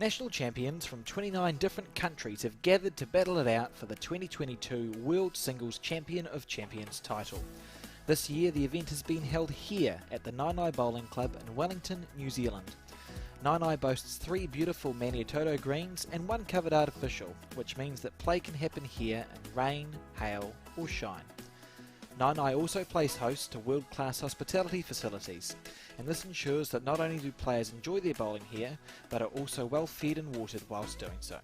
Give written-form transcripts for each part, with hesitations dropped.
National champions from 29 different countries have gathered to battle it out for the 2022 World Singles Champion of Champions title. This year the event has been held here at the Nainai Bowling Club in Wellington, New Zealand. Nainai boasts 3 beautiful Maniatoto greens and 1 covered artificial, which means that play can happen here in rain, hail or shine. Nainai also plays host to world-class hospitality facilities, and this ensures that not only do players enjoy their bowling here, but are also well fed and watered whilst doing so.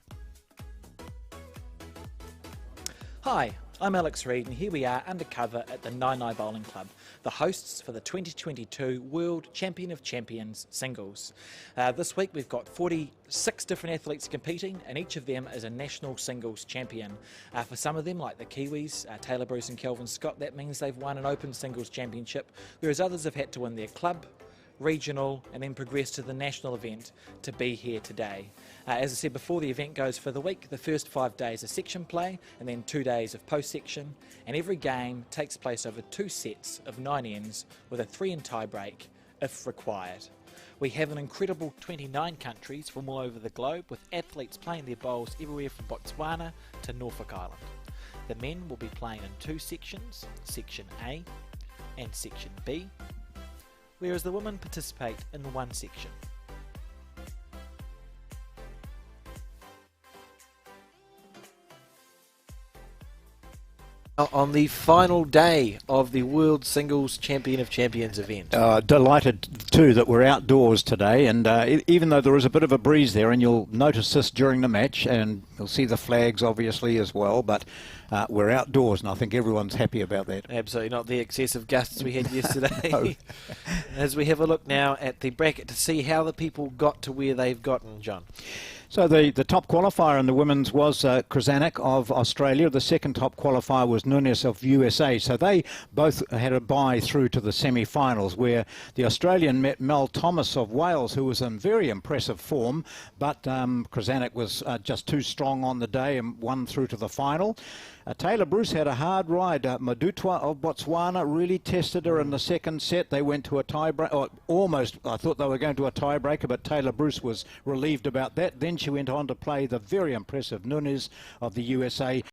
Hi, I'm Alex Reid, and here we are undercover at the Nainai Bowling Club, the hosts for the 2022 World Champion of Champions Singles. This week we've got 46 different athletes competing, and each of them is a national singles champion. For some of them, like the Kiwis, Taylor Bruce and Kelvin Scott, that means they've won an open singles championship, whereas others have had to win their club, regional and then progress to the national event to be here today. As I said before, the event goes for the week. The first 5 days are section play and then 2 days of post-section, and every game takes place over 2 sets of 9 ends with a 3-in tie break if required. We have an incredible 29 countries from all over the globe, with athletes playing their bowls everywhere from Botswana to Norfolk Island. The men will be playing in 2 sections, Section A and Section B, whereas the women participate in 1 section. On the final day of the World Singles Champion of Champions event. Delighted too that we're outdoors today, and even though there is a bit of a breeze there, and you'll notice this during the match, and you'll see the flags obviously as well, but we're outdoors and I think everyone's happy about that. Absolutely, not the excessive gusts we had yesterday. No. As we have a look now at the bracket to see how the people got to where they've gotten, John. So the top qualifier in the women's was Krzanek of Australia. The second top qualifier was Nunes of USA. So they both had a bye through to the semi-finals, where the Australian met Mel Thomas of Wales, who was in very impressive form, but Krzanek was just too strong on the day and won through to the final. Taylor Bruce had a hard ride. Madutwa of Botswana really tested her in the second set. They went to a tiebreak, or almost, I thought they were going to a tiebreaker, but Taylor Bruce was relieved about that. Then she went on to play the very impressive Nunes of the USA.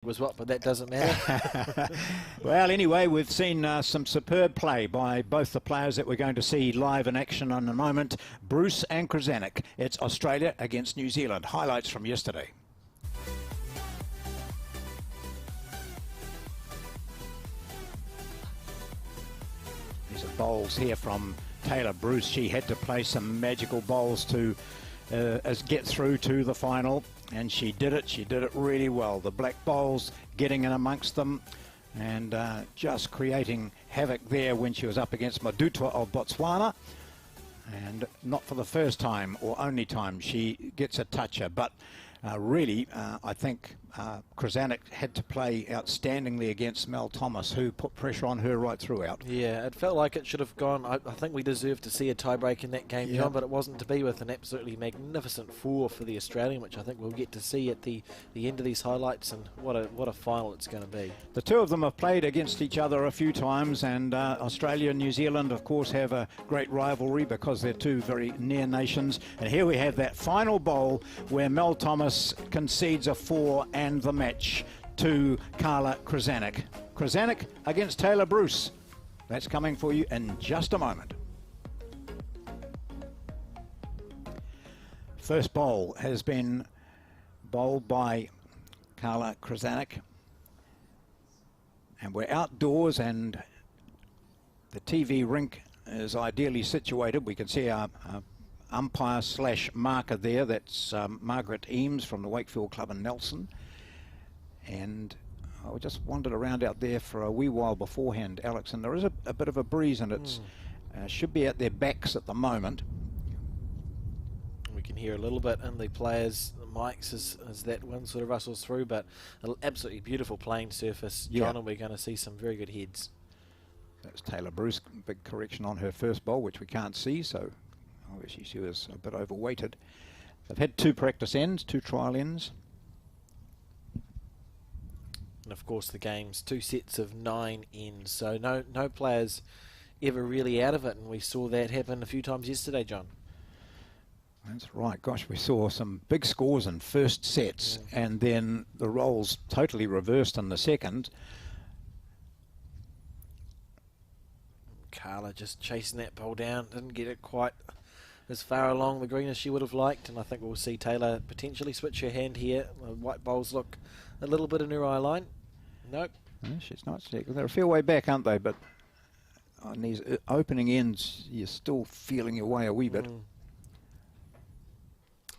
Was what, but that doesn't matter. Well, anyway, we've seen some superb play by both the players that we're going to see live in action in a moment, Bruce and Krzanek. It's Australia against New Zealand. Highlights from yesterday. These are bowls here from Taylor Bruce. She had to play some magical bowls to get through to the final, and she did it. She did it really well. The black bowls getting in amongst them and just creating havoc there when she was up against Madutwa of Botswana. And not for the first time or only time she gets a toucher, but really I think Krzanek had to play outstandingly against Mel Thomas, who put pressure on her right throughout. Yeah, it felt like it should have gone. I think we deserved to see a tiebreak in that game, John, but it wasn't to be, with an absolutely magnificent 4 for the Australian, which I think we'll get to see at the end of these highlights, and what a final it's going to be. The two of them have played against each other a few times, and Australia and New Zealand, of course, have a great rivalry because they're two very near nations. And here we have that final bowl where Mel Thomas concedes a 4 and the match to Carla Krzanek. Krzanek against Taylor Bruce. That's coming for you in just a moment. First bowl has been bowled by Carla Krzanek. And we're outdoors, and the TV rink is ideally situated. We can see our umpire / marker there. That's Margaret Eames from the Wakefield Club in Nelson. And I just wandered around out there for a wee while beforehand, Alex, and there is a bit of a breeze, and it's should be at their backs at the moment. We can hear a little bit in the players' mics as that wind sort of rustles through, but an absolutely beautiful playing surface, John, and we're going to see some very good heads. That's Taylor Bruce. Big correction on her first bowl, which we can't see, so obviously she was a bit overweighted. They've had 2 practice ends, 2 trial ends. And of course the game's 2 sets of 9 ends, so no players ever really out of it, and we saw that happen a few times yesterday, John. That's right. Gosh, we saw some big scores in first sets, and then the roles totally reversed in the second. Carla just chasing that ball down, didn't get it quite as far along the green as she would have liked, and I think we'll see Taylor potentially switch her hand here. The white bowls look a little bit in her eye line. Nope. No, she's not sick. They're a fair way back, aren't they? But on these opening ends, you're still feeling your way a wee bit.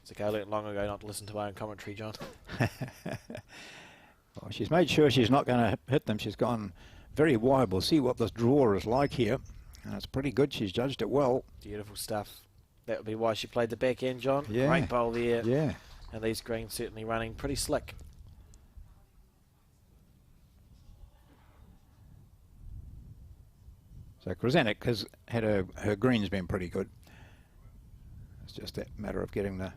It's okay, I learned long ago not to listen to my own commentary, John. Well, she's made sure she's not going to hit them. She's gone very wide. We'll see what this draw is like here. And it's pretty good. She's judged it well. Beautiful stuff. That would be why she played the back end, John. Yeah. Great bowl there. Yeah. And these greens certainly running pretty slick. So Krasanik has had her greens been pretty good. It's just that matter of getting the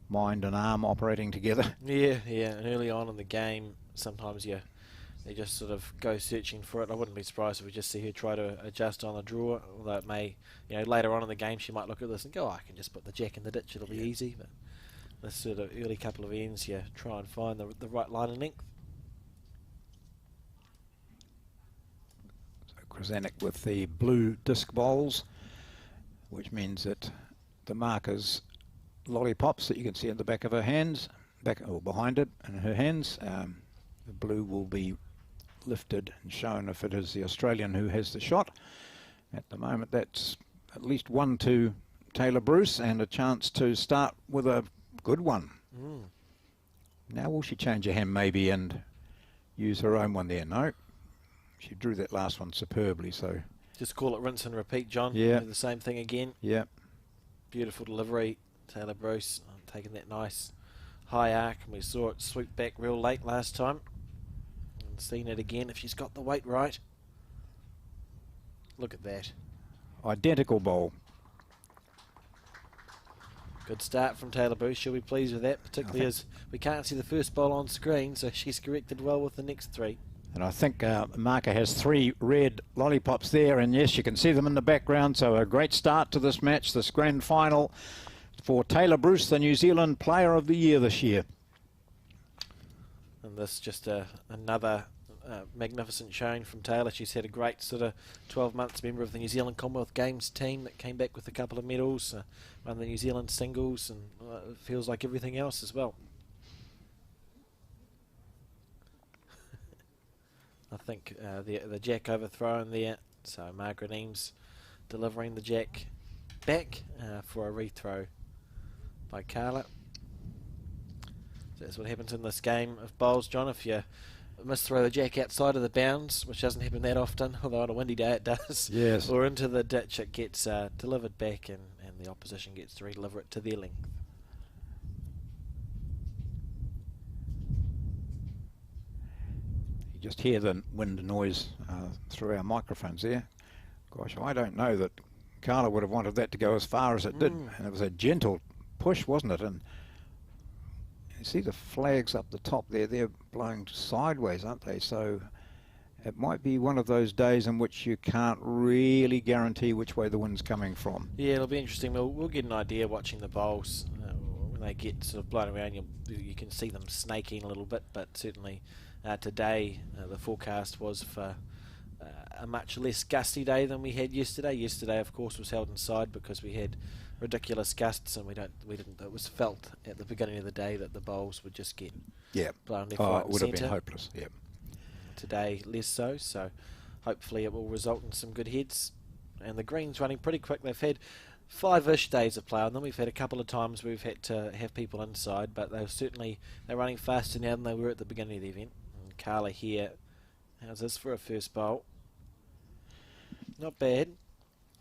mind and arm operating together. Yeah, and early on in the game, sometimes they just sort of go searching for it. I wouldn't be surprised if we just see her try to adjust on the draw, although it may, later on in the game she might look at this and go, I can just put the jack in the ditch, it'll be easy. But this sort of early couple of ends, try and find the right line and length. So Krasanik with the blue disc bowls, which means that the markers lollipops that you can see at the back of her hands, behind it in her hands, the blue will be lifted and shown if it is the Australian who has the shot. At the moment that's at least 1 to Taylor Bruce and a chance to start with a good one. Now will she change her hand maybe and use her own one there? No, she drew that last one superbly, so just call it rinse and repeat, John. Yeah. Do the same thing again. Yeah. Beautiful delivery, Taylor Bruce taking that nice high arc, and we saw it sweep back real late last time. And seen it again if she's got the weight right. Look at that. Identical bowl. Good start from Taylor Bruce. She'll be pleased with that, particularly as we can't see the first bowl on screen, so she's corrected well with the next 3. And I think Marker has 3 red lollipops there, and yes, you can see them in the background. So a great start to this match, this grand final for Taylor Bruce, the New Zealand Player of the Year this year. And this just another magnificent showing from Taylor. She's had a great sort of 12 months, member of the New Zealand Commonwealth Games team that came back with a couple of medals, won the New Zealand singles, and it feels like everything else as well. I think the jack overthrown there, so Margaret Eames delivering the jack back for a rethrow by Carla. So that's what happens in this game of bowls, John. If you misthrow the jack outside of the bounds, which doesn't happen that often, although on a windy day it does, yes, or into the ditch, it gets delivered back, and the opposition gets to redeliver it to their length. Just hear the wind noise through our microphones there. Gosh, I don't know that Carla would have wanted that to go as far as it did. And it was a gentle push, wasn't it? And you see the flags up the top there, they're blowing sideways, aren't they? So it might be one of those days in which you can't really guarantee which way the wind's coming from. Yeah, it'll be interesting. We'll get an idea watching the bowls. When they get sort of blown around, you can see them snaking a little bit, but certainly today the forecast was for a much less gusty day than we had yesterday. Yesterday, of course, was held inside because we had ridiculous gusts, and we didn't. It was felt at the beginning of the day that the bowls would just get blown left, right, it would have been centre. hopeless. Yeah. Today, less so. So hopefully, it will result in some good heads. and the green's running pretty quick. They've had 5-ish days of play on them. We've had a couple of times where we've had to have people inside, but they're running faster now than they were at the beginning of the event. And Carla here, how's this for a first bowl? Not bad.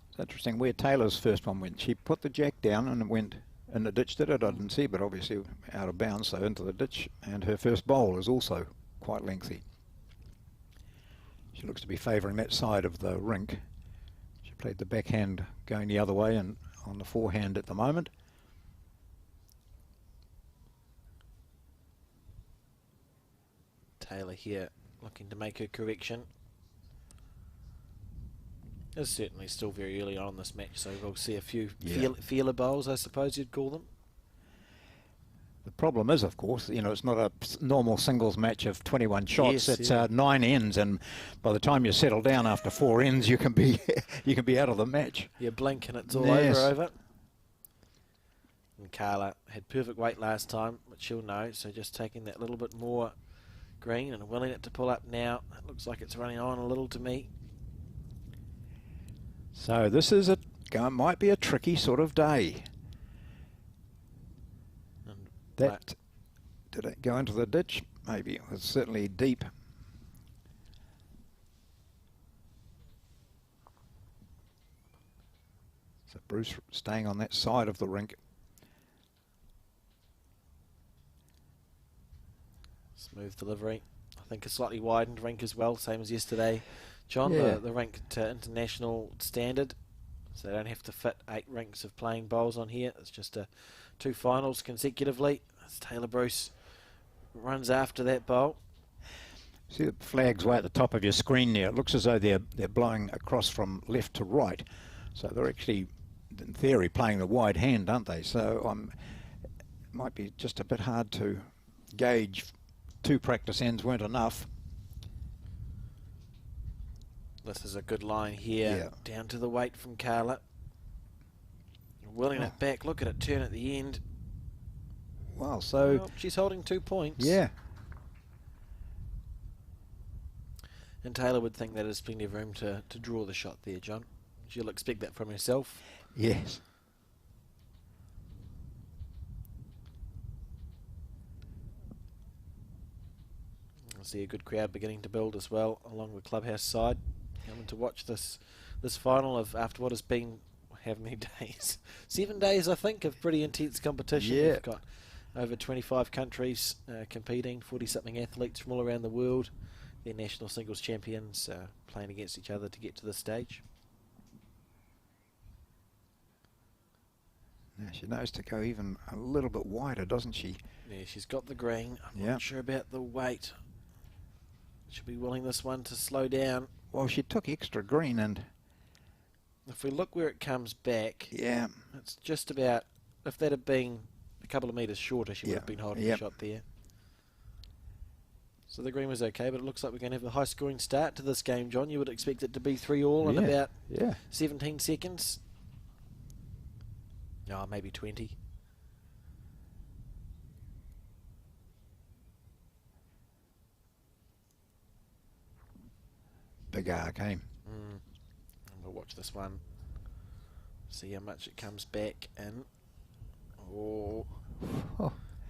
It's interesting where Taylor's first one went. She put the jack down and it went in the ditch, did it? I didn't see, but obviously out of bounds, so into the ditch. And her first bowl is also quite lengthy. She looks to be favouring that side of the rink. She played the backhand going the other way and on the forehand at the moment. Taylor here looking to make her correction. It's certainly still very early on in this match, so we'll see a few feeler bowls, I suppose you'd call them. The problem is, of course, you know, it's not a normal singles match of 21 shots. Yes, it's yeah. 9 ends, and by the time you settle down after 4 ends, you can be out of the match. You blink and it's all Yes. over. And Carla had perfect weight last time, which she'll know, so just taking that little bit more green and willing it to pull up now. It looks like it's running on a little to me. So this is might be a tricky sort of day. And That did it go into the ditch? Maybe it was certainly deep. So Bruce staying on that side of the rink. Smooth delivery. I think a slightly widened rink as well, same as yesterday. John, Yeah. the rink to international standard, so they don't have to fit 8 rinks of playing bowls on here. It's just 2 finals consecutively. As Taylor Bruce runs after that bowl. See the flags way at the top of your screen there. It looks as though they're blowing across from left to right. So they're actually, in theory, playing the wide hand, aren't they? So it might be just a bit hard to gauge. 2 practice ends weren't enough. This is a good line here. Yeah. Down to the weight from Carla. Willing it back. Look at it turn at the end. Wow, so... Well, she's holding 2 points. Yeah. And Taylor would think that there's plenty of room to draw the shot there, John. She'll expect that from herself. Yes. I see a good crowd beginning to build as well along the clubhouse side. Coming to watch this final of after what has been how many days? 7 days, I think, of pretty intense competition. Yeah. We've got over 25 countries competing, 40-something athletes from all around the world. They're national singles champions playing against each other to get to this stage. Now she knows to go even a little bit wider, doesn't she? Yeah, she's got the green. I'm Yeah. not sure about the weight. She'll be willing this one to slow down. Well, she took extra green and... If we look where it comes back, Yeah. it's just about, if that had been a couple of metres shorter, she would have been holding the shot there. So the green was okay, but it looks like we're going to have a high-scoring start to this game, John. You would expect it to be 3-all in about 17 seconds. Oh, maybe 20. Big R came. And we'll watch this one. See how much it comes back in. Oh.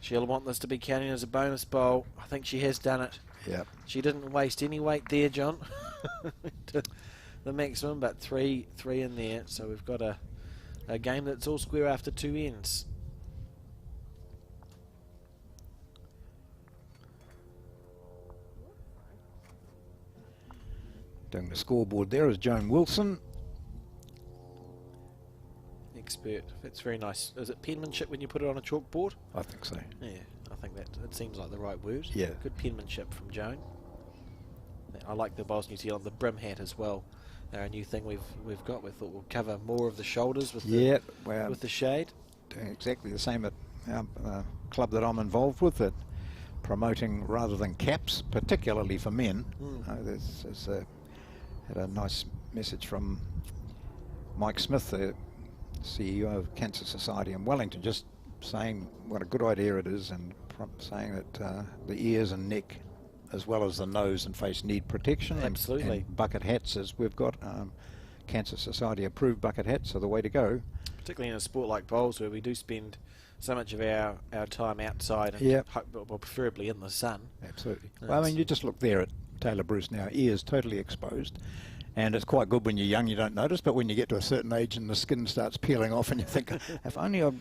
She'll want this to be counting as a bonus bowl. I think she has done it. Yep. She didn't waste any weight there, John. To the maximum, but three in there. So we've got a game that's all square after 2 ends. Doing the scoreboard there is Joan Wilson. Expert. That's very nice. Is it penmanship when you put it on a chalkboard? I think so. Yeah, I think that seems like the right word. Yeah. Good penmanship from Joan. I like the Bowls New Zealand, the brim hat as well. They're a new thing we've got. We thought we'll cover more of the shoulders with with the shade. Doing exactly the same at our club that I'm involved with, that promoting rather than caps, particularly for men. There's had a nice message from Mike Smith, the CEO of Cancer Society in Wellington, just saying what a good idea it is, and saying that the ears and neck as well as the nose and face need protection. Absolutely. And bucket hats, as we've got, Cancer Society approved bucket hats are the way to go. Particularly in a sport like bowls, where we do spend so much of our time outside, and Yep. well, preferably in the sun. Absolutely. Well, I mean, you just look there at Taylor Bruce now, ears totally exposed. And it's quite good when you're young, you don't notice, but when you get to a certain age and the skin starts peeling off and you think, if only I,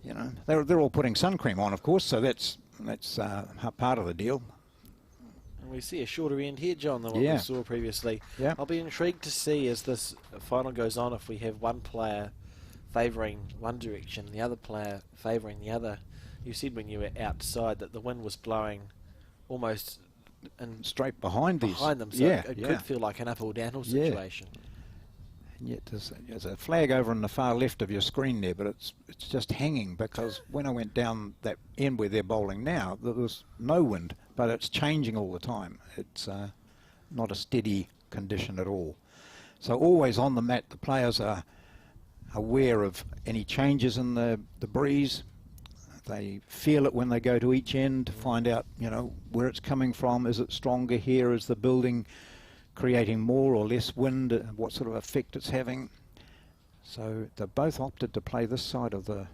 you know, they're all putting sun cream on, of course, so that's part of the deal. And we see a shorter end here, John, than what Yeah. we saw previously. Yeah. I'll be intrigued to see as this final goes on if we have one player favouring one direction, the other player favouring the other. You said when you were outside that the wind was blowing almost and Straight behind these. them, so Yeah, it yeah. could feel like an up or downhill Yeah. situation. And yet there's a flag over on the far left of your screen there, but it's just hanging, because when I went down that end where they're bowling now, there was no wind, but it's changing all the time. It's not a steady condition at all. So always on the mat, the players are aware of any changes in the breeze. They feel it when they go to each end to find out, you know, where it's coming from. Is it stronger here? Is the building creating more or less wind? What sort of effect it's having? So they both opted to play this side of the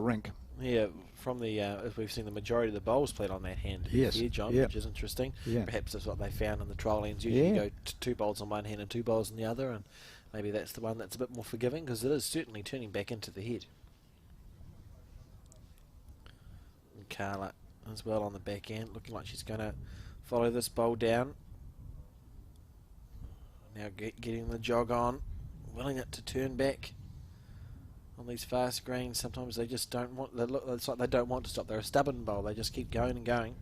rink. Yeah, from the as we've seen, the majority of the bowls played on that hand Yes, here, John, yep. which is interesting. Yeah. Perhaps that's what they found in the trial ends. Usually Yeah. you go two bowls on one hand and two bowls on the other, and maybe that's the one that's a bit more forgiving, because it is certainly turning back into the head. And Carla as well on the back end, looking like she's going to follow this bowl down. Now getting the jog on, willing it to turn back. On these fast greens, sometimes they just don't want. It's like they don't want to stop. They're a stubborn bowl. They just keep going and going.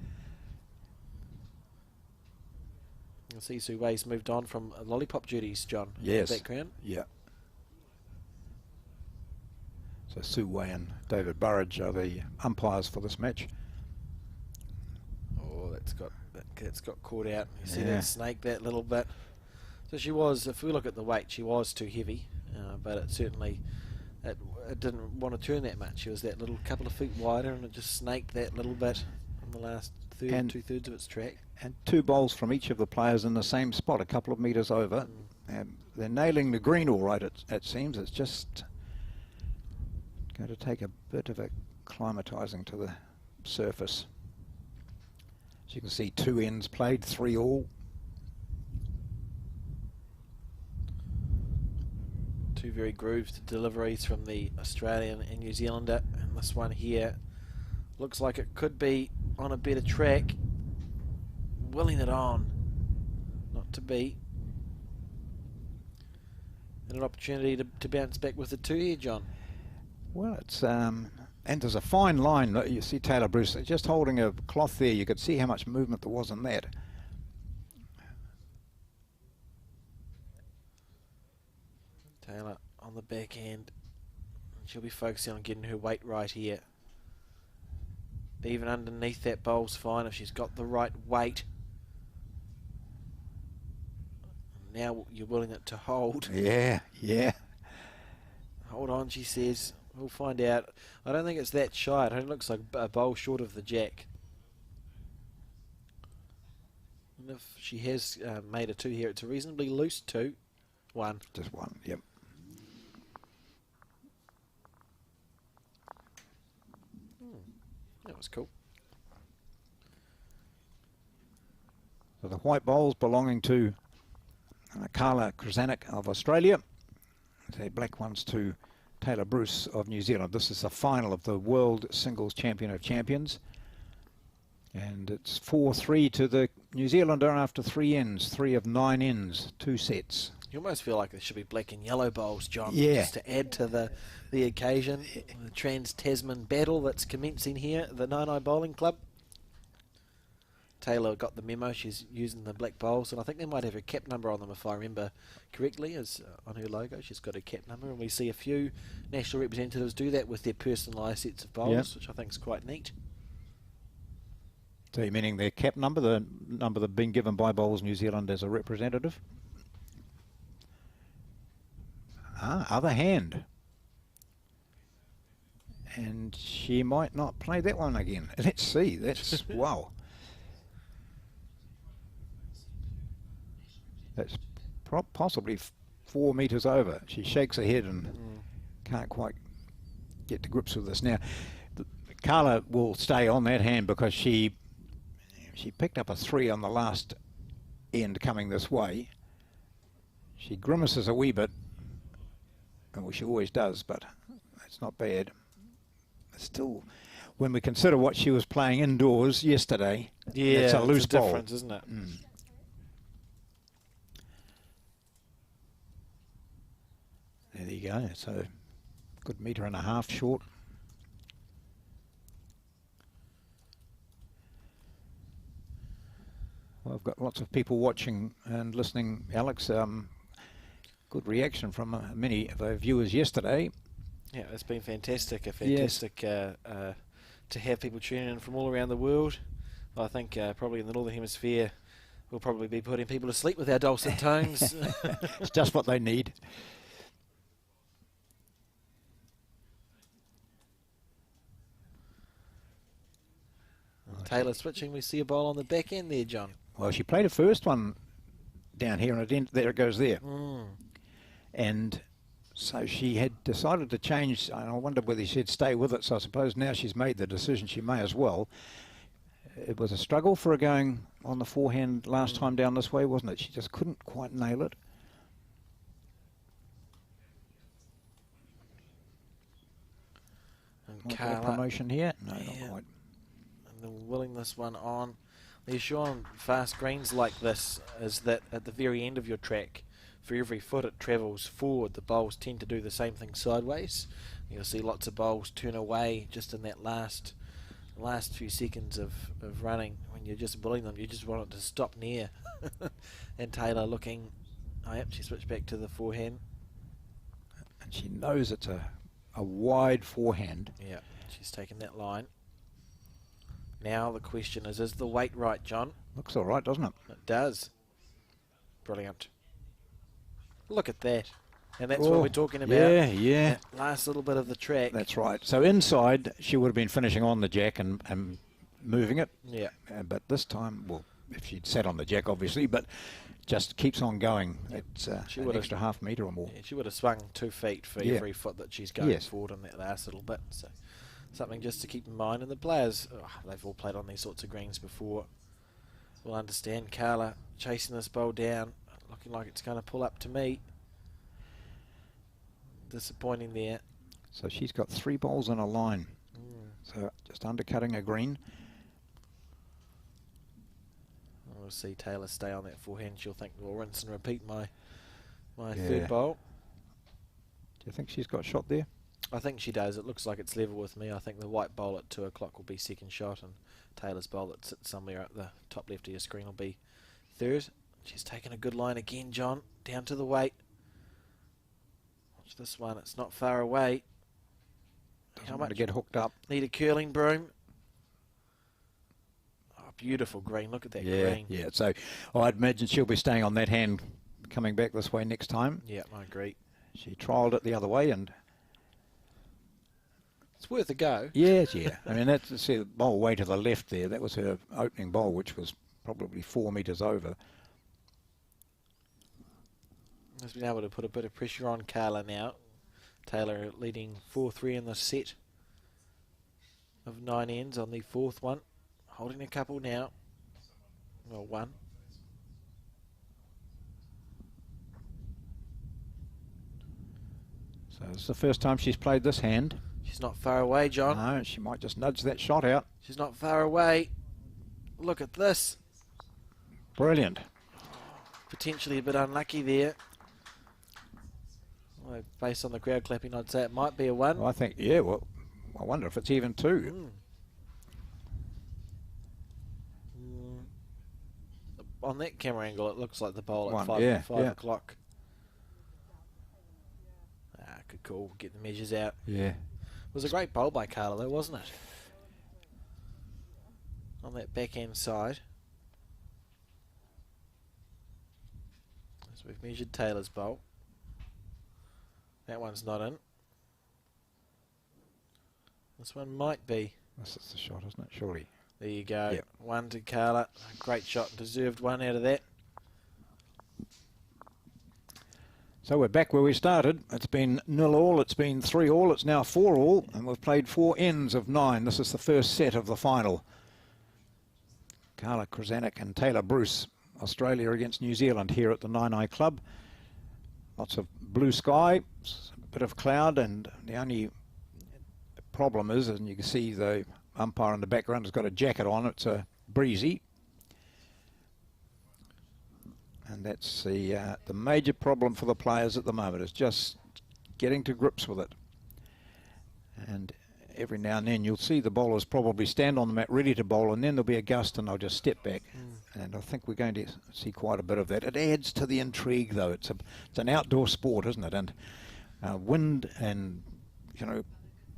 You see Sue Wei's moved on from lollipop duties, John. Yes. In the background. Yeah. So Sue Wei and David Burridge are the umpires for this match. Oh, that's got caught out. You see Yeah. that snake that little bit. So she was. If we look at the weight, she was too heavy, but it certainly. It didn't want to turn that much. It was that little couple of feet wider, and it just snaked that little bit on the last two-thirds of its track. And two bowls from each of the players in the same spot, a couple of metres over. They're nailing the green all right, it seems. It's just going to take a bit of acclimatising to the surface. As you can see, two ends played, 3 all. Two very grooved deliveries from the Australian and New Zealander, and this one here looks like it could be on a better track. Willing it on, not to be. And an opportunity to bounce back with the two here, John. Well, it's and there's a fine line. You see Taylor Bruce just holding a cloth there. You could see how much movement there was in that. Taylor on the back end. She'll be focusing on getting her weight right here. Even underneath that bowl's fine if she's got the right weight. Now you're willing it to hold. Yeah, yeah. Hold on, she says. We'll find out. I don't think it's that shy. It only looks like a bowl short of the jack. And if she has made a 2 here, it's a reasonably loose 2. 1. Just one, yep. That was cool. So the white bowls belonging to Carla Krasanik of Australia. The black ones to Taylor Bruce of New Zealand. This is the final of the World Singles Champion of Champions. And it's 4-3 to the New Zealander after 3 ends. 3 of 9 ends, 2 sets. You almost feel like there should be black and yellow bowls, John. Yeah. Just to add to the occasion. The Trans-Tasman battle that's commencing here at the Nine Bowling Club. Taylor got the memo. She's using the black bowls, and I think they might have her cap number on them, if I remember correctly, as on her logo. She's got a cap number, and we see a few national representatives do that with their personalised sets of bowls, which I think is quite neat. So you're meaning their cap number, the number that's been given by Bowls New Zealand as a representative? Other hand. And she might not play that one again. Let's see. That's, wow. That's possibly 4 metres over. She shakes her head and can't quite get to grips with this. Now, Carla will stay on that hand because she picked up a 3 on the last end coming this way. She grimaces a wee bit, well, she always does, but it's not bad. Still, when we consider what she was playing indoors yesterday, it's a loose ball. Difference, isn't it? There you go. It's a good 1.5 metres short. Well, I've got lots of people watching and listening, Alex. Good reaction from many of our viewers yesterday. Yeah, it's been fantastic. A fantastic to have people tuning in from all around the world. I think probably in the Northern Hemisphere we'll probably be putting people to sleep with our dulcet tones. It's just what they need. Taylor switching, we see a ball on the back end there, John. Well, she played a first one down here, and there it goes there. And so she had decided to change, and I wondered whether she'd stay with it, so I suppose now she's made the decision she may as well. It was a struggle for her going on the forehand last time down this way, wasn't it? She just couldn't quite nail it. And Carla, promotion here? No, not quite. And the willingness one on. The issue on fast greens like this is that at the very end of your track, for every foot it travels forward, the bowls tend to do the same thing sideways. You'll see lots of bowls turn away just in that last few seconds of running. When you're just bullying them, you just want it to stop near. And Taylor looking, she switched back to the forehand. And she knows it's a wide forehand. Yeah, she's taken that line. Now the question is the weight right, John? Looks all right, doesn't it? It does. Brilliant. Look at that. And that's what we're talking about. Yeah. That last little bit of the track. That's right. So inside, she would have been finishing on the jack and moving it. Yeah. But this time, well, if she'd sat on the jack, obviously, but just keeps on going. It's an extra half metre or more. Yeah, she would have swung 2 feet for every foot that she's going forward in that last little bit. So something just to keep in mind. And the players, they've all played on these sorts of greens before, will understand. Carla chasing this ball down, looking like it's going to pull up to me. Disappointing there. So she's got 3 balls in a line. So just undercutting a green. We'll see Taylor stay on that forehand. She'll think, well, rinse and repeat my third bowl. Do you think she's got shot there? I think she does. It looks like it's level with me. I think the white bowl at 2 o'clock will be second shot, and Taylor's bowl that sits somewhere at the top left of your screen will be third. She's taken a good line again, John. Down to the weight. Watch this one. It's not far away. How much to get hooked up? Need a curling broom. Oh, beautiful green. Look at that green. Yeah. So I'd imagine she'll be staying on that hand coming back this way next time. Yeah, I agree. She trialled it the other way and it's worth a go. Yes, yeah. I mean, that's the bowl way to the left there. That was her opening bowl, which was probably 4 metres over. Has been able to put a bit of pressure on Carla now. Taylor leading 4-3 in the set of 9 ends on the 4th one. Holding a couple now. Well, 1. So it's the first time she's played this hand. She's not far away, John. No, she might just nudge that shot out. She's not far away. Look at this. Brilliant. Potentially a bit unlucky there. Well, based on the crowd clapping, I'd say it might be a 1. Well, I think, yeah, well, I wonder if it's even 2. On that camera angle, it looks like the bowl at 5 o'clock. Good call. Get the measures out. Yeah. It was a great bowl by Carla, though, wasn't it? On that backhand side. As we've measured Taylor's bowl. That one's not in. This one might be. This is the shot, isn't it? Surely. There you go. Yep. 1 to Carla. Great shot. Deserved 1 out of that. So we're back where we started. It's been 0-all, it's been 3-all, it's now 4-all, and we've played 4 ends of 9. This is the first set of the final. Carla Krzanek and Taylor Bruce, Australia against New Zealand here at the Nine Eye Club. Lots of blue sky, a bit of cloud, and the only problem is, and you can see the umpire in the background has got a jacket on, it's breezy. And that's the major problem for the players at the moment, is just getting to grips with it. And every now and then you'll see the bowlers probably stand on the mat ready to bowl, and then there'll be a gust and they'll just step back. And I think we're going to see quite a bit of that. It adds to the intrigue, though. It's an outdoor sport, isn't it? And wind and, you know,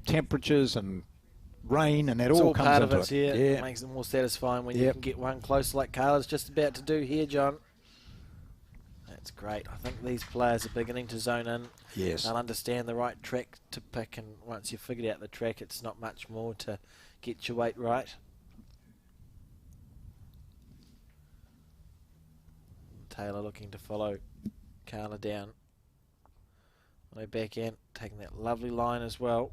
temperatures and rain, and that all comes into it. Yeah, it makes it more satisfying when you can get one close like Carla's just about to do here, John. That's great. I think these players are beginning to zone in. Yes. They'll understand the right track to pick, and once you've figured out the track, it's not much more to get your weight right. Taylor looking to follow Carla down. No back end, taking that lovely line as well.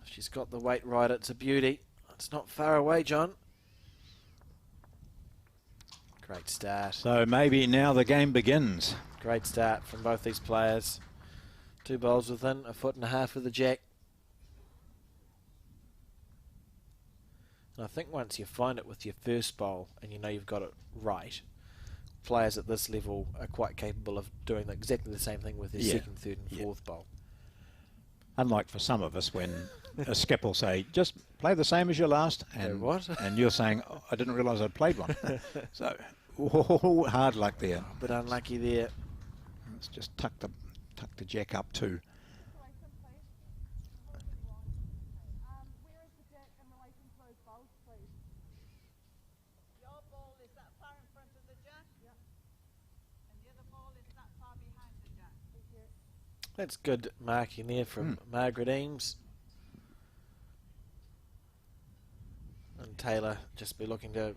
She's got the weight right, it's a beauty. It's not far away, John. Great start. So maybe now the game begins. Great start from both these players. 2 bowls within, 1.5 foot of the jack. And I think once you find it with your first bowl and you know you've got it right, players at this level are quite capable of doing exactly the same thing with their second, third and fourth bowl. Unlike for some of us when a skip will say, just play the same as your last, and what? And you're saying, oh, I didn't realise I'd played one. So, hard luck there. A bit unlucky there. Let's just tuck the jack up too. That's good marking there from Margaret Eames. And Taylor just be looking to,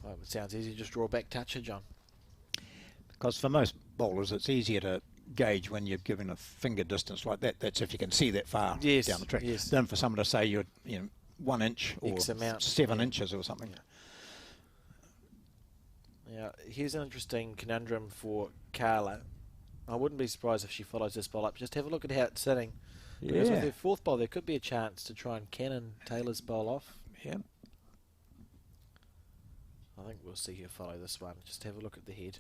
well, it sounds easy, just draw back toucher, John. Because for most bowlers it's easier to gauge when you're given a finger distance like that. That's if you can see that far down the track. Than for someone to say you're 1 inch or X amount, 7 inches or something. Yeah, here's an interesting conundrum for Carla. I wouldn't be surprised if she follows this bowl up. Just have a look at how it's sitting. Because with her fourth bowl, there could be a chance to try and cannon Taylor's bowl off. Yeah. I think we'll see her follow this one. Just have a look at the head.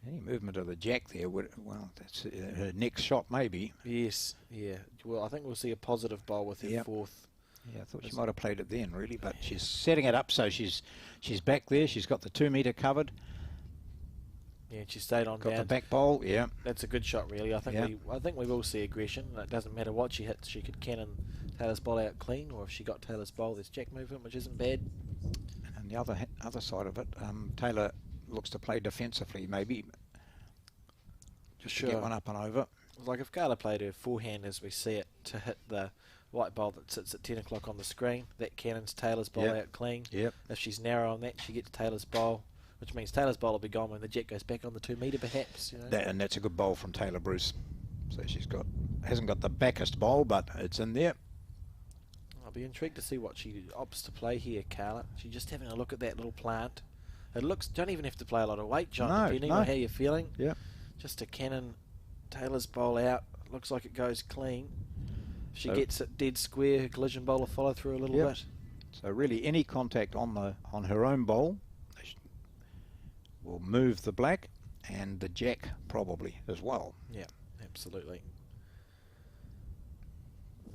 Any movement of the jack there, well, that's her next shot maybe. Yes, yeah. Well, I think we'll see a positive bowl with her fourth. Yeah, I thought she might have played it then, really, but she's setting it up so she's back there. She's got the 2 metre covered. Yeah, she stayed on Got down. the back bowl, That's a good shot, really. I think we will see aggression. It doesn't matter what she hits. She could cannon Taylor's bowl out clean, or if she got Taylor's bowl, there's jack movement, which isn't bad. And the other side of it, Taylor looks to play defensively, maybe. Just to get one up and over. Like if Carla played her forehand as we see it to hit the white bowl that sits at 10 o'clock on the screen, that cannons Taylor's bowl out clean. Yep. If she's narrow on that, she gets Taylor's bowl, which means Taylor's bowl will be gone when the jet goes back on the 2 metre perhaps. And that's a good bowl from Taylor Bruce. So she's hasn't got the backest bowl, but it's in there. I'll be intrigued to see what she opts to play here, Carla. She's just having a look at that little plant. It looks, don't even have to play a lot of weight, John, depending on how you're feeling. Yeah. Just to cannon Taylor's bowl out. Looks like it goes clean. If she gets it dead square, her collision bowl will follow through a little bit. So really any contact on her own bowl will move the black and the jack probably as well. Yeah, absolutely.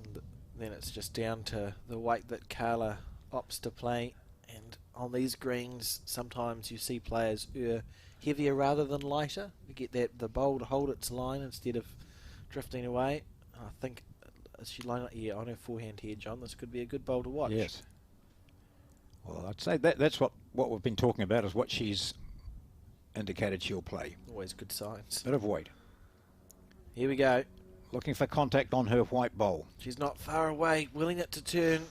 And then it's just down to the weight that Carla opts to play, and on these greens sometimes you see players heavier rather than lighter. You get the bowl to hold its line instead of drifting away. I think as she line up on her forehand here, John, this could be a good bowl to watch. Yes. Well, I'd say that's what we've been talking about, is what she's indicated she'll play. Always good signs. Bit of weight. Here we go. Looking for contact on her white bowl. She's not far away, willing it to turn.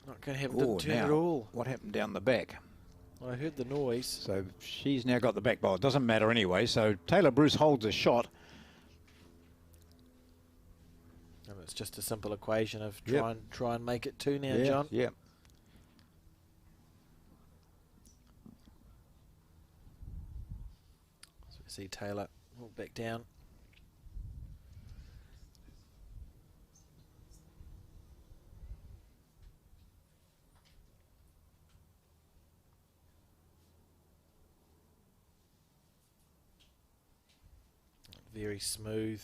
Not going to have it to turn at all. What happened down the back? I heard the noise. So she's now got the back bowl. It doesn't matter anyway. So Taylor Bruce holds a shot. And it's just a simple equation of Yep. try and make it 2 now, Yeah, John. yeah. So we see Taylor walk back down. Very smooth,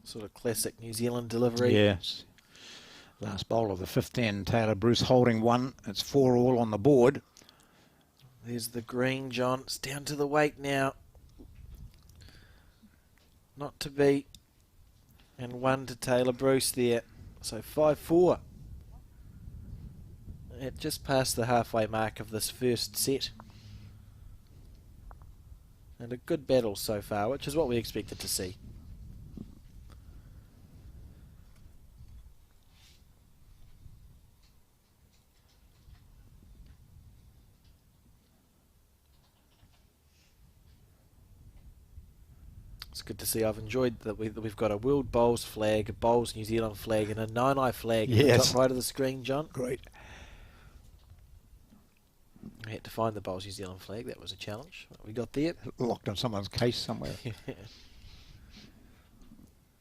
sort of classic New Zealand delivery. Yes. Last bowl of the 15. Taylor Bruce holding 1. It's 4 all on the board. There's the green, John. It's down to the weight now. Not to beat. And 1 to Taylor Bruce there. So 5-4. It just passed the halfway mark of this first set. And a good battle so far, which is what we expected to see. It's good to see. I've enjoyed that we've got a World Bowls flag, a Bowls New Zealand flag, and a Nine flag in the Yes. top right of the screen, John. Great. We had to find the Bowls New Zealand flag. That was a challenge. We got there. Locked in someone's case somewhere.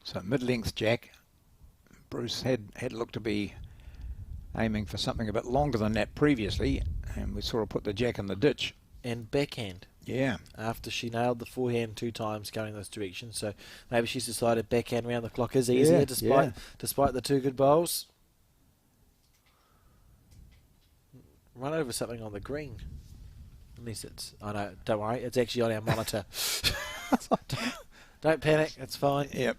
So mid-length jack. Bruce had looked to be aiming for something a bit longer than that previously, and we sort of put the jack in the ditch. And backhand. Yeah. After she nailed the forehand 2 times going this direction, so maybe she's decided backhand round the clock is easier, Yeah, despite the 2 good bowls. Run over something on the green. Unless it's... Oh no, don't worry. It's actually on our monitor. Don't panic. It's fine. Yep.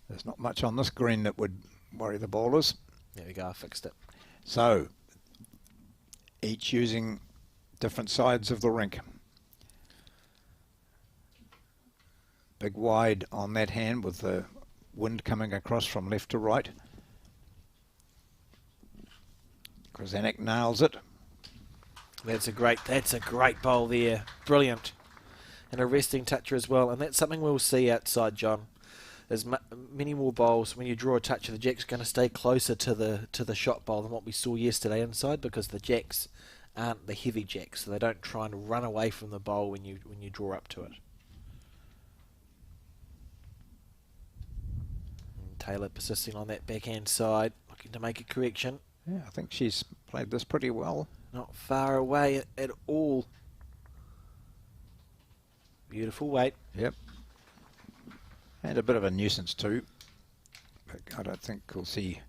There's not much on this green that would worry the bowlers. There we go. I fixed it. So, each using different sides of the rink. Big wide on that hand with the wind coming across from left to right. Krasanik nails it. That's a great bowl there. Brilliant. And a resting toucher as well. And that's something we'll see outside, John. There's many more bowls. When you draw a toucher, the jack's going to stay closer to the shot bowl than what we saw yesterday inside, because the jacks aren't the heavy jacks, so they don't try and run away from the bowl when you draw up to it. And Taylor persisting on that backhand side, looking to make a correction. Yeah, I think she's played this pretty well. Not far away at all. Beautiful weight. Yep. And a bit of a nuisance too. But I don't think we'll see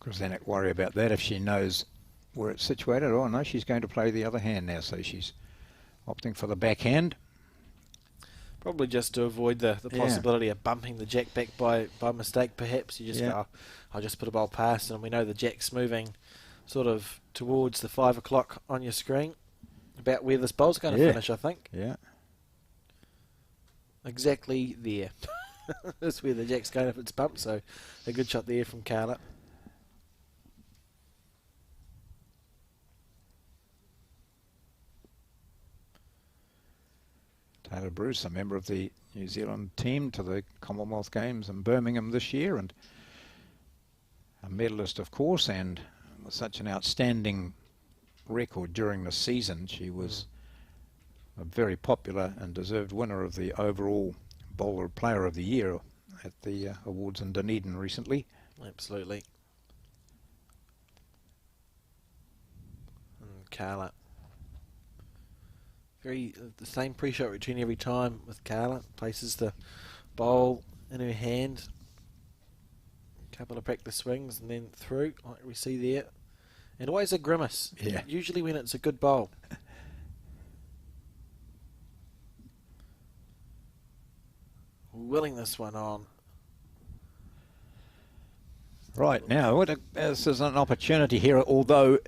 Krasanik worry about that if she knows where it's situated. Oh no, she's going to play the other hand now, so she's opting for the backhand. Probably just to avoid the possibility of bumping the jack back by mistake, perhaps. You just go, oh, I'll just put a ball past, and we know the jack's moving sort of towards the 5 o'clock on your screen, about where this bowl's going to finish, I think. Yeah. Exactly there. That's where the jack's going if it's bumped, so a good shot there from Carla. Taylor Bruce, a member of the New Zealand team to the Commonwealth Games in Birmingham this year, and a medalist, of course, and with such an outstanding record during the season. She was a very popular and deserved winner of the overall Bowler Player of the Year at the awards in Dunedin recently. Absolutely. And Carla. The same pre-shot routine every time with Carla. Places the bowl in her hand. A couple of practice swings and then through, like we see there. And always a grimace. Yeah. Usually when it's a good bowl. Willing this one on. Right, now, this is an opportunity here, although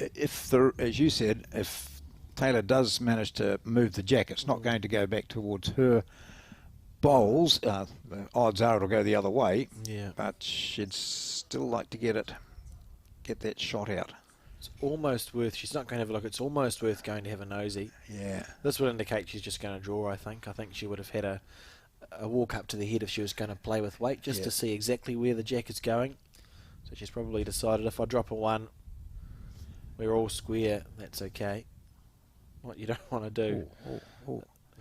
as you said, if Taylor does manage to move the jack, it's not going to go back towards her bowls. The odds are it'll go the other way. Yeah. But she'd still like to get that shot out. It's almost worth, she's not going to have a look, it's almost worth going to have a nosy. Yeah. This would indicate she's just going to draw, I think. I think she would have had a walk up to the head if she was going to play with weight, just to see exactly where the jack is going. So she's probably decided, if I drop a 1, we're all square, that's okay. What you don't want to do.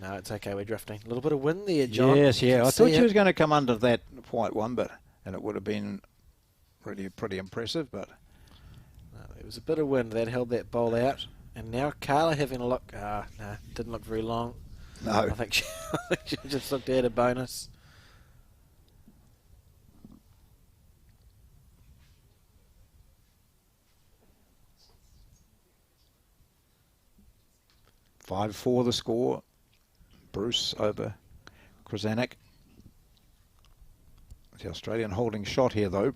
No, it's okay, we're drifting. A little bit of wind there, John. Yes, You yeah. can I thought see she it. was going to come under that white one, and it would have been really pretty impressive, but... No, there was a bit of wind that held that bowl out. And now Carla having a look. No, didn't look very long. No. I think she just looked at a bonus. Five for the score. Bruce over Krasanik. The Australian holding shot here, though.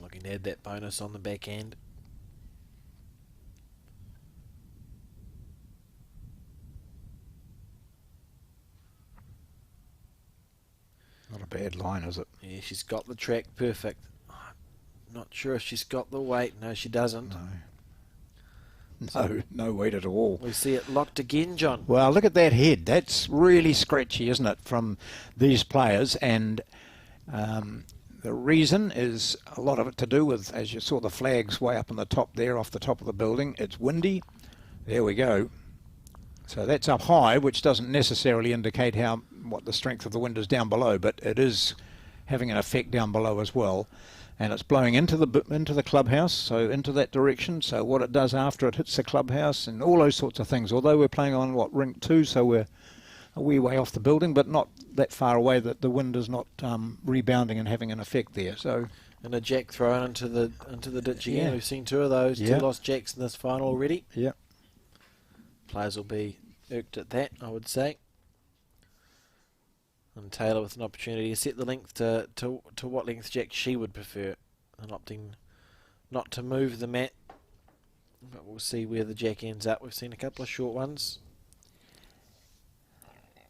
Looking to add that bonus on the back end. Not a bad line, is it? Yeah, she's got the track perfect. Not sure if she's got the weight. No, she doesn't. No weight at all. We see it locked again, John. Well, look at that head. That's really scratchy, isn't it, from these players? And the reason is a lot of it to do with, as you saw the flags way up on the top there, off the top of the building. It's windy. There we go. So that's up high, which doesn't necessarily indicate what the strength of the wind is down below, but it is having an effect down below as well. And it's blowing into the clubhouse, so into that direction. So what it does after it hits the clubhouse and all those sorts of things. Although we're playing on rink 2, so we're a wee way off the building, but not that far away that the wind is not rebounding and having an effect there. So. And a jack thrown into the ditch again. Yeah. We've seen 2 of those. Yeah. 2 lost jacks in this final already. Yeah. Players will be irked at that, I would say. And Taylor with an opportunity to set the length to what length jack she would prefer, and opting not to move the mat. But we'll see where the jack ends up. We've seen a couple of short ones.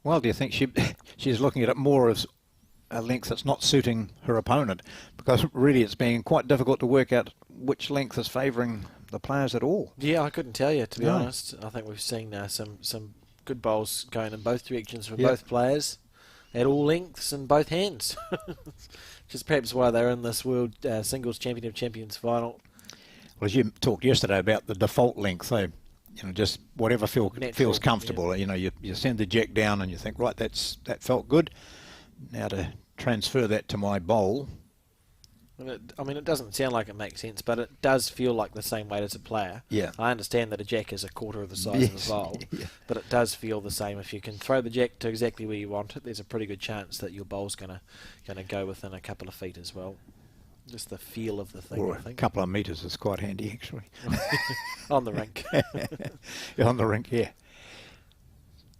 Well, do you think she's looking at it more as a length that's not suiting her opponent? Because really it's been quite difficult to work out which length is favouring the players at all. Yeah, I couldn't tell you, to be No. honest. I think we've seen some good bowls going in both directions from Yep. both players at all lengths and both hands. Which is perhaps why they're in this World Singles Champion of Champions final. Well, as you talked yesterday about the default length, just whatever Natural, feels comfortable. yeah. You send the jack down and you think, right, that felt good. Now to transfer that to my bowl. And it doesn't sound like it makes sense, but it does feel like the same weight as a player. Yeah. I understand that a jack is a quarter of the size of Yes. a bowl, Yeah. but it does feel the same. If you can throw the jack to exactly where you want it, there's a pretty good chance that your bowl's gonna go within a couple of feet as well. Just the feel of the thing, Or I a think. couple of metres is quite handy, actually. On the rink. On the rink, yeah.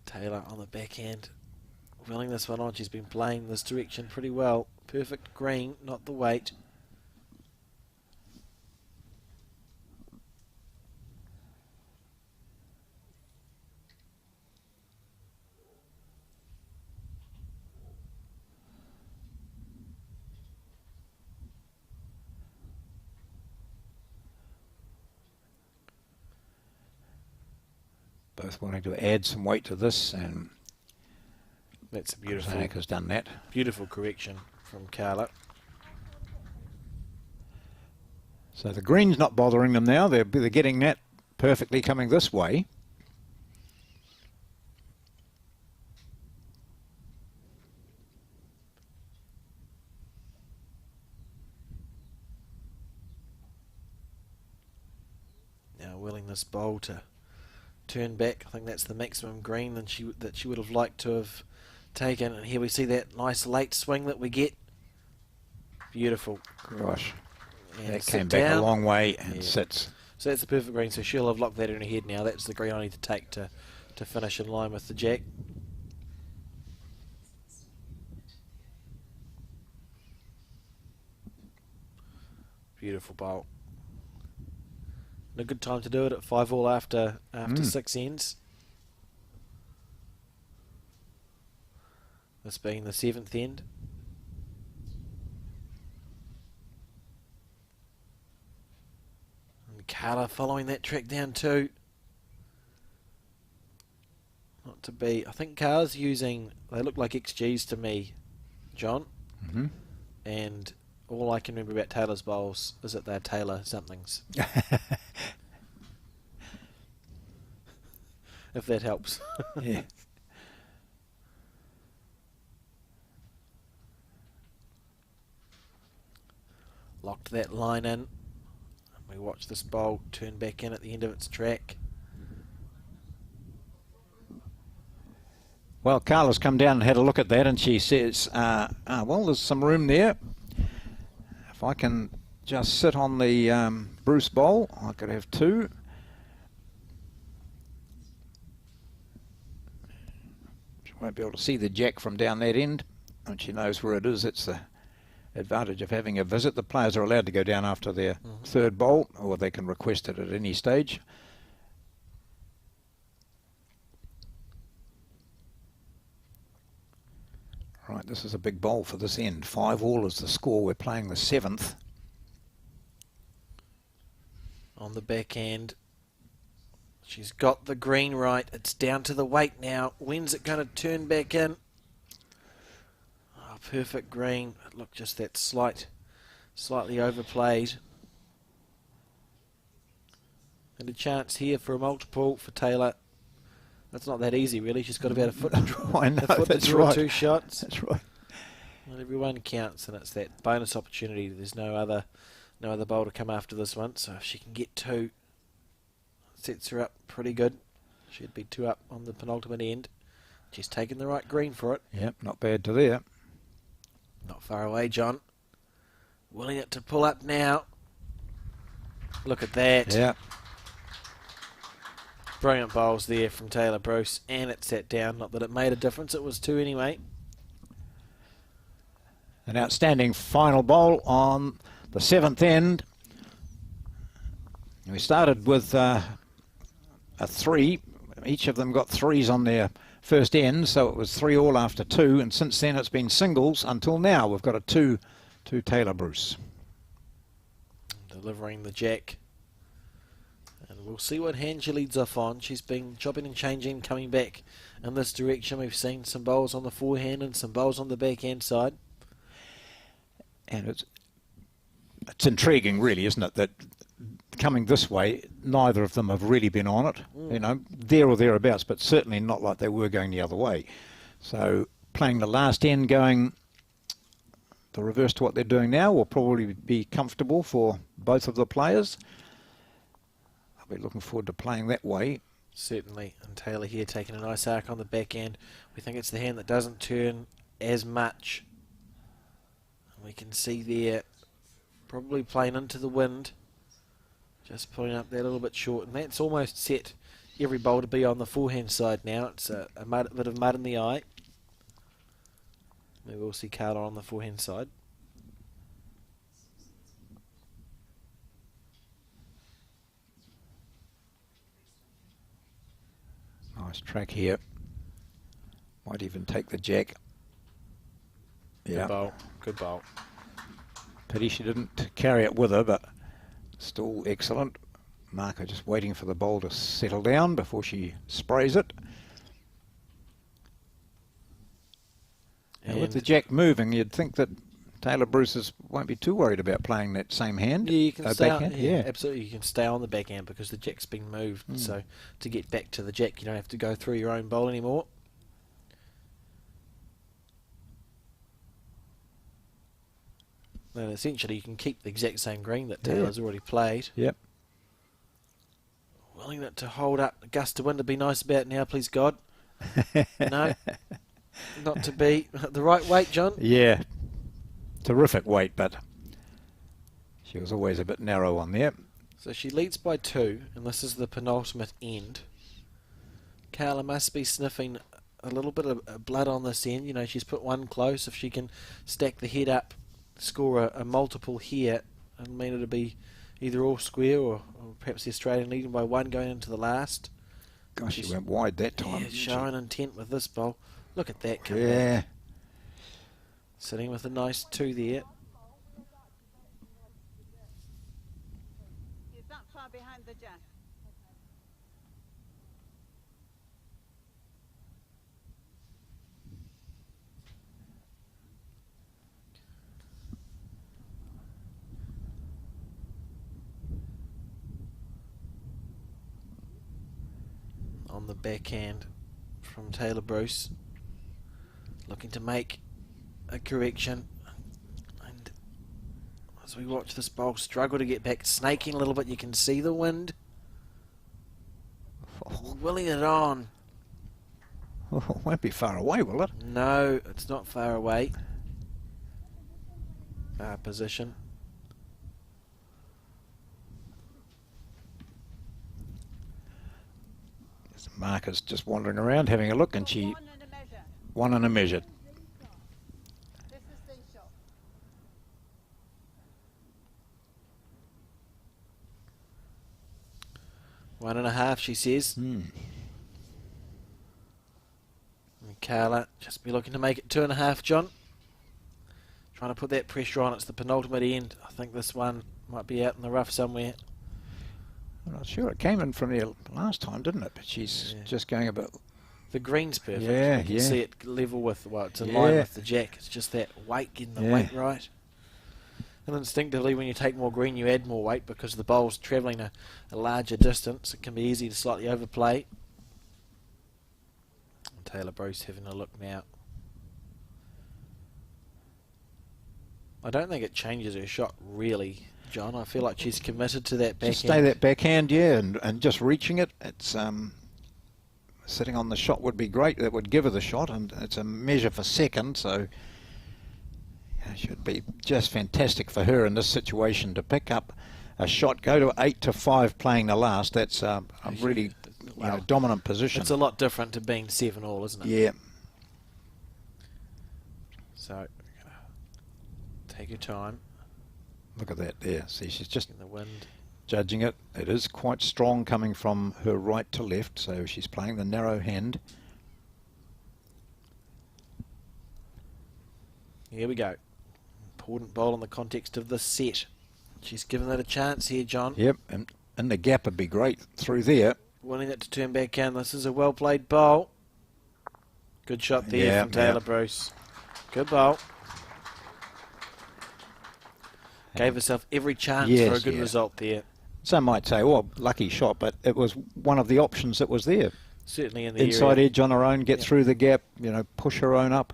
Taylor on the backhand, willing this one on. She's been playing this direction pretty well. Perfect green, not the weight. Both wanting to add some weight to this, and That's a beautiful, Krasanik has done that. beautiful correction from Carla. So the green's not bothering them now. They're getting that perfectly coming this way. Now willing this bowl to turn back. I think that's the maximum green that she would have liked to have taken. And here we see that nice late swing that we get. Beautiful. Gosh, And that sit came back a down. long way and Yeah. sits. So that's the perfect green. So she'll have locked that in her head now. That's the green I need to take to finish in line with the jack. Beautiful bowl. And a good time to do it at 5-all after 6 ends. This being the 7th end. Carla following that track down too. Not to be. I think Carla's using, they look like XGs to me, John. Mm-hmm. And all I can remember about Taylor's bowls is that they're Taylor somethings. If that helps. Yeah. Locked that line in. We watch this bowl turn back in at the end of its track. Well, Carla's come down and had a look at that, and she says, well, there's some room there. If I can just sit on the Bruce bowl, I could have two. She won't be able to see the jack from down that end, and she knows where it is. It's the advantage of having a visit. The players are allowed to go down after their third bowl, or they can request it at any stage. Right, this is a big bowl for this end. 5-all is the score. We're playing the 7th. On the back end. She's got the green right. It's down to the weight now. When's it going to turn back in? Oh, perfect green. Look, just that slightly overplayed. And a chance here for a multiple for Taylor. That's not that easy, really. She's got about a foot to draw. I know, a foot that's to draw right. 2 shots. That's right. Not everyone counts, and it's that bonus opportunity. There's no other bowl to come after this one. So if she can get 2, sets her up pretty good. She'd be 2 up on the penultimate end. She's taken the right green for it. Yep, not bad to there. Not far away, John. Willing it to pull up now. Look at that. Yeah. Brilliant bowls there from Taylor Bruce, and it sat down. Not that it made a difference, it was 2 anyway. An outstanding final bowl on the 7th end. We started with a 3. Each of them got 3s on their first end, so it was 3-all after 2, and since then it's been singles until now. We've got a 2 to Taylor Bruce. Delivering the jack. And we'll see what hand she leads off on. She's been chopping and changing, coming back in this direction. We've seen some bowls on the forehand and some bowls on the backhand side. And it's intriguing, really, isn't it, that coming this way, neither of them have really been on it. You know, there or thereabouts, but certainly not like they were going the other way. So playing the last end, going the reverse to what they're doing now, will probably be comfortable for both of the players. I'll be looking forward to playing that way. Certainly. And Taylor here taking a nice arc on the back end. We think it's the hand that doesn't turn as much. We can see there, probably playing into the wind. Just pulling up there a little bit short. And that's almost set every bowl to be on the forehand side now. It's a bit of mud in the eye. Maybe we'll see Carla on the forehand side. Nice track here. Might even take the jack. Good Yeah. bowl. Good bowl. Pity she didn't carry it with her, but still excellent. Marker just waiting for the bowl to settle down before she sprays it. And with the jack moving, you'd think that Taylor Bruce won't be too worried about playing that same hand. Yeah, you can stay on, backhand. yeah, absolutely. You can stay on the backhand because the jack's been moved. So to get back to the jack, you don't have to go through your own bowl anymore. And essentially, you can keep the exact same green that Taylor's already played. Yep. Willing it to hold up. A gust of wind to be nice about now, please God. No, not to be. The right weight, John? Yeah. Terrific weight, but she was always a bit narrow on there. So she leads by 2, and this is the penultimate end. Carla must be sniffing a little bit of blood on this end. You know, she's put 1 close. If she can stack the head up, score a multiple here, and mean it'll be either all square or perhaps the Australian leading by 1 going into the last. Gosh, she went wide that time. Yeah, didn't she? showing intent with this bowl. Look at that come back. Yeah. Sitting with a nice 2 there. He's not far behind on the backhand from Taylor Bruce. Looking to make a correction. And as we watch this bowl struggle to get back, snaking a little bit, you can see the wind. Willing it on. Oh, it won't be far away, will it? No, it's not far away. Position. Marcus just wandering around having a look, and she won and a measured. One and a half, she says. And Carla just be looking to make it 2.5, John. Trying to put that pressure on. It's the penultimate end. I think this one might be out in the rough somewhere. I'm not sure. It came in from there last time, didn't it? But she's just going about. The green's perfect. Yeah, you can see it level with, well, it's in line with the jack. It's just that weight, getting the weight right. And instinctively, when you take more green, you add more weight because the bowl's travelling a larger distance. It can be easy to slightly overplay. And Taylor Bruce having a look now. I don't think it changes her shot really, John. I feel like she's committed to that backhand. Just stay that backhand, yeah, and just reaching it. It's sitting on the shot would be great. That would give her the shot, and it's a measure for second, so it should be just fantastic for her in this situation to pick up a shot, go to 8-5 playing the last. That's a really dominant position. It's a lot different to being 7-all, isn't it? Yeah. So, take your time. Look at that there. See, she's just in the wind. Judging it. It is quite strong coming from her right to left, so she's playing the narrow hand. Here we go. Important bowl in the context of this set. She's given it a chance here, John. Yep, and the gap would be great through there. Wanting it to turn back in. This is a well played bowl. Good shot there from Taylor Bruce. Good bowl. Gave herself every chance for a good result there. Some might say, well, lucky shot, but it was one of the options that was there. Certainly in the inside area. Edge on her own, get through the gap, push her own up.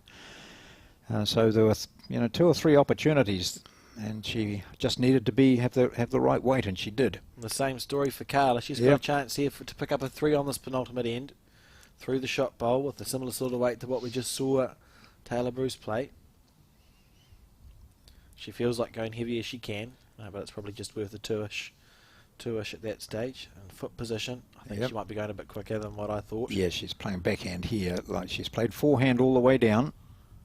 So there were, 2 or 3 opportunities, and she just needed to have the right weight, and she did. The same story for Carla. She's got a chance here to pick up a 3 on this penultimate end through the shot bowl with a similar sort of weight to what we just saw Taylor Bruce play. She feels like going heavy as she can, but it's probably just worth a two-ish at that stage. And foot position, I think she might be going a bit quicker than what I thought. Yeah, she's playing backhand here. Like she's played forehand all the way down.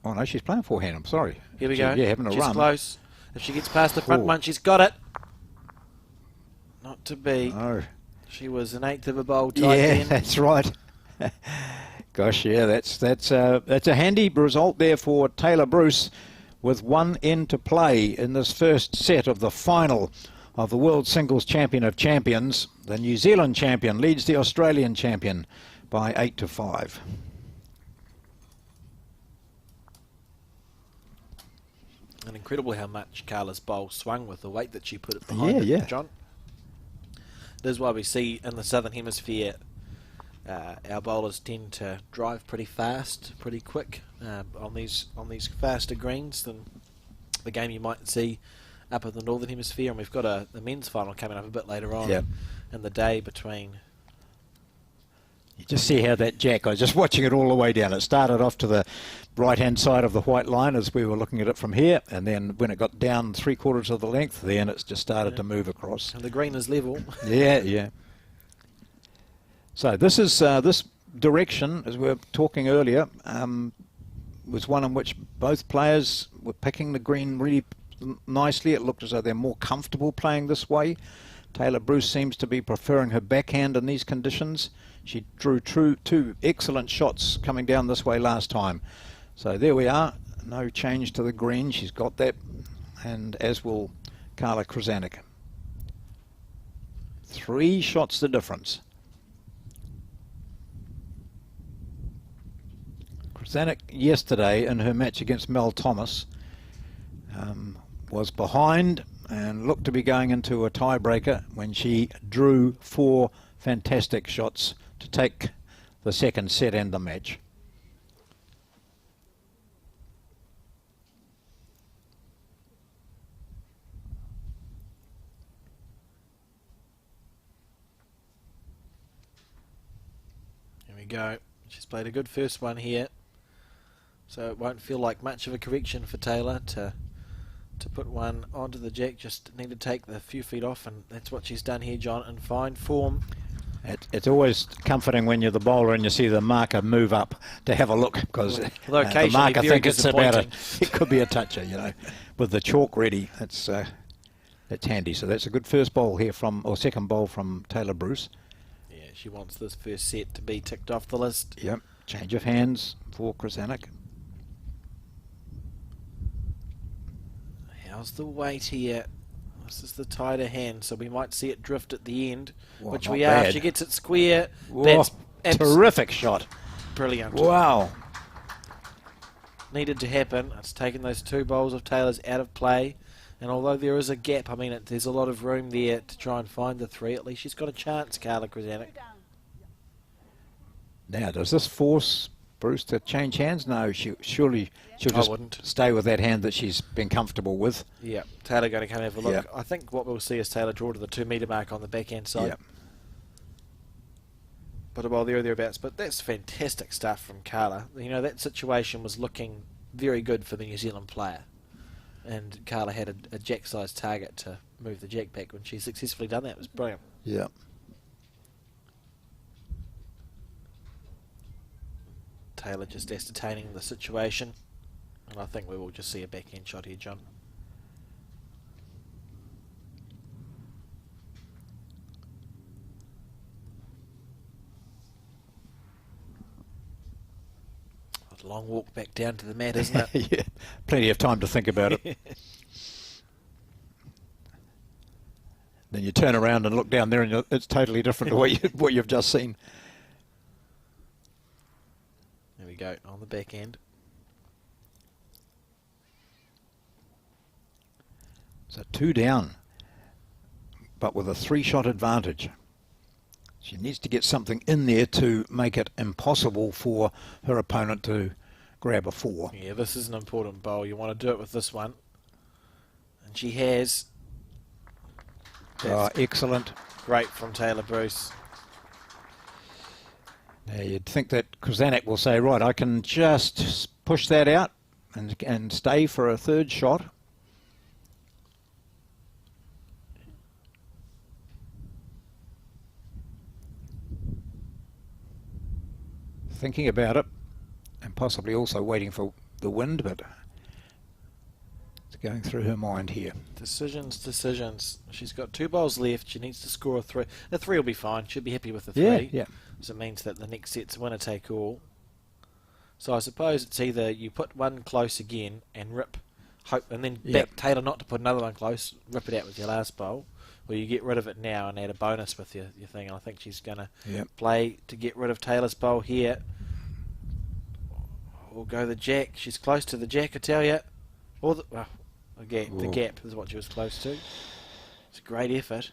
Oh no, she's playing forehand. I'm sorry. Here we go. Yeah, having a run. She's close. If she gets past the front one, she's got it. Not to be. No. She was an 1/8 of a bowl tight end. That's right. Gosh, yeah, that's a handy result there for Taylor Bruce, with one end to play in this first set of the final of the World Singles Champion of Champions. The New Zealand champion leads the Australian champion by 8-5. And incredible how much Carla's bowl swung with the weight that she put it behind it, John. This is why we see in the Southern Hemisphere our bowlers tend to drive pretty fast, pretty quick on these faster greens than the game you might see up in the Northern Hemisphere. And we've got the men's final coming up a bit later on in the day between. You just see how that jack, I was just watching it all the way down. It started off to the right-hand side of the white line as we were looking at it from here, and then when it got down 3/4 of the length, then it's just started to move across. And the green is level. Yeah. So this is this direction, as we were talking earlier, was one in which both players were picking the green really nicely. It looked as though they're more comfortable playing this way. Taylor Bruce seems to be preferring her backhand in these conditions. She drew 2 excellent shots coming down this way last time. So there we are. No change to the green. She's got that. And as will Carla Krzanek. 3 shots the difference. Krzanek yesterday in her match against Mel Thomas was behind and looked to be going into a tiebreaker when she drew 4 fantastic shots to take the second set and the match. Here we go. She's played a good first one here, so it won't feel like much of a correction for Taylor to put one onto the jack. Just need to take the few feet off, and that's what she's done here, John, in fine form. It's always comforting when you're the bowler and you see the marker move up to have a look, because the marker think it's about it could be a toucher, you know, with the chalk ready. That's handy. So that's a good first bowl here or second bowl from Taylor Bruce. Yeah, she wants this first set to be ticked off the list. Yep. Change of hands for Krzanek. How's the weight here? This is the tighter hand, so we might see it drift at the end, which we are. If she gets it square, that's terrific shot. Brilliant. Wow. Needed to happen. It's taken those two bowls of Taylor's out of play, and although there is a gap, I mean, there's a lot of room there to try and find the three. At least she's got a chance, Carla Krzanek. Now, does this force Bruce to change hands? No, surely she'll just wouldn't. stay with that hand that she's been comfortable with. Yeah, Taylor going to come and have a look. Yep. I think what we'll see is Taylor draw to the 2 metre mark on the backhand side. Yep. Put a ball there or thereabouts, but that's fantastic stuff from Carla. You know, that situation was looking very good for the New Zealand player, and Carla had a jack-sized target to move the jack back. When she successfully done that, it was brilliant. Yeah. Taylor just ascertaining the situation, and I think we will just see a backhand shot here, John. A long walk back down to the mat, isn't it? Yeah, plenty of time to think about it. Then you turn around and look down there, and it's totally different to what you've just seen. There we go, on the back end. So 2 down, but with a 3-shot advantage. She needs to get something in there to make it impossible for her opponent to grab a 4. Yeah, this is an important bowl. You want to do it with this one. And she has. Excellent. Great from Taylor Bruce. Now you'd think that Krzanek will say, right, I can just push that out and stay for a 3rd shot. Thinking about it, and possibly also waiting for the wind, but it's going through her mind here. Decisions. She's got 2 bowls left. She needs to score a 3. The 3 will be fine. She'll be happy with the 3. Yeah. So it means that the next set's winner take all. So I suppose it's either you put one close again and rip, hope, and then back Taylor not to put another one close, rip it out with your last bowl, or you get rid of it now and add a bonus with your thing. And I think she's going to play to get rid of Taylor's bowl here. Or go the jack. She's close to the jack, I tell you. Or the gap is what she was close to. It's a great effort.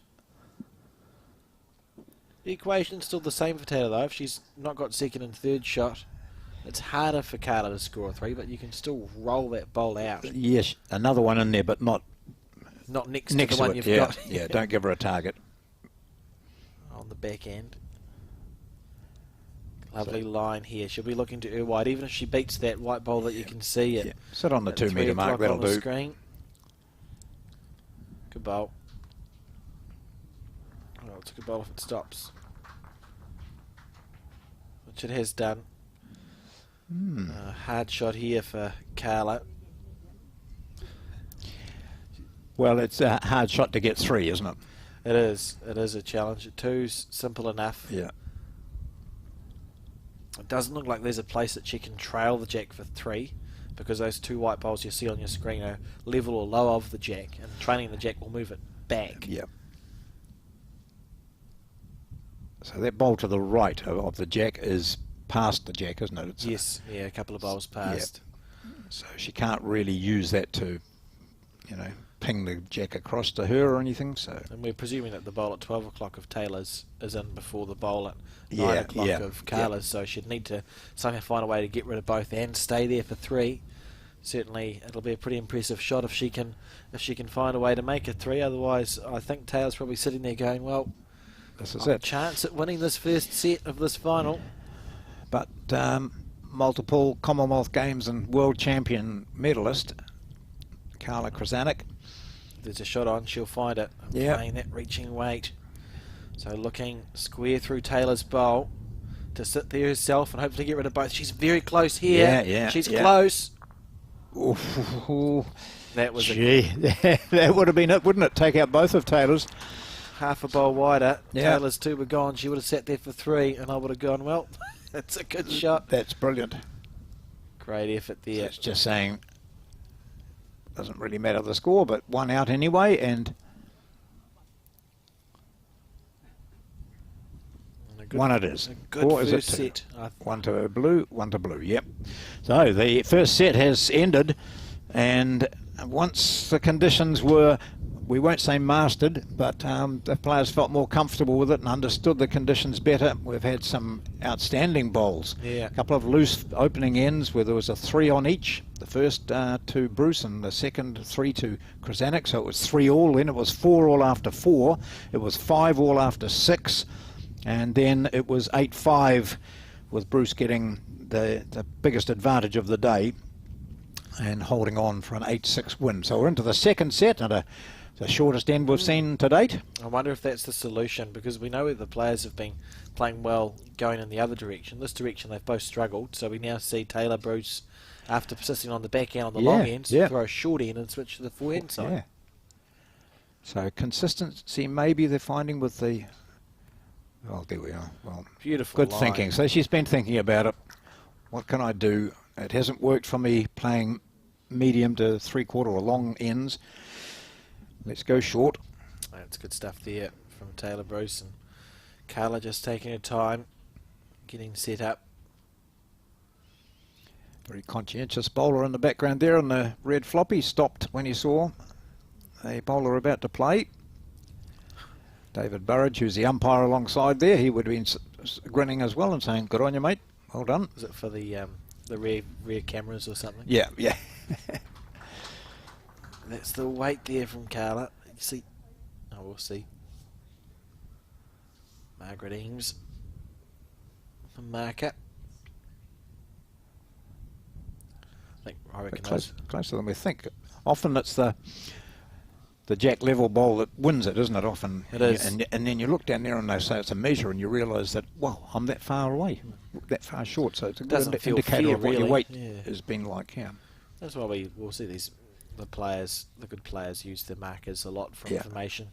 The equation's still the same for Taylor, though. If she's not got 2nd and 3rd shot, it's harder for Carla to score a 3, but you can still roll that bowl out. Yes, another one in there, but not next to the one you've got. Yeah, don't give her a target. On the back end. Lovely line here. She'll be looking to her wide, even if she beats that white bowl that you can see it. Sit on the 2 metre mark, that'll do. Screen. Good bowl. Well, it's a good bowl if it stops. Which it has done. Hard shot here for Carla. Well, it's a hard shot to get 3, isn't it? It is. It is a challenge. 2's simple enough. Yeah. It doesn't look like there's a place that she can trail the jack for 3, because those 2 white bowls you see on your screen are level or low of the jack, and trailing the jack will move it back. Yeah. So that bowl to the right of the jack is past the jack, isn't it? Yes, a couple of bowls past. Yeah. So she can't really use that to, ping the jack across to her or anything. So. And we're presuming that the bowl at 12 o'clock of Taylor's is in before the bowl at 9 Yeah, o'clock yeah, of Carla's, so she'd need to somehow find a way to get rid of both and stay there for 3. Certainly, it'll be a pretty impressive shot if she can find a way to make it 3. Otherwise, I think Taylor's probably sitting there going, well, This is I've a it. chance at winning this first set of this final. But multiple Commonwealth Games and world champion medalist Carla Krzanek. There's a shot on, she'll find it. Yeah. Playing that reaching weight. So looking square through Taylor's bowl to sit there herself and hopefully get rid of both. She's very close here. Yeah, yeah, She's yeah. close. Ooh, That was gee, that would have been it, wouldn't it? Take out both of Taylor's. half a bowl wider. Yeah. Taylor's 2 were gone. She would have sat there for 3 and I would have gone, well, that's a good shot. That's brilliant. Great effort there. It's just saying, doesn't really matter the score, but 1 out anyway, and And a good, 1 it is. a good Or is it first 2? set. 1 to blue, 1 to blue, yep. So the first set has ended, and once the conditions were, we won't say mastered, but the players felt more comfortable with it and understood the conditions better. We've had some outstanding bowls. Yeah. A couple of loose opening ends where there was a 3 on each. The first to Bruce and the second 3 to Krzanek, so it was 3 all, then it was 4 all after 4, it was 5 all after 6, and then it was 8-5 with Bruce getting the biggest advantage of the day and holding on for an 8-6 win. So we're into the second set and the shortest end we've seen to date. I wonder if that's the solution, because we know that the players have been playing well going in the other direction. This direction they've both struggled, so we now see Taylor, Bruce, after persisting on the back end on the long ends, throw a short end and switch to the forehand side. Yeah. So consistency maybe they're finding with the... Well, there we are. Well, Beautiful good line. thinking. So she's been thinking about it. What can I do? It hasn't worked for me playing medium to 3/4 or long ends. Let's go short. That's good stuff there from Taylor, Bruce, and Carla just taking her time, getting set up. Very conscientious bowler in the background there, and the red floppy stopped when he saw a bowler about to play. David Burridge, who's the umpire alongside there, he would have been grinning as well and saying, good on you, mate. Well done. Was it for the rear cameras or something? Yeah, yeah. That's the weight there from Carla. You see? Oh, we'll see. Margaret Eames. The marker. I reckon Closer than we think. Often it's the jack level bowl that wins it, isn't it? Often It is. And then you look down there and they say it's a measure, and you realise that, well, I'm that far away, that far short. So it's a Doesn't good feel indicator fair, of what your really. weight Yeah. has been like. Yeah. That's why we'll see the good players use the markers a lot for Yeah. information.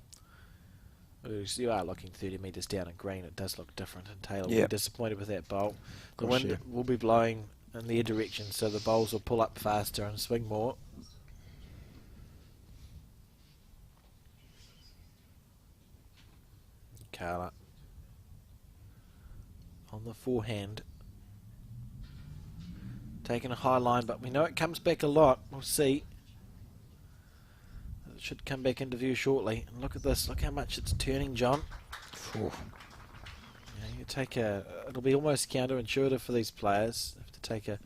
Whereas you are looking 30 metres down in green, it does look different, and Taylor will Yeah. be disappointed with that bowl. The Course, wind yeah. will be blowing in their direction, so the bowls will pull up faster and swing more. Carla on the forehand, taking a high line, but we know it comes back a lot. We'll see. It should come back into view shortly. And look at this. Look how much it's turning, John. Ooh. You know, you take it'll be almost counterintuitive for these players. They have to take a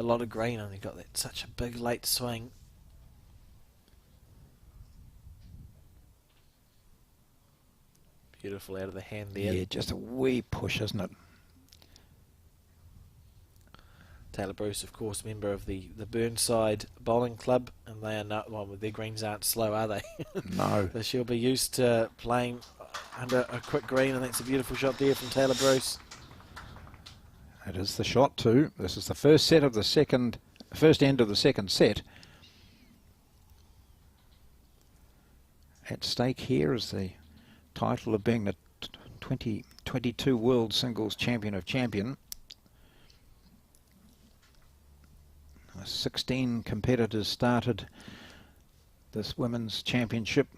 lot of green, and they've got that such a big late swing. Beautiful out of the hand there. Yeah, just a wee push, isn't it? Taylor Bruce, of course, member of the Burnside Bowling Club, and they are not, well, their greens aren't slow, are they? No. So she'll be used to playing under a quick green, and that's a beautiful shot there from Taylor Bruce. It is the shot too. This is the first end of the second set. At stake here is the title of being the 2022 World Singles Champion of Champion. 16 competitors started this women's championship.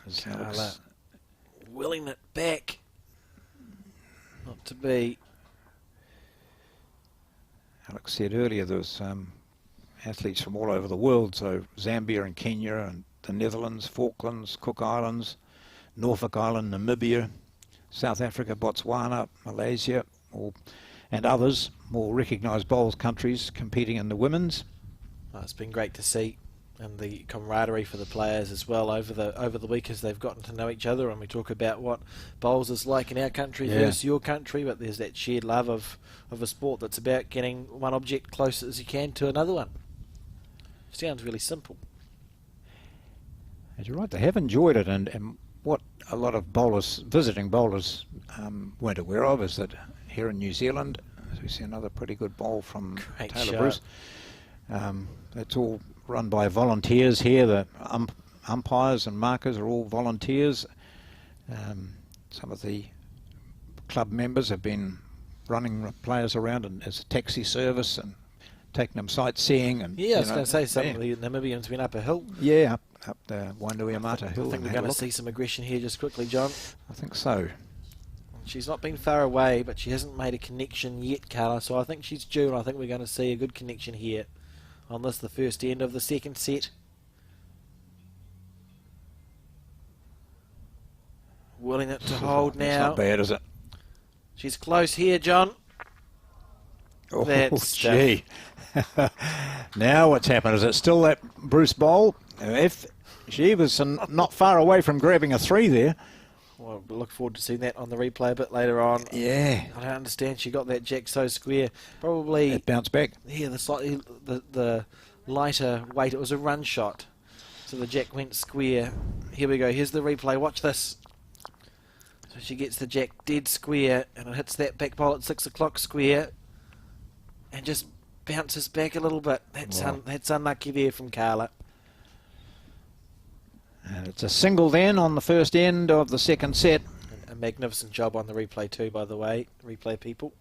As Carla willing it back. Not to be. Alex said earlier there was athletes from all over the world. So Zambia and Kenya and the Netherlands, Falklands, Cook Islands, Norfolk Island, Namibia, South Africa, Botswana, Malaysia, and others, more recognised bowls countries competing in the women's. Well, it's been great to see, and the camaraderie for the players as well over the week as they've gotten to know each other. And we talk about what bowls is like in our country versus your country, but there's that shared love of a sport that's about getting one object close as you can to another one. Sounds really simple. And you're right, they have enjoyed it, and what a lot of bowlers, visiting bowlers, weren't aware of is that here in New Zealand, as we see another pretty good bowl from Great Taylor shot. Bruce. It's all run by volunteers here. The umpires and markers are all volunteers. Some of the club members have been running players around as a taxi service and taking them sightseeing. And Yeah, I was going to say some of the Namibians went up a hill. Yeah, up the Wainuiamata Hill. I think we're going to see some aggression here just quickly, John. I think so. She's not been far away, but she hasn't made a connection yet, Carla, so I think she's due, and I think we're going to see a good connection here on this, the first end of the second set. Willing it to hold now. It's not bad, is it? She's close here, John. Oh, That's gee. Now what's happened? Is it still that Bruce bowl? If she was not far away from grabbing a 3 there. Well, we look forward to seeing that on the replay a bit later on. Yeah. I don't understand. She got that jack so square. Probably. It bounced back. Yeah, the slightly the lighter weight. It was a run shot, so the jack went square. Here we go. Here's the replay. Watch this. So she gets the jack dead square, and it hits that back pole at 6 o'clock square, and just bounces back a little bit. That's unlucky there from Carla. And it's a single then on the first end of the second set. A magnificent job on the replay too, by the way, replay people.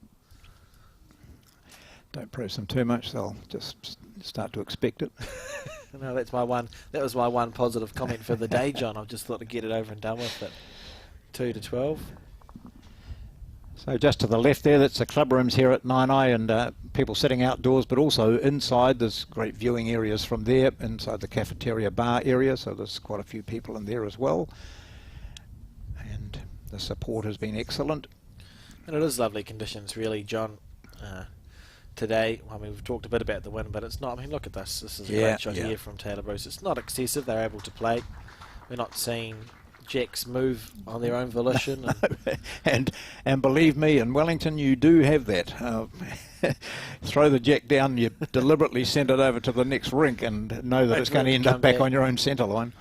Don't press them too much; they'll just start to expect it. No, that's my one. That was my one positive comment for the day, John. I've just thought to get it over and done with it. 2-12. So just to the left there, that's the club rooms here at Nainai, and people sitting outdoors, but also inside. There's great viewing areas from there, inside the cafeteria bar area, so there's quite a few people in there as well. And the support has been excellent. And it is lovely conditions, really, John. Today, I mean, we've talked a bit about the wind, but it's not. I mean, look at this. This is a great shot here from Taylor Bruce. It's not excessive. They're able to play. We're not seeing jacks move on their own volition. And believe me, in Wellington you do have that. Throw the jack down, you deliberately send it over to the next rink and know that it's going to end up back on your own centre line.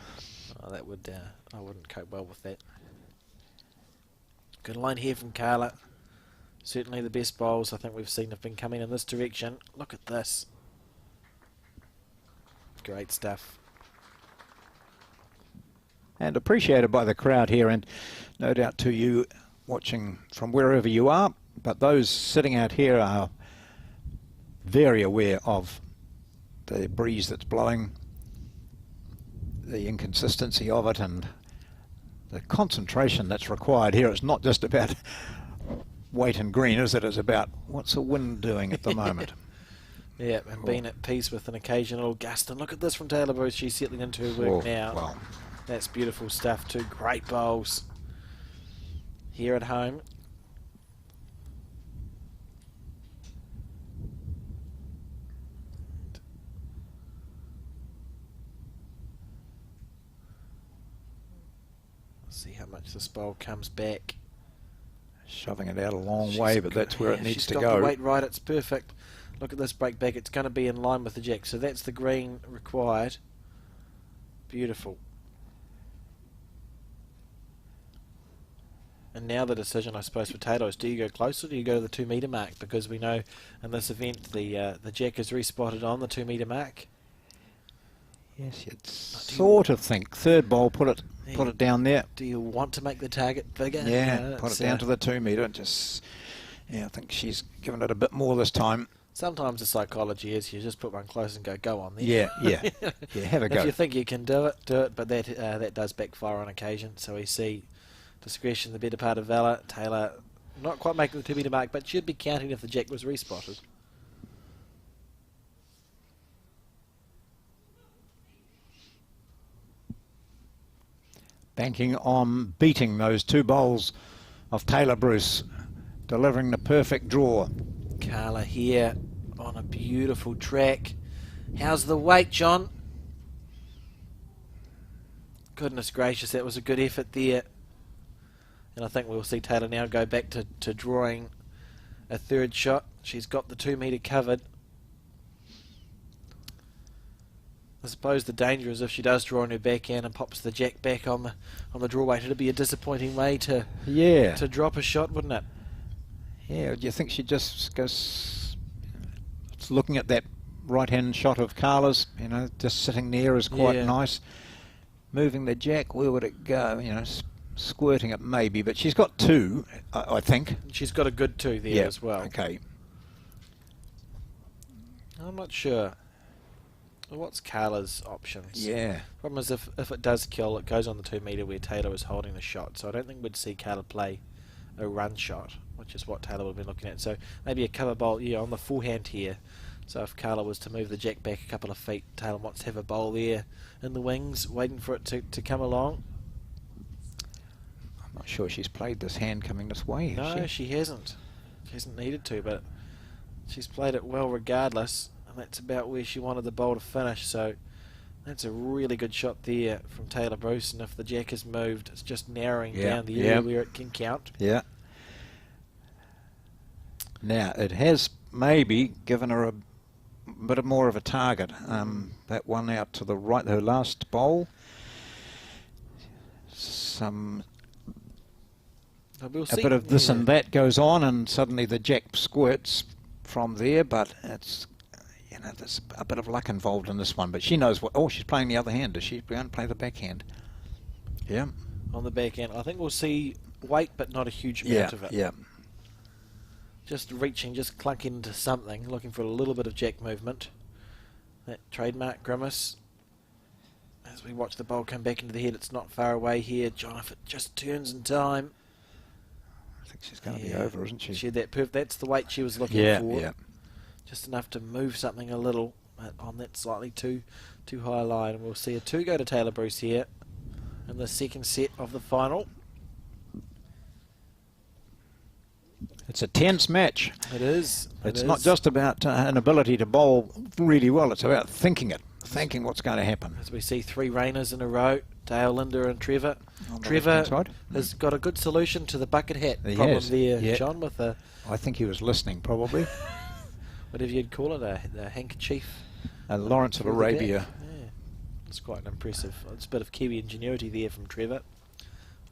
Oh, that would I wouldn't cope well with that. Good line here from Carla. Certainly the best bowls I think we've seen have been coming in this direction. Look at this. Great stuff. And appreciated by the crowd here, and no doubt to you watching from wherever you are, but those sitting out here are very aware of the breeze that's blowing, the inconsistency of it, and the concentration that's required here. It's not just about weight and green, is it? It's about what's the wind doing at the moment. Yeah, and being at peace with an occasional gust. And look at this from Taylor Bruce. She's settling into her work now. Well, that's beautiful stuff. Two great bowls here at home. Let's see how much this bowl comes back. Shoving it out a long way, but that's where it needs to She's go. got the weight right. It's perfect. Look at this break back. It's going to be in line with the jack. So that's the green required. Beautiful. And now the decision, I suppose, for Taylor is: do you go close or do you go to the 2 metre mark? Because we know in this event the jack is respotted on the 2 metre mark. Yes, you'd sort of think third bowl, put it down there. Do you want to make the target bigger? Yeah, put it down to the 2 metre and just. Yeah, I think she's given it a bit more this time. Sometimes the psychology is you just put one close and go on there. Yeah, have a go. If you think you can do it, do it. But that does backfire on occasion. So we see discretion, the better part of valour. Taylor not quite making the 2 metre mark, but should be counting if the jack was respotted. banking on beating those 2 bowls of Taylor Bruce, delivering the perfect draw. Carla here on a beautiful track. How's the weight, John? Goodness gracious, that was a good effort there. And I think we'll see Taylor now go back to drawing a 3rd shot. She's got the 2 metre covered. I suppose the danger is if she does draw on her backhand and pops the jack back on the draw weight, it'd be a disappointing way to drop a shot, wouldn't it? Yeah, do you think she just goes looking at that right-hand shot of Carla's, you know, just sitting there is quite nice. Moving the jack, where would it go? You know, squirting it maybe, but she's got 2, I think. She's got a good 2 there as well. Okay. I'm not sure. Well, what's Carla's options? Yeah. Problem is if it does kill, it goes on the 2 metre where Taylor is holding the shot. So I don't think we'd see Carla play a run shot, which is what Taylor would have been looking at. So maybe a cover bowl, on the forehand here. So if Carla was to move the jack back a couple of feet, Taylor wants to have a bowl there in the wings, waiting for it to come along. I'm not sure she's played this hand coming this way. No, she hasn't. She hasn't needed to, but she's played it well regardless. And that's about where she wanted the bowl to finish. So that's a really good shot there from Taylor Bruce. And if the jack is moved, it's just narrowing down the area where it can count. Yeah. Now, it has maybe given her a bit more of a target. That one out to the right, her last bowl. A bit of this and that goes on, and suddenly the jack squirts from there, but it's, there's a bit of luck involved in this one. But she knows what. Oh, she's playing the other hand. Is she going to play the backhand? Yeah. On the backhand, I think we'll see weight, but not a huge amount of it. Yeah. Just reaching, just clunking into something, looking for a little bit of jack movement. That trademark grimace. As we watch the bowl come back into the head, it's not far away here. John, if it just turns in time. I think she's going to be over, isn't she? She had that that's the weight she was looking for. Yeah. Just enough to move something a little on that slightly too high line. And we'll see a 2 go to Taylor Bruce here in the 2nd set of the final. It's a tense match. It is. It's not just about an ability to bowl really well. It's about thinking what's going to happen. As we see 3 rainers in a row, Dale, Linda and Trevor. Trevor has got a good solution to the bucket hat problem there, John, with a... I think he was listening, probably. Whatever you'd call it, a handkerchief. Lawrence of Arabia. Yeah, it's quite an impressive. It's a bit of Kiwi ingenuity there from Trevor.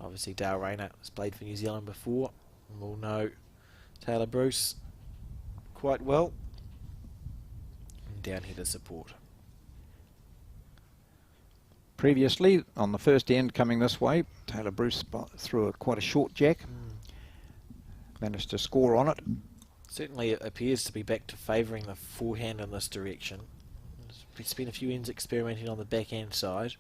Obviously, Dale Rayner has played for New Zealand before, and we'll know Taylor Bruce quite well. And down here to support. Previously, on the first end coming this way, Taylor Bruce threw quite a short jack. Managed to score on it. Certainly it appears to be back to favouring the forehand in this direction. There's been a few ends experimenting on the backhand side.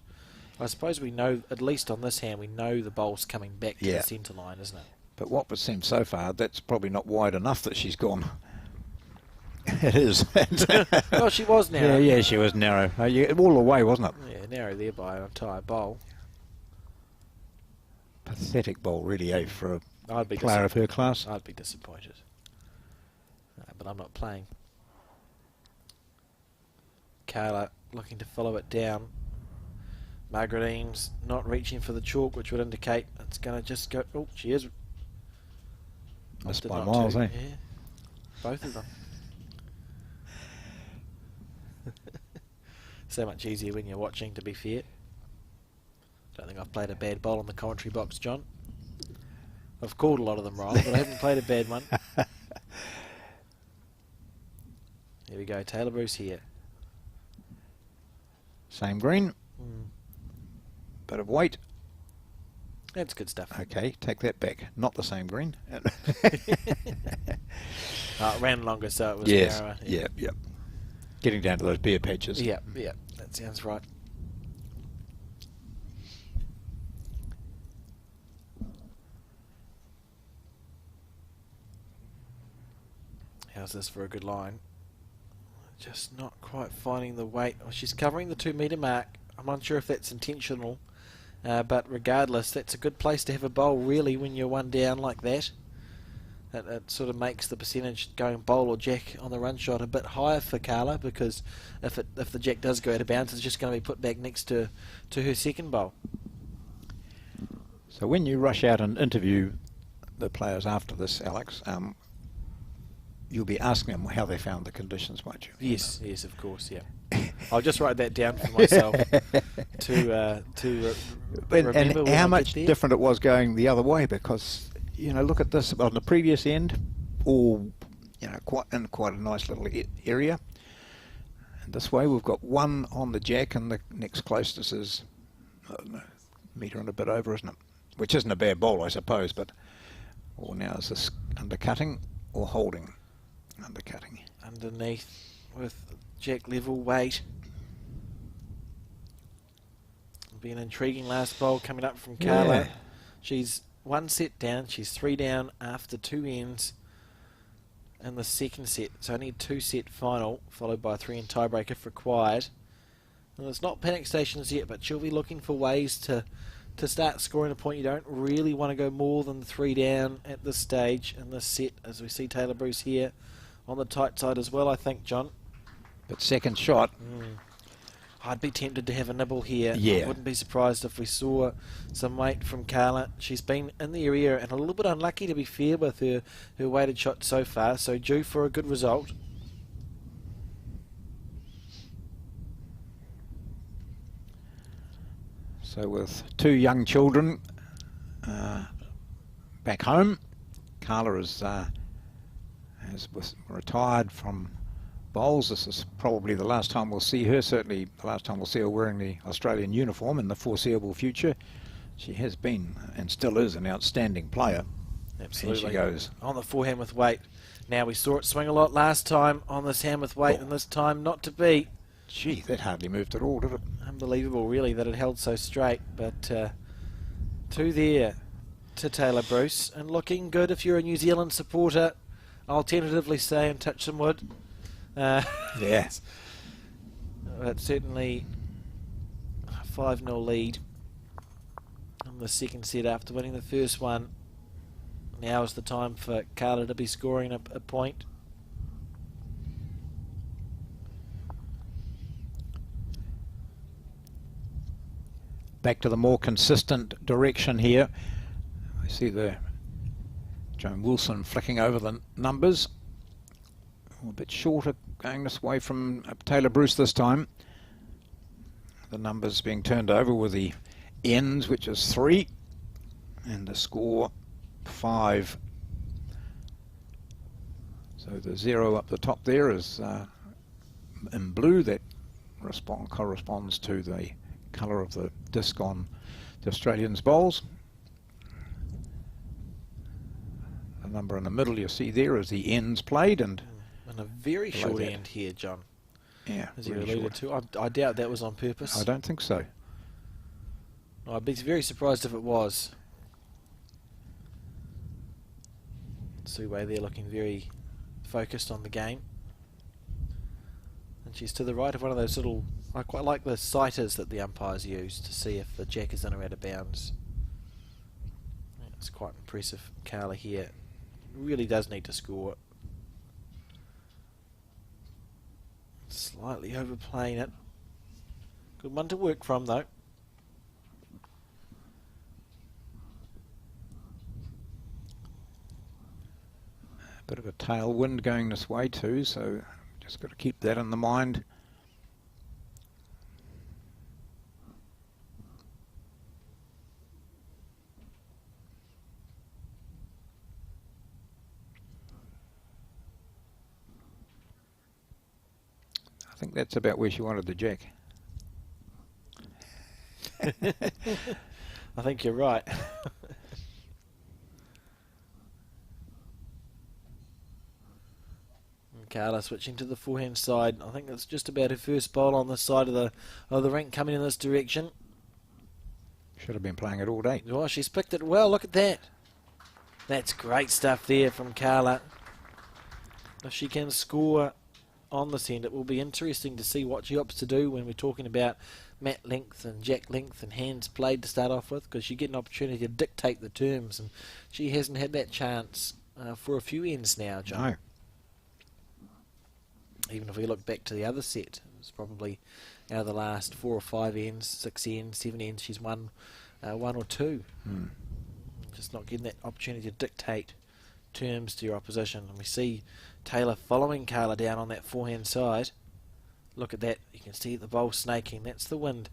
I suppose we know, at least on this hand, we know the bowl's coming back to the centre line, isn't it? But what we've seen so far, that's probably not wide enough that she's gone. It is. Well, she was narrow. Yeah, she was narrow. All the way, wasn't it? Yeah, narrow there by an entire bowl. Pathetic bowl, really, for a player of her class. I'd be disappointed. But I'm not playing. Carla looking to follow it down. Margaret Eames not reaching for the chalk, which would indicate it's going to just go... Oh, she is. Missed by miles, eh? Yeah, both of them. So much easier when you're watching, to be fair. Don't think I've played a bad bowl in the commentary box, John. I've called a lot of them wrong, but I haven't played a bad one. Here we go, Taylor Bruce here. Same green. Bit of weight. That's good stuff. Okay, take that back. Not the same green. It ran longer, so it was narrower. Yeah. Getting down to those bare patches. Yeah, that sounds right. How's this for a good line? Just not quite finding the weight. Oh, she's covering the 2 metre mark. I'm unsure if that's intentional. But regardless, that's a good place to have a bowl, really, when you're one down like that. It sort of makes the percentage going bowl or jack on the run shot a bit higher for Carla, because if the jack does go out of bounds, it's just going to be put back next to her second bowl. So when you rush out and interview the players after this, Alex, you'll be asking them how they found the conditions, won't you? Yes, yes, of course, yeah. I'll just write that down for myself to remember. And how much different it was going the other way, because look at this on the previous end, all quite a nice little area. And this way we've got one on the jack, and the next closest is a metre and a bit over, isn't it? Which isn't a bad bowl, I suppose, but now is this undercutting or holding? Undercutting. Underneath with jack level weight. It'll be an intriguing last bowl coming up from Carla. Yeah. She's one set down. She's 3 down after 2 ends in the second set. It's only a 2-set final, followed by a 3-end tiebreak if required. And it's not panic stations yet, but she'll be looking for ways to start scoring a point. You don't really want to go more than 3 down at this stage in this set, as we see Taylor Bruce here on the tight side as well, I think, John. But second shot. I'd be tempted to have a nibble here. Yeah. I wouldn't be surprised if we saw some weight from Carla. She's been in the area and a little bit unlucky, to be fair, with her weighted shot so far, so due for a good result. So with 2 young children back home, Carla has retired from bowls. This is probably the last time we'll see her, certainly the last time we'll see her wearing the Australian uniform in the foreseeable future. She has been and still is an outstanding player. Absolutely. And she goes on the forehand with weight. Now, we saw it swing a lot last time on this hand with weight, and this time not to be. Gee, that hardly moved at all, did it? Unbelievable, really, that it held so straight. But 2 there to Taylor Bruce, and looking good if you're a New Zealand supporter. I'll tentatively say, and touch some wood. Yes. But certainly a 5-0 lead in the second set after winning the first one. Now is the time for Carla to be scoring a point. Back to the more consistent direction here. We see the Joan Wilson flicking over the numbers. A bit shorter going this way from Taylor Bruce this time. The numbers being turned over with the ends, which is 3, and the score 5. So the 0 up the top there is in blue. That corresponds to the colour of the disc on the Australians' bowls. The number in the middle you see there is the ends played, and a very short end here, John. Yeah, as you really alluded to. I doubt that was on purpose. I don't think so. I'd be very surprised if it was. Suwei there looking very focused on the game. And she's to the right of one of those little... I quite like the sighters that the umpires use to see if the jack is in or out of bounds. Yeah, it's quite impressive. Carla here really does need to score. Slightly overplaying it. Good one to work from, though. A bit of a tailwind going this way too, so just got to keep that in the mind. I think that's about where she wanted the jack. I think you're right. Carla switching to the forehand side. I think that's just about her first bowl on this side of the rink coming in this direction. Should have been playing it all day. Oh, she's picked it well. Look at that. That's great stuff there from Carla. If she can score on this end. It will be interesting to see what she opts to do when we're talking about mat length and jack length and hands played to start off with, because you get an opportunity to dictate the terms, and she hasn't had that chance for a few ends now, John. No. Even if we look back to the other set, it was probably out of the last 4 or 5 ends, 6 ends, 7 ends, she's won 1 or 2. Just not getting that opportunity to dictate terms to your opposition. And we see Taylor following Carla down on that forehand side. Look at that. You can see the bowl snaking. That's the wind.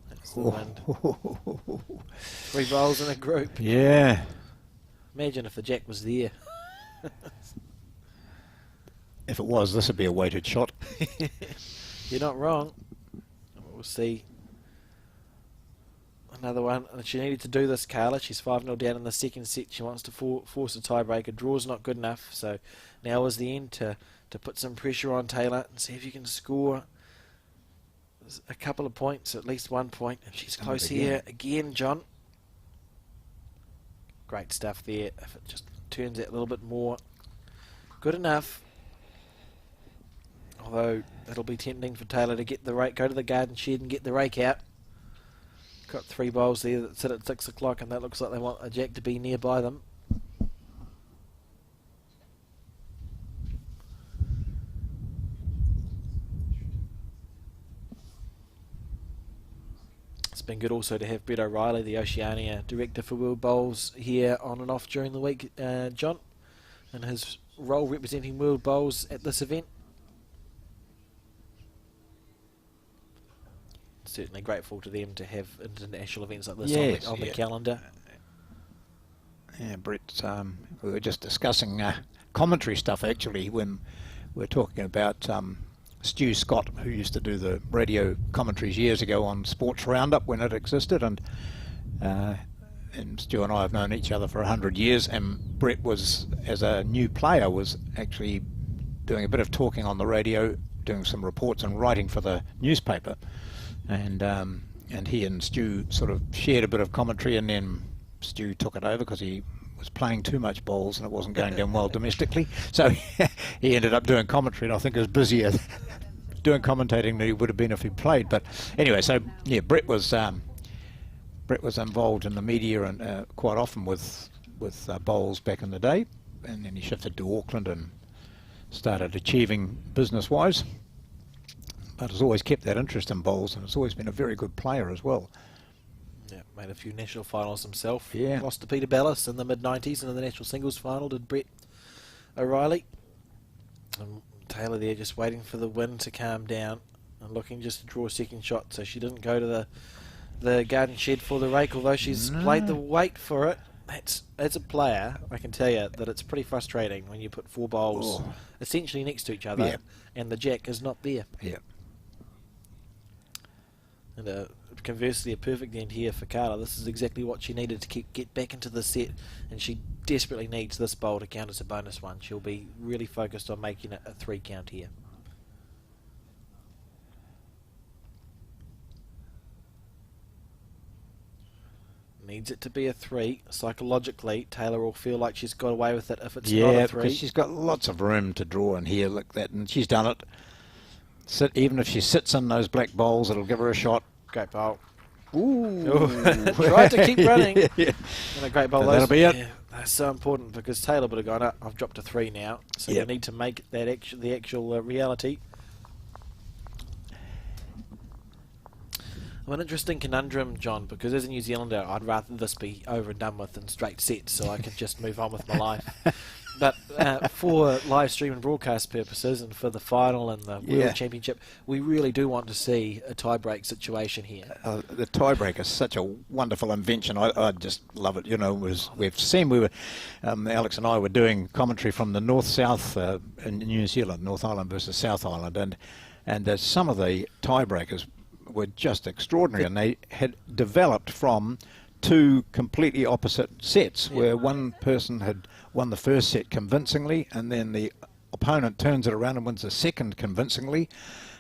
That's the wind. 3 bowls in a group. Yeah. Imagine if the jack was there. If it was, this would be a weighted shot. You're not wrong. We'll see. Another one. She needed to do this, Carla. She's 5-0 down in the second set. She wants to force a tiebreaker. Draw's not good enough. So now is the end to put some pressure on Taylor and see if you can score a couple of points, at least 1 point. And she's close here again, John. Great stuff there. If it just turns out a little bit more. Good enough. Although it'll be tempting for Taylor to get the rake, go to the garden shed and get the rake out. Got 3 bowls there that sit at 6 o'clock, and that looks like they want a jack to be nearby them. It's been good also to have Brett O'Reilly, the Oceania Director for World Bowls, here on and off during the week, John, in his role representing World Bowls at this event. Certainly grateful to them to have international events like this on the calendar. Yeah, Brett, we were just discussing commentary stuff actually when we're talking about Stu Scott, who used to do the radio commentaries years ago on Sports Roundup when it existed, and Stu and I have known each other for 100 years, and Brett was, as a new player, was actually doing a bit of talking on the radio, doing some reports and writing for the newspaper. And he and Stu sort of shared a bit of commentary, and then Stu took it over because he was playing too much bowls and it wasn't going down well domestically. So he ended up doing commentary, and I think he was busier doing commentating than he would have been if he played. But anyway, so yeah, Brett was involved in the media and quite often with bowls back in the day, and then he shifted to Auckland and started achieving business-wise. But has always kept that interest in bowls, and has always been a very good player as well. Yeah, made a few national finals himself. Yeah. Lost to Peter Bellis in the mid-90s, and in the national singles final did Brett O'Reilly. And Taylor there just waiting for the wind to calm down and looking just to draw a second shot, so she didn't go to the garden shed for the rake, although she's played the weight for it. As a player, I can tell you that it's pretty frustrating when you put 4 bowls essentially next to each other and the jack is not there. Yeah. And conversely, a perfect end here for Carla. This is exactly what she needed to get back into the set, and she desperately needs this bowl to count as a bonus one. She'll be really focused on making it a 3 count here. Needs it to be a 3. Psychologically, Taylor will feel like she's got away with it if it's not a 3. Yeah, because she's got lots of room to draw in here like that, and she's done it. Even if she sits in those black bowls, it'll give her a shot. Great bowl. Ooh. Tried to keep running. And a great bowl. That'll be it. Yeah, that's so important, because Taylor would have gone, oh, I've dropped to 3 now. So you need to make that the actual reality. Well, an interesting conundrum, John, because as a New Zealander, I'd rather this be over and done with in straight sets so I can just move on with my life. But for live stream and broadcast purposes, and for the final and the World Championship, we really do want to see a tie-break situation here. The tie-break is such a wonderful invention. I just love it. You know, we've seen Alex and I were doing commentary from the north-south in New Zealand, North Island versus South Island, and some of the tie-breakers were just extraordinary, and they had developed from 2 completely opposite sets, where one person had won the first set convincingly, and then the opponent turns it around and wins the second convincingly,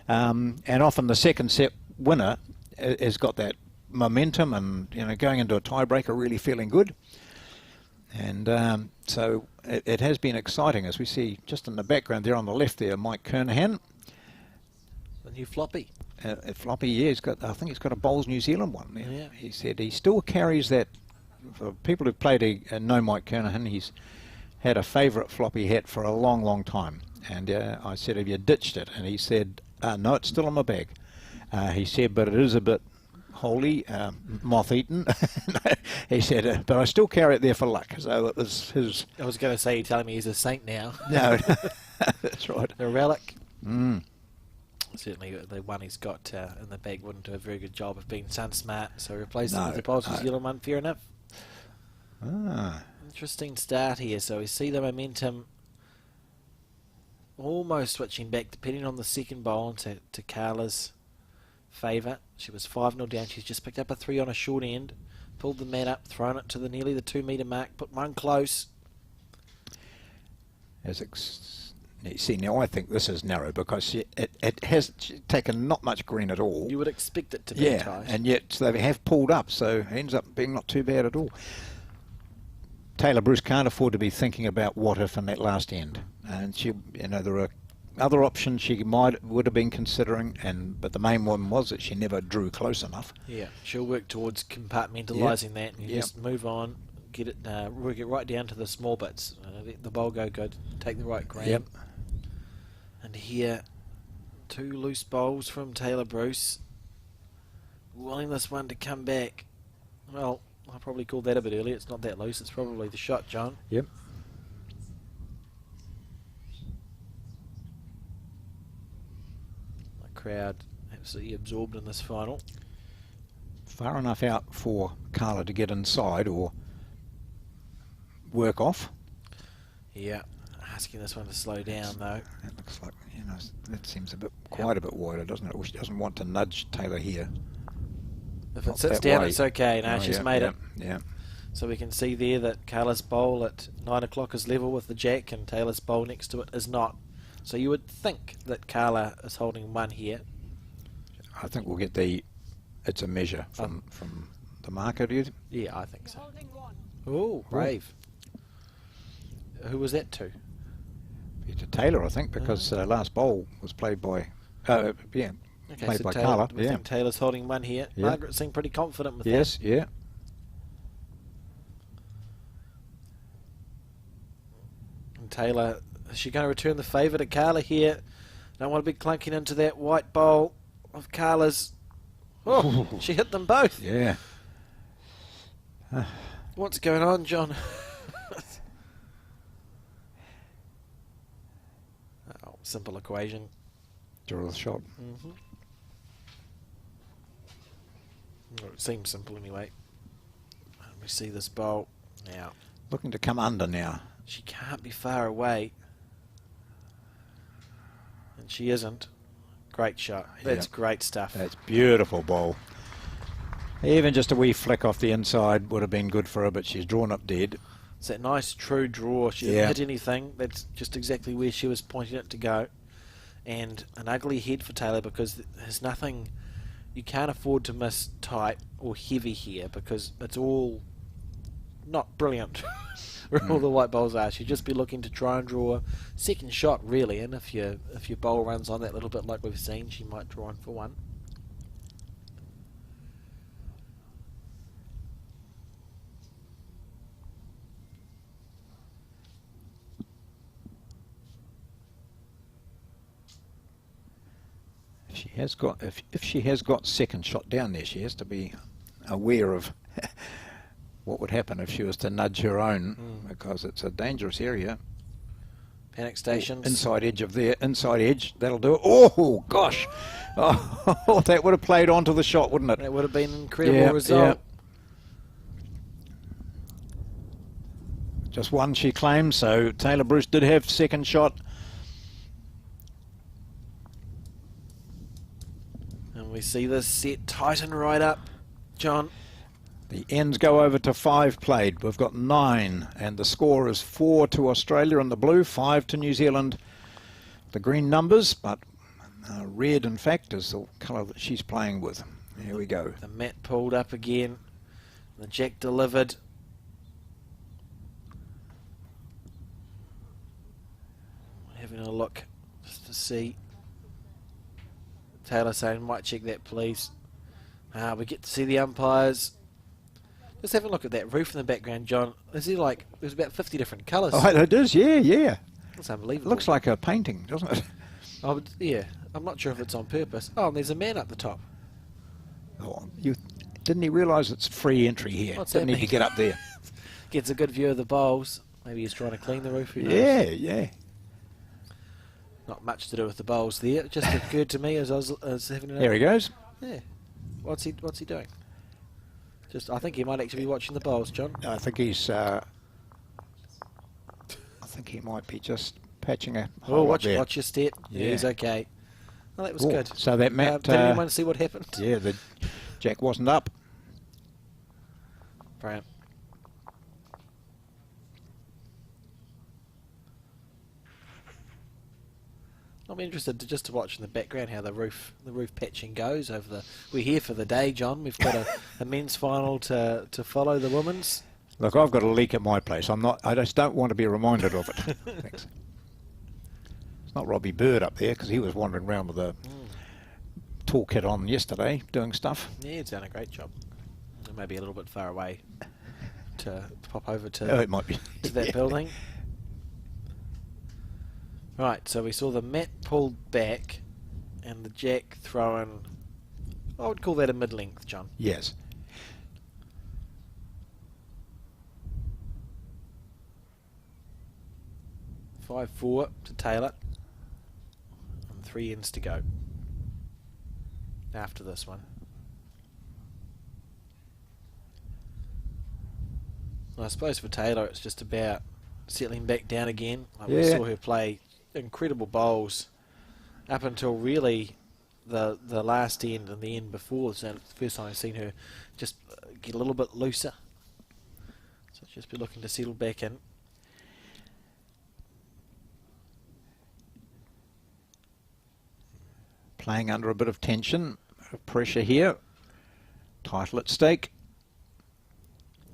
and often the second set winner has got that momentum and, you know, going into a tiebreaker really feeling good. And so it has been exciting, as we see just in the background there on the left there, Mike Kernahan. The new floppy. Floppy, yeah, I think he's got a Bowls New Zealand one there. Yeah. He said he still carries that. For people who've played know Mike Kernahan, he's had a favourite floppy hat for a long, long time. And I said, have you ditched it? And he said, no, it's still in my bag. He said, but it is a bit holy, moth-eaten. He said, but I still carry it there for luck. So it was his... I was going to say, you're telling me he's a saint now. No, that's right. A relic. Mm. Certainly the one he's got in the bag wouldn't do a very good job of being sun smart, so replace it No, with the Bowls New no. Zealand one, fair enough. Ah. Interesting start here, so we see the momentum almost switching back, depending on the second bowl, to Carla's favour. She was 5-0 down, she's just picked up a 3 on a short end, pulled the mat up, thrown it to nearly the 2 metre mark, put one close. See, now I think this is narrow because it has taken not much green at all. You would expect it to be tight. And yet they have pulled up, so it ends up being not too bad at all. Taylor Bruce can't afford to be thinking about what if in that last end, and there are other options she would have been considering, but the main one was that she never drew close enough. Yeah, she'll work towards compartmentalising that, and you just move on, get it, work it right down to the small bits. Let the bowl go good, take the right green. Yep. And here, 2 loose bowls from Taylor Bruce. Wanting this one to come back. Well, I probably called that a bit early. It's not that loose. It's probably the shot, John. Yep. The crowd absolutely absorbed in this final. Far enough out for Carla to get inside or work off. Yeah. Asking this one to slow down, though. That looks like, that seems quite a bit wider, doesn't it? Well, she doesn't want to nudge Taylor here. If it sits down, it's okay. No, she's made it. Yeah. So we can see there that Carla's bowl at 9 o'clock is level with the jack, and Taylor's bowl next to it is not. So you would think that Carla is holding one here. I think we'll get it's a measure from the marker, do you? Yeah, I think so. Oh, brave. Who was that to? To Taylor, I think, because last bowl was played by, played by Carla. We think Taylor's holding one here. Yeah. Margaret seemed pretty confident with that. Yes, yeah. And Taylor, is she going to return the favour to Carla here? Don't want to be clunking into that white bowl of Carla's. Oh, she hit them both. Yeah. What's going on, John? Simple equation. Draw the shot. Well, it seems simple anyway. And we see this bowl now. Looking to come under now. She can't be far away. And she isn't. Great shot. That's great stuff. That's beautiful bowl. Even just a wee flick off the inside would have been good for her, but she's drawn up dead. It's that nice true draw. She didn't hit anything. That's just exactly where she was pointing it to go. And an ugly head for Taylor, because there's nothing, you can't afford to miss tight or heavy here, because it's all not brilliant where all the white bowls are. She'd just be looking to try and draw a second shot, really, and if your bowl runs on that little bit like we've seen, she might draw in for one. If she has got second shot down there, she has to be aware of what would happen if she was to nudge her own, because it's a dangerous area. Panic stations. Inside edge, that'll do it. Oh, gosh. Oh, that would have played onto the shot, wouldn't it? That would have been an incredible result. Just one, she claims, so Taylor Bruce did have second shot. And we see this set tighten right up, John. The ends go over to 5 played. We've got 9, and the score is 4 to Australia in the blue, 5 to New Zealand. The green numbers, but red, in fact, is the colour that she's playing with. Here we go. The mat pulled up again. The jack delivered. having a look just to see. Taylor saying, might check that, please. We get to see the umpires. Just have a look at that roof in the background, John. Is it like, there's about 50 different colours. Oh, it is, yeah. That's It unbelievable. looks like a painting, doesn't it? Oh, but yeah, I'm not sure if it's on purpose. Oh, and there's a man up the top. Oh, didn't he realise it's free entry here? What's Didn't that need to mean? get up there. Gets a good view of the bowls. Maybe he's trying to clean the roof. Who knows? Yeah. Not much to do with the bowls there. It just occurred to me as I was having a... There he goes. Yeah. What's he doing? I think he might actually be watching the bowls, John. I think he's. I think he might be just patching a hole Oh, up watch there. your step. Yeah, Yeah. he's okay. Well, that was Oh, good. so that Matt, did anyone see what happened? Yeah, the jack wasn't up. Brilliant. I'm interested just to watch in the background how the roof patching goes over the. We're here for the day, John. We've got a men's final to follow the women's. Look, I've got a leak at my place. I just don't want to be reminded of it. Thanks. It's not Robbie Bird up there because he was wandering around with a toolkit on yesterday doing stuff. Yeah, he's done a great job. Maybe a little bit far away to pop over Oh, to it might be. that Yeah. building. Right, so we saw the mat pulled back and the jack thrown. I would call that a mid-length, John. Yes. Five 4 to Taylor. And 3 ends to go after this one. Well, I suppose for Taylor it's just about settling back down again. Like we Yeah. saw her play incredible bowls up until really the last end and the end before. So it's the first time I've seen her just get a little bit looser. So just be looking to settle back in. Playing under a bit of tension, a bit of pressure here. Title at stake.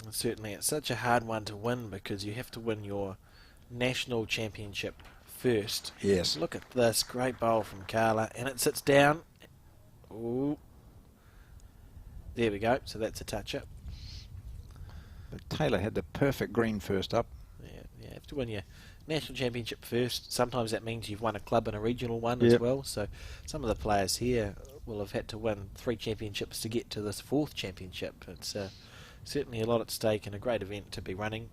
And certainly it's such a hard one to win because you have to win your national championship first. Yes. Look at this great bowl from Carla, and it sits down. Ooh. There we go. So that's a touch-up. But Taylor had the perfect green first up. Yeah, you have to win your national championship first. Sometimes that means you've won a club and a regional one Yep. as well. So some of the players here will have had to win 3 championships to get to this 4th championship. It's certainly a lot at stake and a great event to be running.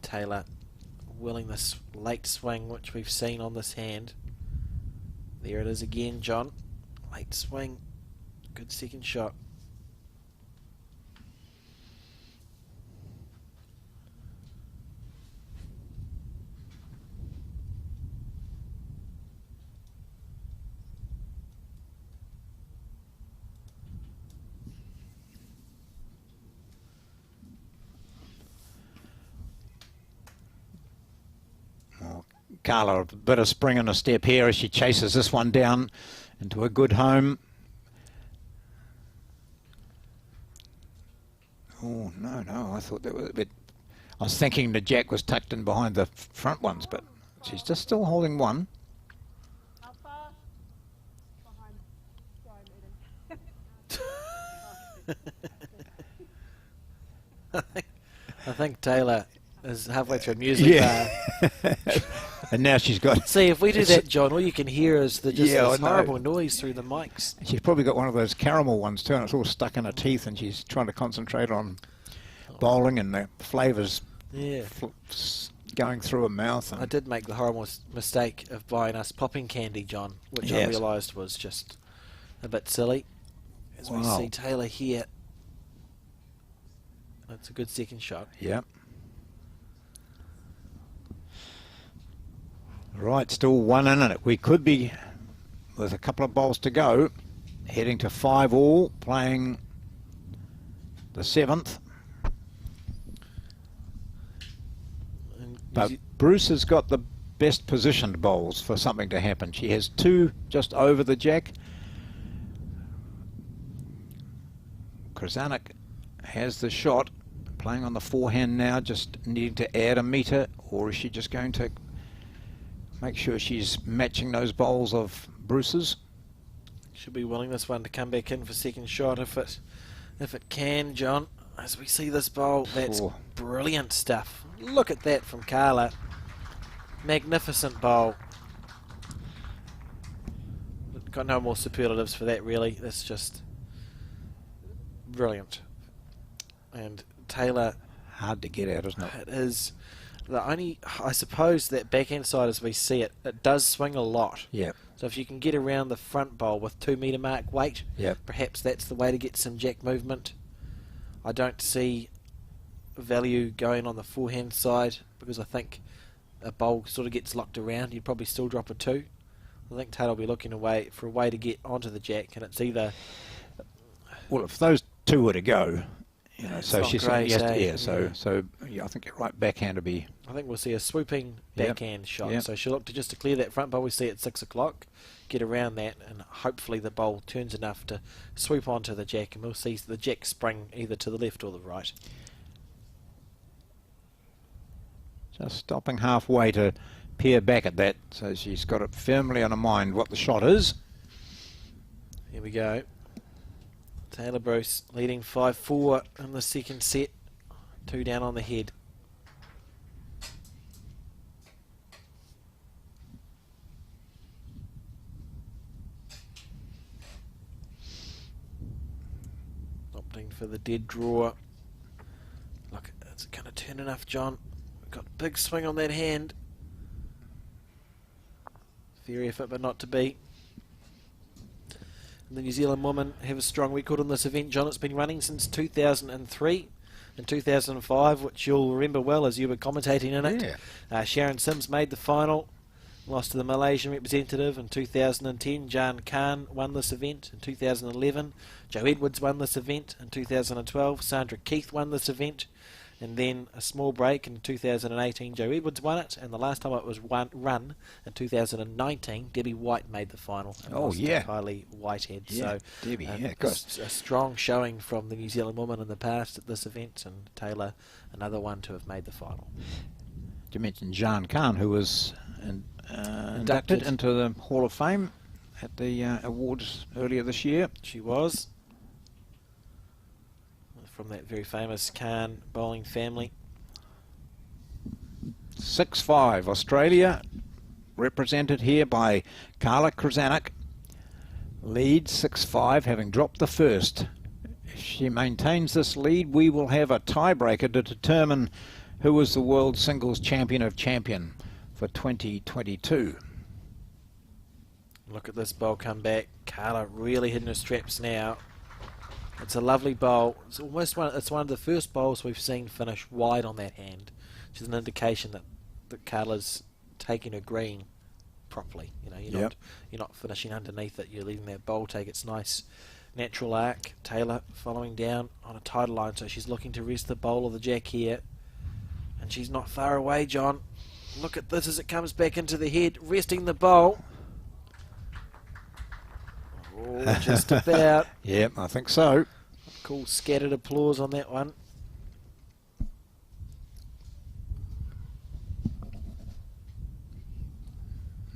Taylor willing this late swing which we've seen on this hand. There it is again, John. Late swing. Good second shot. Carla, a bit of spring in a step here as she chases this one down into a good home. Oh, no, I thought that was a bit... I was thinking the jack was tucked in behind the front ones, but she's just still holding one. How far behind? I think Taylor is halfway through a music bar. And now she's got... See, if we do that, John, all you can hear is this I know. horrible noise through the mics. She's probably got one of those caramel ones too, and it's all stuck in her teeth, and she's trying to concentrate on bowling and the flavours Yeah. going through her mouth. And I did make the horrible mistake of buying us popping candy, John, which I Yes. realised was just a bit silly. As we Wow. see Taylor here. That's a good second shot. Yeah. Right, still 1 in it. We could be, with a couple of bowls to go, heading to 5 all, playing the 7th. And But Bruce has got the best positioned bowls for something to happen. She has 2 just over the jack. Krasanik has the shot, playing on the forehand now, just needing to add a metre, or is she just going to make sure she's matching those bowls of Bruce's. Should be willing this one to come back in for second shot if it can, John. As we see this bowl, that's brilliant stuff. Look at that from Carla. Magnificent bowl. Got no more superlatives for that, really. That's just brilliant. And Taylor, hard to get out, isn't it? it is the only, I suppose, that backhand side as we see it, it does swing a lot. Yeah. So if you can get around the front bowl with 2 metre mark weight, perhaps that's the way to get some jack movement. I don't see value going on the forehand side because I think a bowl sort of gets locked around. You'd probably still drop a 2. I think Taylor will be looking for a way to get onto the jack, and it's either. Well, if those 2 were to go, you know, so she's great, yeah. So yeah, I think you're right. Backhand to be. I think we'll see a swooping backhand shot. So she'll look to clear that front bowl we see at 6 o'clock, get around that, and hopefully the bowl turns enough to swoop onto the jack, and we'll see the jack spring either to the left or the right. Just stopping halfway to peer back at that, so she's got it firmly on her mind what the shot is. Here we go. Taylor Bruce leading 5-4 in the second set. 2 down on the head. Opting for the dead draw. Look, is it going to turn enough, John? Got a big swing on that hand. Fair effort, but not to be. And the New Zealand women have a strong record in this event, John. It's been running since 2003 and 2005, which you'll remember well as you were commentating in it. Sharon Sims made the final, lost to the Malaysian representative in 2010. Jan Khan won this event in 2011. Joe Edwards won this event in 2012. Sandra Keith won this event. And then a small break in 2018, Joe Edwards won it, and the last time it was run in 2019, Debbie White made the final. Kylie Whitehead. So Debbie, a strong showing from the New Zealand woman in the past at this event, and Taylor, another one to have made the final. You mentioned Jan Khan, who was inducted into the Hall of Fame at the awards earlier this year. She was. From that very famous Khan bowling family. 6-5 Australia, represented here by Carla Krzanek, leads 6-5, having dropped the first. If she maintains this lead, we will have a tiebreaker to determine who is the world singles champion of champion for 2022. Look at this bowl come back. Carla really hitting her straps now. It's a lovely bowl. It's almost it's one of the first bowls we've seen finish wide on that hand, which is an indication that Carla's taking her green properly. You know, you're not finishing underneath it. You're leaving that bowl take its nice natural arc. Taylor following down on a tidal line, so she's looking to rest the bowl of the jack here, and she's not far away, John. Look at this as it comes back into the head, resting the bowl. Oh, just about. Yep, I think so. Cool scattered applause on that one.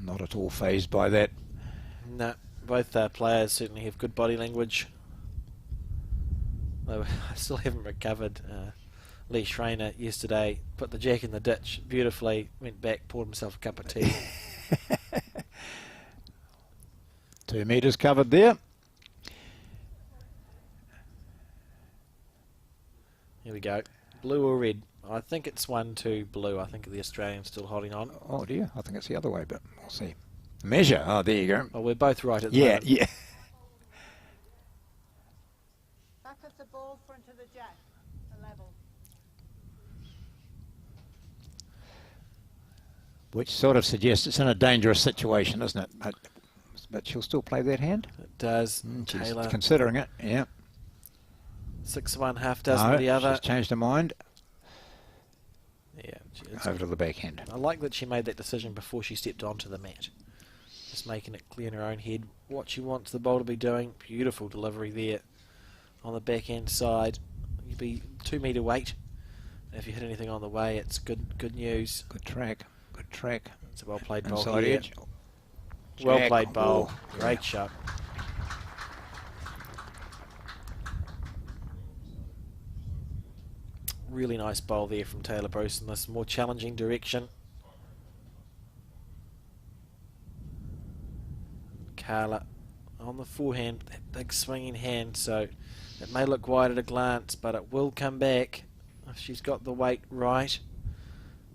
Not at all fazed by that. No, both players certainly have good body language. Though I still haven't recovered. Lee Schreiner yesterday put the jack in the ditch beautifully, went back, poured himself a cup of tea. 2 metres covered there. Here we go. Blue or red? I think it's 1-2 blue. I think the Australian's still holding on. Oh dear, I think it's the other way, but we'll see. Measure. Oh, there you go. Oh, we're both right at the moment. Yeah. Back at the ball, front of the jack, a level. Which sort of suggests it's in a dangerous situation, isn't it? But she'll still play that hand? It does. She's Taylor considering it, yeah. 6-1, half dozen the other. She's changed her mind. Yeah, over to the backhand. I like that she made that decision before she stepped onto the mat. Just making it clear in her own head what she wants the bowl to be doing. Beautiful delivery there on the backhand side. You'd be 2 metre weight. If you hit anything on the way, it's good news. Good track. Good Good track. It's a well played bowl Inside here. edge. Well Jack. played bowl. Oh, Great shot. Really nice bowl there from Taylor Bruce in this more challenging direction. Carla on the forehand, that big swinging hand, so it may look wide at a glance, but it will come back if she's got the weight right.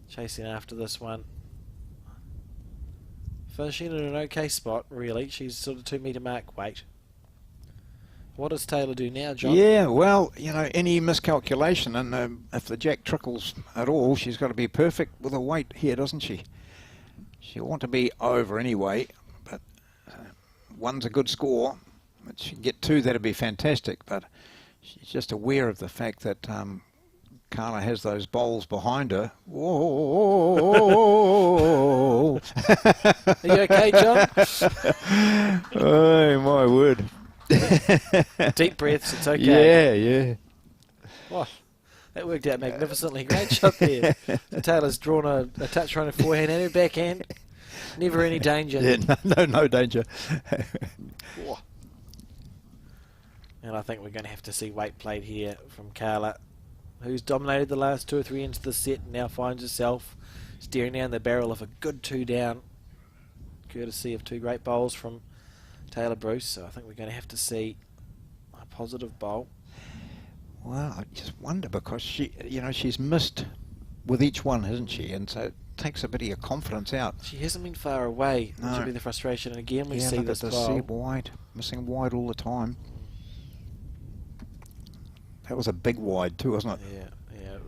Chasing after this one. Finishing in an okay spot, really. She's sort of 2 metre mark weight. What does Taylor do now, John? Yeah, well, you know, any miscalculation, and if the jack trickles at all, she's got to be perfect with her weight here, doesn't she? She'll want to be over anyway, but one's a good score. If she can get 2, that'd be fantastic, but she's just aware of the fact that Carla has those bowls behind her. Whoa! Are you okay, John? Oh, my word. Deep breaths, it's okay. Yeah, yeah. Oh, that worked out magnificently. Great shot there. Taylor's drawn a touch on her forehand and her backhand. Never any danger. Yeah, no danger. Oh. And I think we're going to have to see weight played here from Carla, who's dominated the last 2 or 3 ends of the set and now finds herself staring down the barrel of a good 2 down, courtesy of 2 great bowls from Taylor Bruce. So I think we're going to have to see a positive bowl. Well, I just wonder because she's missed with each one, hasn't she? And so it takes a bit of your confidence out. She hasn't been far away, which No. would be the frustration. And again, we Yeah, see look this at bowl. wide, missing wide all the time. That was a big wide too, wasn't it? Yeah.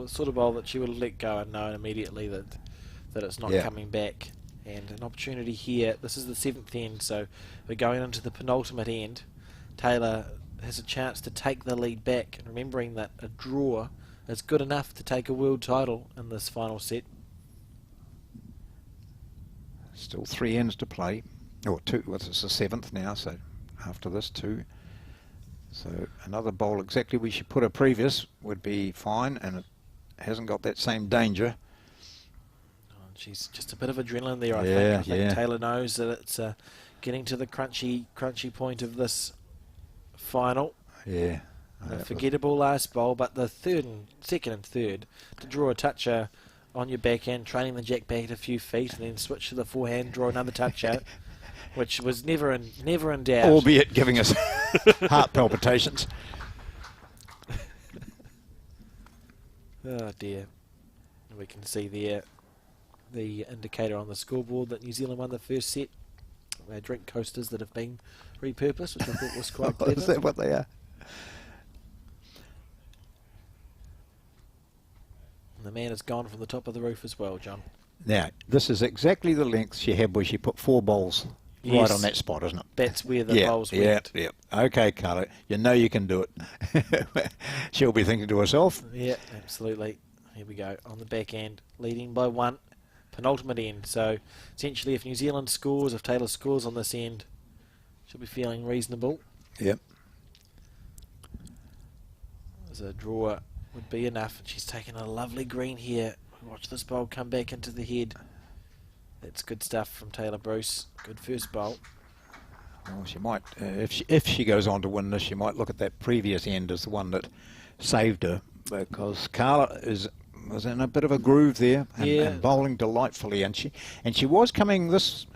Sort of bowl that she would have let go and known immediately that it's not coming back. And an opportunity here. This is the 7th end, so we're going into the penultimate end. Taylor has a chance to take the lead back, and remembering that a draw is good enough to take a world title in this final set. Still 3 ends to play, or 2. Well, it's the 7th now, so after this 2. So another bowl exactly we should put a previous would be fine, and it hasn't got that same danger. She's just a bit of adrenaline there, I Yeah, think. I think Taylor knows that it's getting to the crunchy point of this final. Yeah. A forgettable last bowl, but the second and third, to draw a toucher on your backhand, training the jack back a few feet, and then switch to the forehand, draw another toucher, which was never in doubt. Albeit giving us heart palpitations. Oh dear. We can see there the indicator on the scoreboard that New Zealand won the first set. They're drink coasters that have been repurposed, which I thought was quite clever. Is that what they are? And the man has gone from the top of the roof as well, John. Now, this is exactly the length she had where she put 4 bowls right on that spot, isn't it? That's where the bowls went. Yeah. Okay, Carla, you know you can do it. She'll be thinking to herself. Yeah, absolutely. Here we go. On the back end, leading by 1. Penultimate end. So, essentially, if New Zealand scores, if Taylor scores on this end, she'll be feeling reasonable. Yep. As a draw would be enough. And she's taken a lovely green here. Watch this bowl come back into the head. That's good stuff from Taylor Bruce. Good first bowl. Well, she might, if she goes on to win this, she might look at that previous end as the one that saved her, because Carla was in a bit of a groove there and bowling delightfully, and she was coming this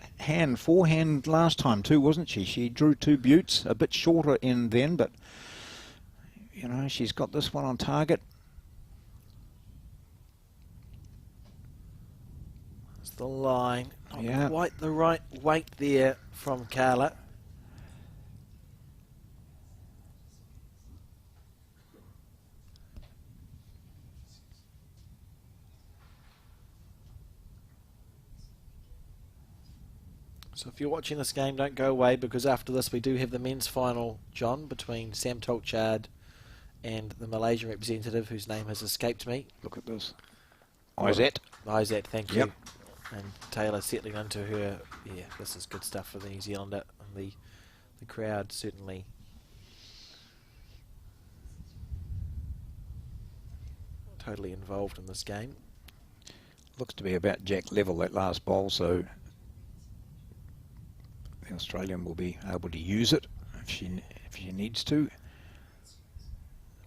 forehand last time too, wasn't she? She drew 2 buttes, a bit shorter end then, but you know, she's got this one on target. That's the line. Not quite the right weight there from Carla. So if you're watching this game, don't go away, because after this we do have the men's final, John, between Sam Tolchard and the Malaysian representative whose name has escaped me. Look at this. Izat. Izat, thank you. Yep. And Taylor settling into her. Yeah, this is good stuff for the New Zealander. And the crowd certainly totally involved in this game. looks to be about jack level, that last bowl, so the Australian will be able to use it if she needs to.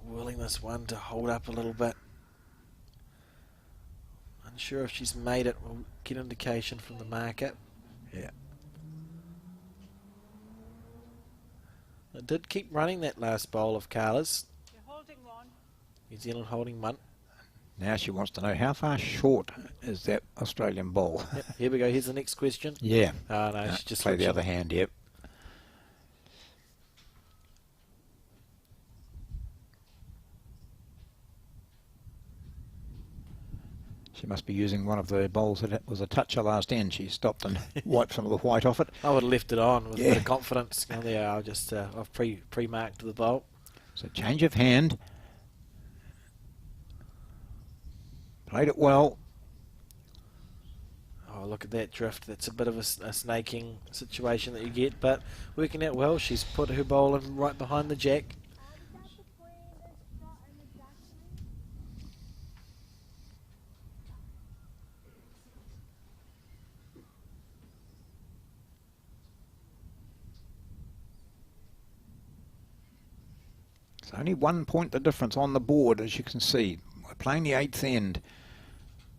Willing this one to hold up a little bit. Unsure if she's made it. We'll get indication from the market. Yeah. It did keep running that last bowl of Carla's. You're holding one. New Zealand holding one. Now she wants to know how far short is that Australian bowl. Yep, here we go. Here's the next question. Yeah. Oh no, she just play the switching. other hand. Yep. She must be using one of the bowls that was a toucher last end. She stopped and wiped some of the white off it. I would have left it on with a Yeah. bit of confidence. Now there, I'll just I've pre-marked the bowl. So change of hand. Played it well. Oh, look at that drift. That's a bit of a snaking situation that you get, but working out well. She's put her bowl in right behind the jack. It's only 1 point the difference on the board, as you can see. We're playing the 8th end.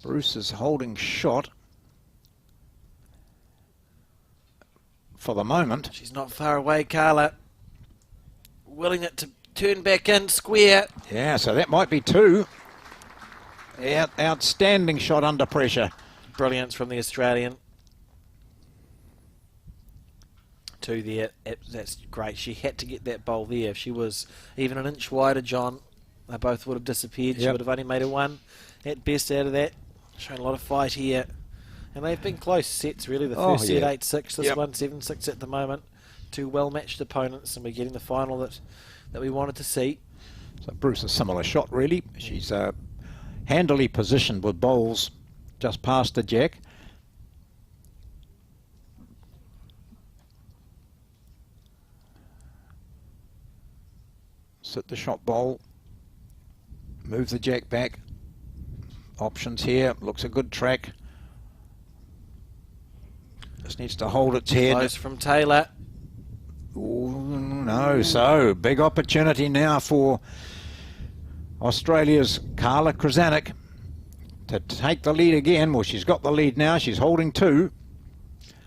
Bruce is holding shot for the moment. She's not far away, Carla. Willing it to turn back in square. Yeah, so that might be 2. Outstanding shot under pressure. Brilliance from the Australian. 2 there. That's great. She had to get that bowl there. If she was even an inch wider, John, they both would have disappeared. She Yep. would have only made a 1 at best out of that. Showing a lot of fight here. And they've been close sets, really. The Oh, first set, yeah. 8-6. This Yep. one, 7-6 at the moment. 2 well-matched opponents, and we're getting the final that we wanted to see. So Bruce, a similar shot, really. She's handily positioned with bowls just past the jack. Sit the shot bowl. Move the jack back. Options here. Looks a good track. Just needs to hold its head. Close from Taylor. Ooh, no, so big opportunity now for Australia's Carla Krzanek to take the lead again. Well, she's got the lead now. She's holding 2.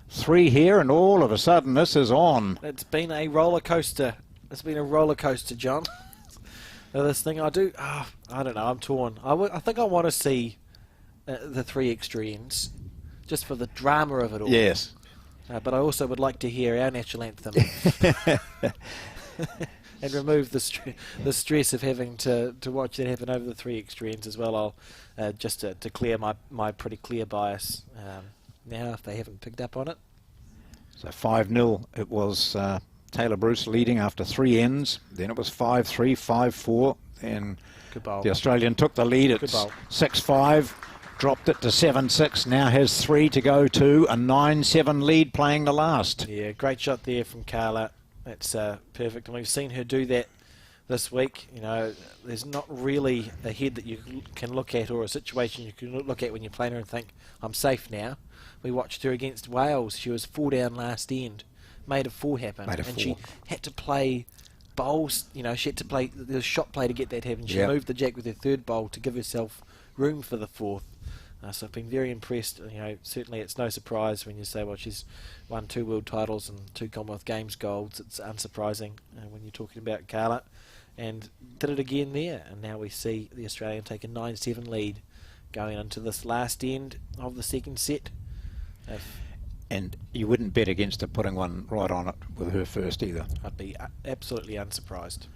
3 here, and all of a sudden this is on. It's been a roller coaster. It's been a roller coaster, John. This thing I don't know. I'm torn. I think I want to see the 3 extra ends, just for the drama of it all. Yes. But I also would like to hear our national anthem and remove the stress of having to watch that happen over the 3 extra ends as well. I'll just to clear my pretty clear bias now if they haven't picked up on it. So 5-0 it was Taylor Bruce leading after 3 ends. Then it was 5-3, 5-4. Then Good bowl. the Australian took the lead at Good bowl. 6-5. Dropped it to 7-6. Now has 3 to go to a 9-7 lead playing the last. Yeah, great shot there from Carla. That's perfect. And we've seen her do that this week. You know, there's not really a head that you can look at or a situation you can look at when you're playing her and think, I'm safe now. We watched her against Wales. She was 4 down last end. Made a 4 happen. Made a and 4. she had to play bowls. You know, she had to play the shot play to get that happen. She Yep. moved the jack with her 3rd bowl to give herself room for the 4th. So I've been very impressed. You know, certainly it's no surprise when you say, well, she's won 2 world titles and 2 Commonwealth Games golds. It's unsurprising when you're talking about Carla, and did it again there. And now we see the Australian take a 9-7 lead going into this last end of the 2nd set. And you wouldn't bet against her putting one right on it with her first either. I'd be absolutely unsurprised.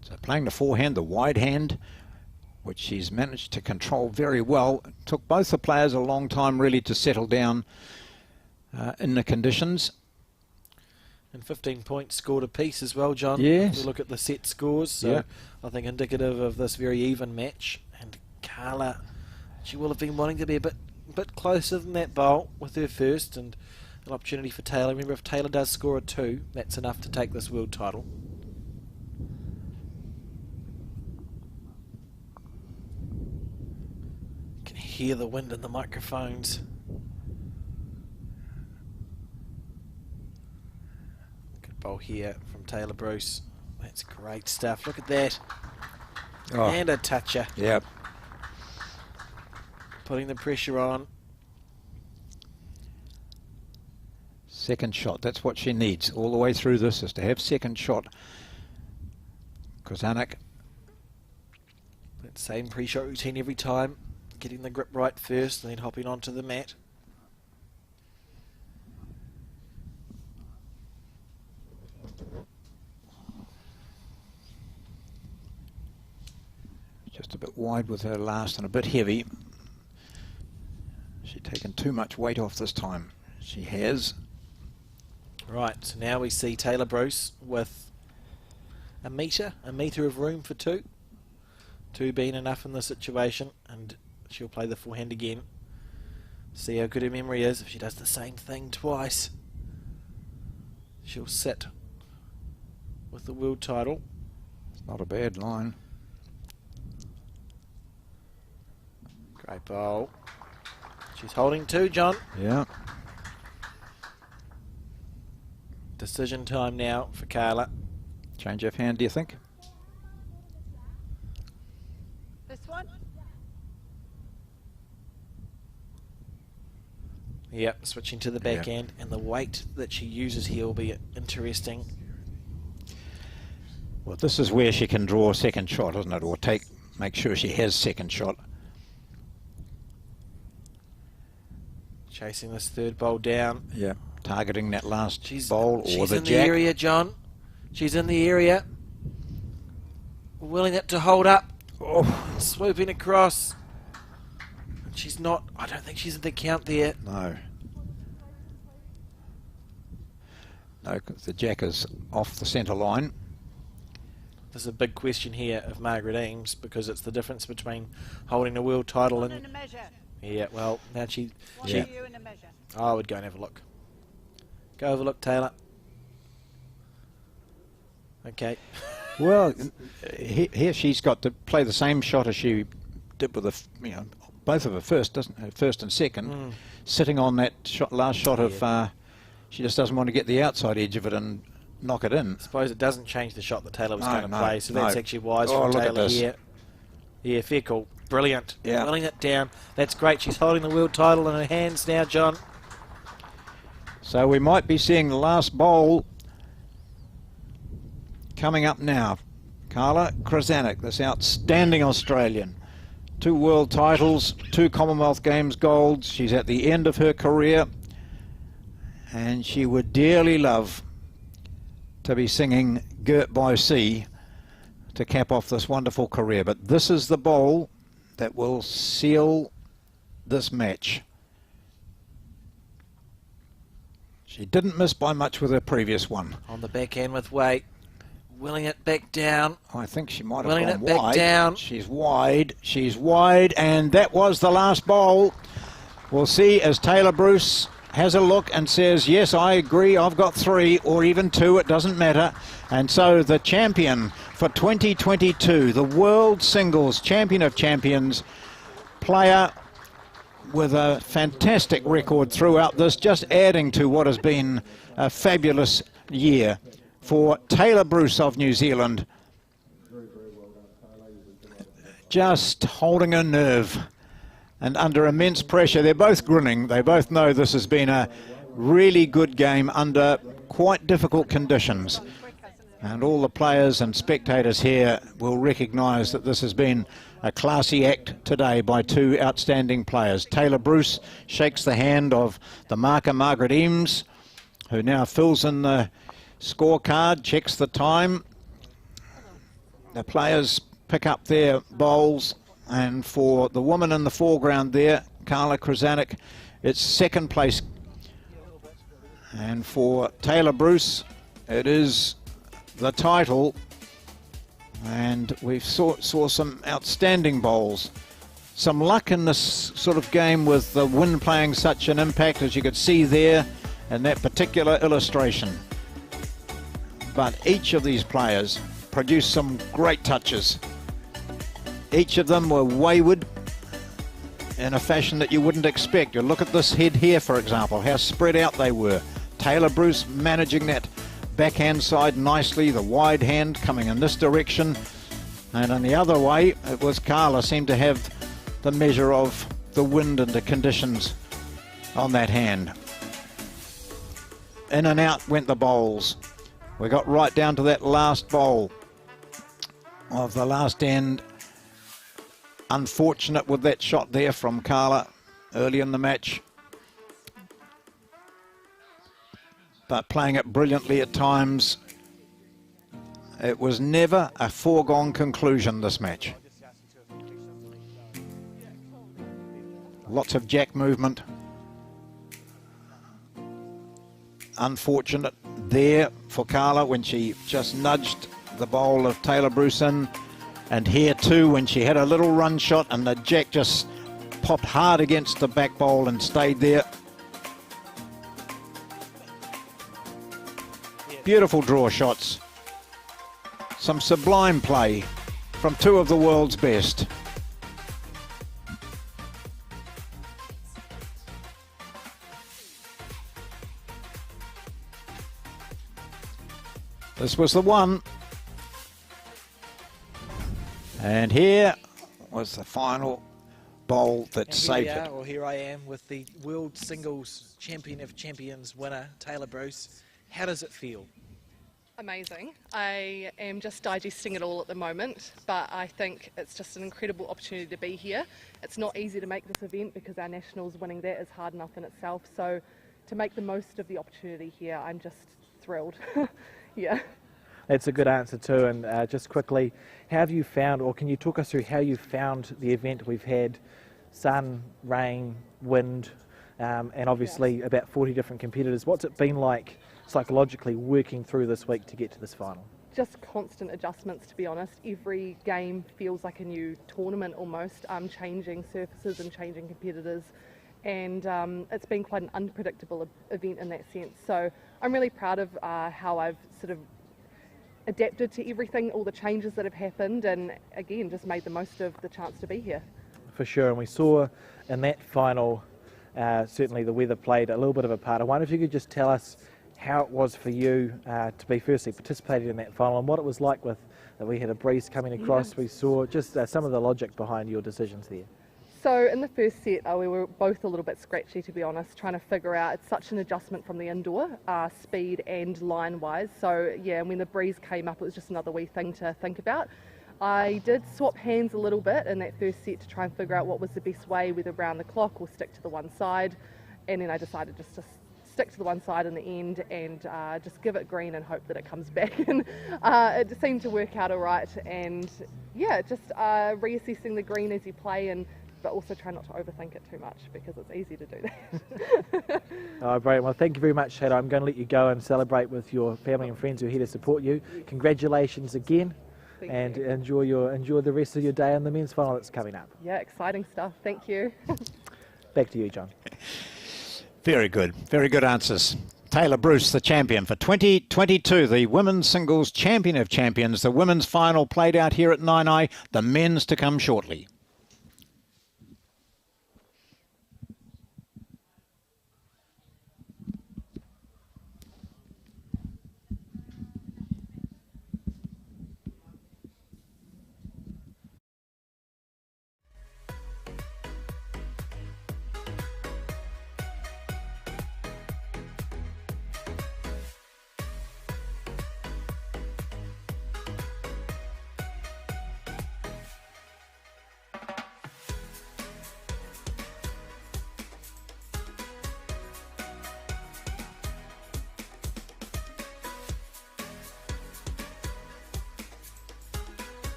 So playing the forehand, the wide hand, which she's managed to control very well. It took both the players a long time really to settle down in the conditions. And 15 points scored apiece as well, John. Yes. If we look at the set scores, so Yeah. I think indicative of this very even match. And Carla, she will have been wanting to be a bit closer than that bowl with her first, and an opportunity for Taylor. Remember, if Taylor does score a 2, that's enough to take this world title. You can hear the wind in the microphones. Good bowl here from Taylor Bruce. That's great stuff. Look at that. Oh. And a toucher. Yep. Putting the pressure on. Second shot, that's what she needs all the way through this, is to have second shot. Krzanek. That same pre-shot routine every time. Getting the grip right first and then hopping onto the mat. Just a bit wide with her last and a bit heavy. She's taken too much weight off this time. She has. Right, so now we see Taylor Bruce with a metre of room for two. Two being enough in this situation, and she'll play the forehand again. See how good her memory is. If she does the same thing twice, she'll sit with the world title. It's not a bad line. Great bowl. She's holding two, John. Yeah. Decision time now for Carla. Change of hand, do you think? This one? Yep, switching to the backhand, and the weight that she uses here will be interesting. Well, this is where she can draw a second shot, isn't it? Or make sure she has second shot. Chasing this third bowl down. Yeah. Targeting that last bowl or the jack. She's in the area, John. She's in the area. Willing it to hold up. Oh. Swooping across. She's not, I don't think she's in the count there. No. No, the jack is off the centre line. There's a big question here of Margaret Eames, because it's the difference between holding a world title One and... and a measure. Yeah, well, now she... One Yeah. for you and a measure. I would go and have a look. Go have a look, Taylor. Okay. Well, here she's got to play the same shot as she did with both of her first and second, sitting on that last shot of. She just doesn't want to get the outside edge of it and knock it in. I suppose it doesn't change the shot that Taylor was going to No, play, so that's no. actually wise Oh, from look at Taylor this. here. Yeah, fair call. Brilliant. Yeah. Willing it down. That's great. She's holding the world title in her hands now, John. So we might be seeing the last bowl coming up now. Carla Krzanek, this outstanding Australian. 2 world titles, 2 Commonwealth Games golds. She's at the end of her career, and she would dearly love to be singing Girt by Sea to cap off this wonderful career. But this is the bowl that will seal this match. She didn't miss by much with her previous one. On the backhand with weight. Willing it back down. I think she might have Willing gone it back wide. down. She's wide, and that was the last bowl. We'll see as Taylor Bruce has a look and says, yes, I agree, I've got 3 or even 2, it doesn't matter. And so the champion for 2022, the World Singles Champion of Champions, player with a fantastic record throughout this, just adding to what has been a fabulous year for Taylor Bruce of New Zealand. Just holding her nerve and under immense pressure. They're both grinning. They both know this has been a really good game under quite difficult conditions. And all the players and spectators here will recognise that this has been a classy act today by 2 outstanding players. Taylor Bruce shakes the hand of the marker Margaret Eames, who now fills in the scorecard, checks the time. The players pick up their bowls, and for the woman in the foreground there, Carla Krzanek, it's second place. And for Taylor Bruce, it is the title. And we saw some outstanding bowls. Some luck in this sort of game with the wind playing such an impact, as you could see there in that particular illustration. But each of these players produced some great touches. Each of them were wayward in a fashion that you wouldn't expect. You look at this head here, for example, how spread out they were. Taylor Bruce managing that backhand side nicely, the wide hand coming in this direction. And on the other way, it was Carla seemed to have the measure of the wind and the conditions on that hand. In and out went the bowls. We got right down to that last bowl of the last end. Unfortunate with that shot there from Carla early in the match. But playing it brilliantly at times. It was never a foregone conclusion, this match. Lots of jack movement. Unfortunate there for Carla when she just nudged the bowl of Taylor Bruce in. And here too when she had a little run shot and the jack just popped hard against the back bowl and stayed there. Beautiful draw shots. Some sublime play from two of the world's best. This was the one. And here was the final bowl that saved it. Well, here I am with the World Singles Champion of Champions winner, Taylor Bruce. How does it feel? Amazing. I am just digesting it all at the moment, but I think it's just an incredible opportunity to be here. It's not easy to make this event because our nationals winning that is hard enough in itself, so to make the most of the opportunity here, I'm just thrilled. Yeah. That's a good answer too, and just quickly, how have you found, or can you talk us through how you found the event? We've had sun, rain, wind, and obviously about 40 different competitors. What's it been like psychologically working through this week to get to this final? Just constant adjustments, to be honest. Every game feels like a new tournament almost, changing surfaces and changing competitors, and it's been quite an unpredictable event in that sense. So I'm really proud of how I've sort of adapted to everything, all the changes that have happened, and again just made the most of the chance to be here. For sure, and we saw in that final certainly the weather played a little bit of a part. I wonder if you could just tell us how it was for you to be firstly participating in that final and what it was like with that we had a breeze coming across. We saw just some of the logic behind your decisions there. So in the first set we were both a little bit scratchy, to be honest, trying to figure out, it's such an adjustment from the indoor, speed and line wise. So yeah, when the breeze came up it was just another wee thing to think about. I did swap hands a little bit in that first set to try and figure out what was the best way, whether round the clock or stick to the one side, and then I decided just to stick to the one side in the end and just give it green and hope that it comes back, and it seemed to work out all right. And yeah, just reassessing the green as you play, and but also try not to overthink it too much because it's easy to do that. Oh, brilliant. Well, thank you very much, Taylor. I'm going to let you go and celebrate with your family and friends who are here to support you. Congratulations again. Thank you. enjoy the rest of your day and the men's final that's coming up. Yeah, exciting stuff. Thank you. Back to you, John. Very good answers. Taylor Bruce, the champion for 2022, the women's singles champion of champions. The women's final played out here at Nainai, the men's to come shortly.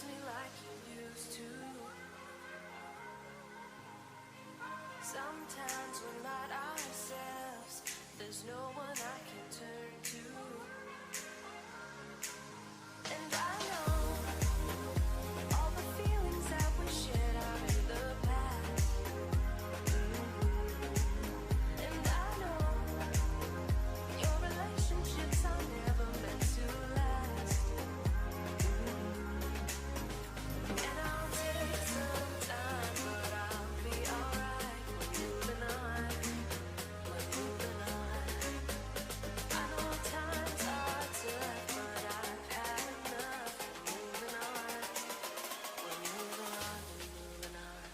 loves me like you used to. Sometimes we're not ourselves. There's no one I can turn to. And I know all the feelings that we shared out in the past. And I know your relationships are never meant to last. And I'll take some time, but I'll be alright. We're moving on. We're moving on. I know times are tough, but I've had enough. We're moving on. We're moving on. We're moving on.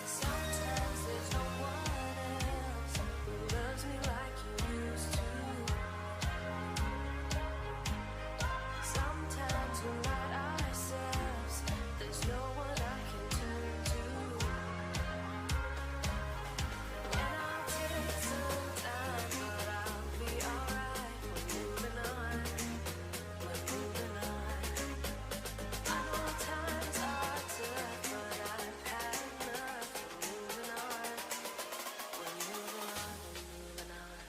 Sometimes there's no one else who loves me like you used to. Sometimes we're not ourselves. There's no one I can turn to. And I'll take some time, but I'll be alright. We're moving on. We're moving on. I know times are tough, but I've had enough. We're moving on. We're moving on. We're moving on.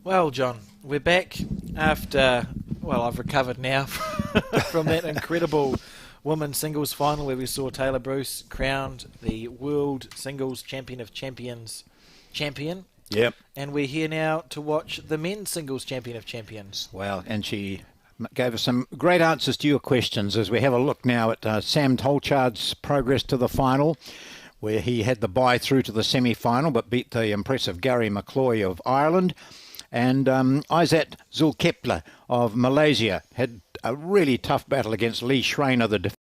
Well, John, we're back after, well, I've recovered now from that incredible women's singles final where we saw Taylor Bruce crowned the World Singles Champion of Champions champion. Yep. And we're here now to watch the men's singles champion of champions. Well, and she gave us some great answers to your questions as we have a look now at Sam Tolchard's progress to the final, where he had the bye through to the semi-final but beat the impressive Gary McCloy of Ireland. And Izzat Zulkifli of Malaysia had a really tough battle against Lee Schreiner, the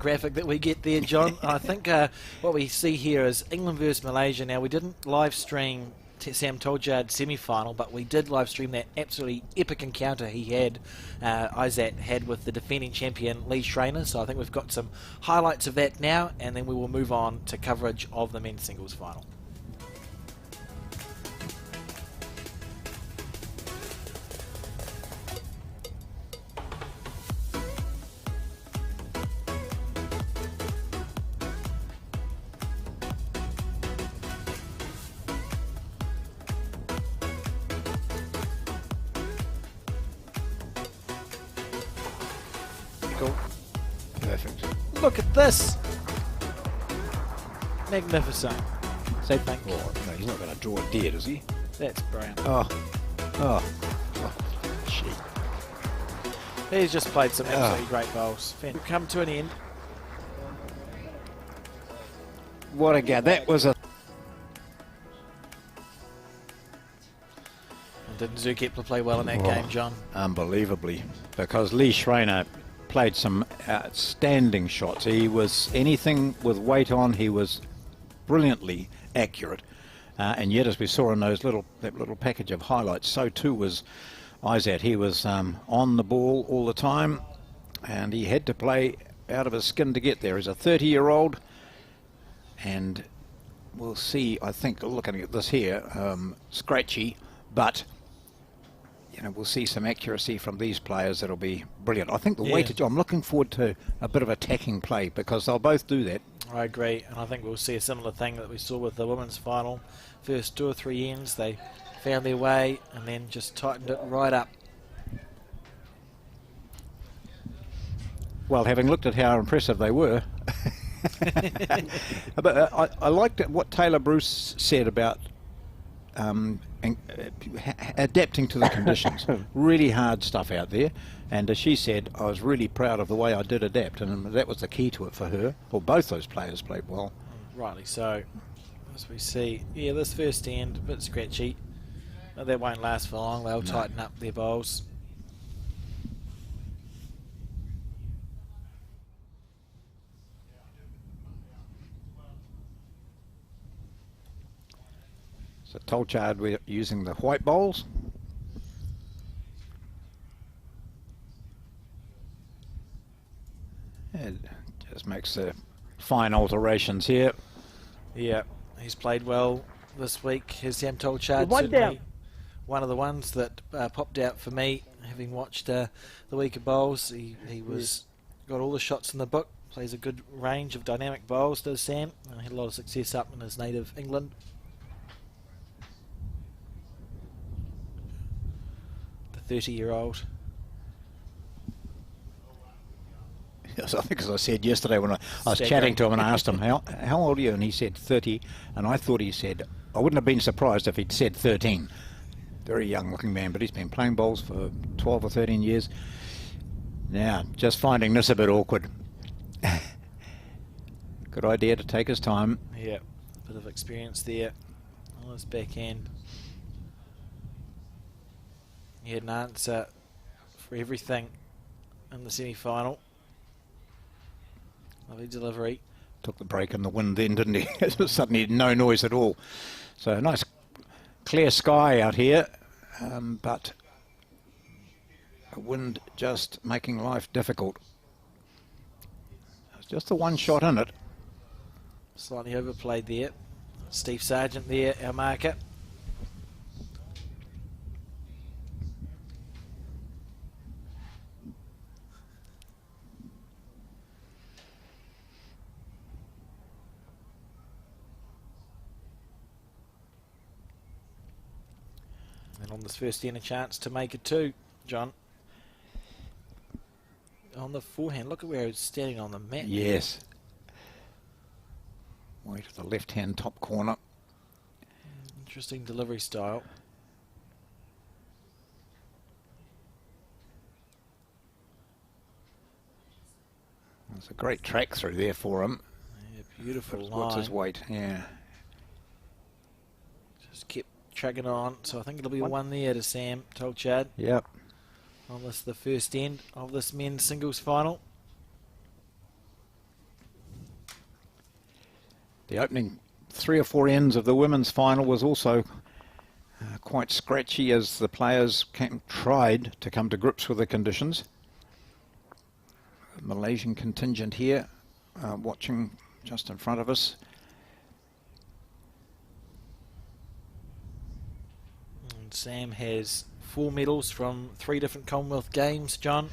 Graphic that we get there, John. I think what we see here is England versus Malaysia. Now, we didn't live stream Sam Tolchard's semi-final, but we did live stream that absolutely epic encounter he had, Izzat had with the defending champion Lee Schreiner. So I think we've got some highlights of that now, and then we will move on to coverage of the men's singles final. Cool. Perfect. Look at this. Magnificent. Say thank you. Oh, no, he's not going to draw it dead, is he? That's brilliant. Oh, shit. He's just played some absolutely great bowls. We've come to an end. What a game. That was a... And didn't Zulkifli play well in that game, John? Unbelievably, because Lee Schreiner played some outstanding shots. He was anything with weight on, he was brilliantly accurate. And yet, as we saw in that little package of highlights, so too was Izzat. He was on the ball all the time, and he had to play out of his skin to get there. He's a 30-year-old, and we'll see, I think, looking at this here, scratchy, but you know, we'll see some accuracy from these players that'll be brilliant. I think the weightage, I'm looking forward to a bit of attacking play because they'll both do that. I agree, and I think we'll see a similar thing that we saw with the women's final. First 2 or 3 ends, they found their way and then just tightened it right up. Well, having looked at how impressive they were, but I liked what Taylor Bruce said about adapting to the conditions. Really hard stuff out there, and as she said, I was really proud of the way I did adapt, and that was the key to it for her. Well, both those players played well. Rightly so. As we see, yeah, this first end, a bit scratchy, but that won't last for long. They'll tighten up their bowls. So Tolchard, we're using the white bowls. It just makes the fine alterations here. Yeah, he's played well this week. Here's Sam Tolchard, One certainly down. one of the ones that popped out for me, having watched the week of bowls. He was got all the shots in the book, plays a good range of dynamic bowls, does Sam. Had a lot of success up in his native England. The 30-year-old. Yes, I think as I said yesterday when I was Staggering. chatting to him and I asked him, how old are you? And he said 30, and I thought he said, I wouldn't have been surprised if he'd said 13. Very young looking man, but he's been playing bowls for 12 or 13 years. Now, just finding this a bit awkward. Good idea to take his time. Yeah, bit of experience there on his backhand. He had an answer for everything in the semi-final. Lovely delivery. Took the break in the wind then, didn't he? Suddenly no noise at all. So nice clear sky out here, but a wind just making life difficult. It's just the one shot in it. Slightly overplayed there. Steve Sargent there, our marker. And on this first end, a chance to make it 2, John. On the forehand, look at where it's standing on the mat. Yes. Way to the left-hand top corner. Interesting delivery style. There's a great track through there for him. Yeah, beautiful line. What's his weight? Yeah. Just kept tracking on, so I think it'll be a 1 there to Sam Tolchard Yep. on this, the first end of this men's singles final. The opening 3 or 4 ends of the women's final was also quite scratchy as the players tried to come to grips with the conditions. The Malaysian contingent here watching just in front of us. And Sam has 4 medals from 3 different Commonwealth Games, John.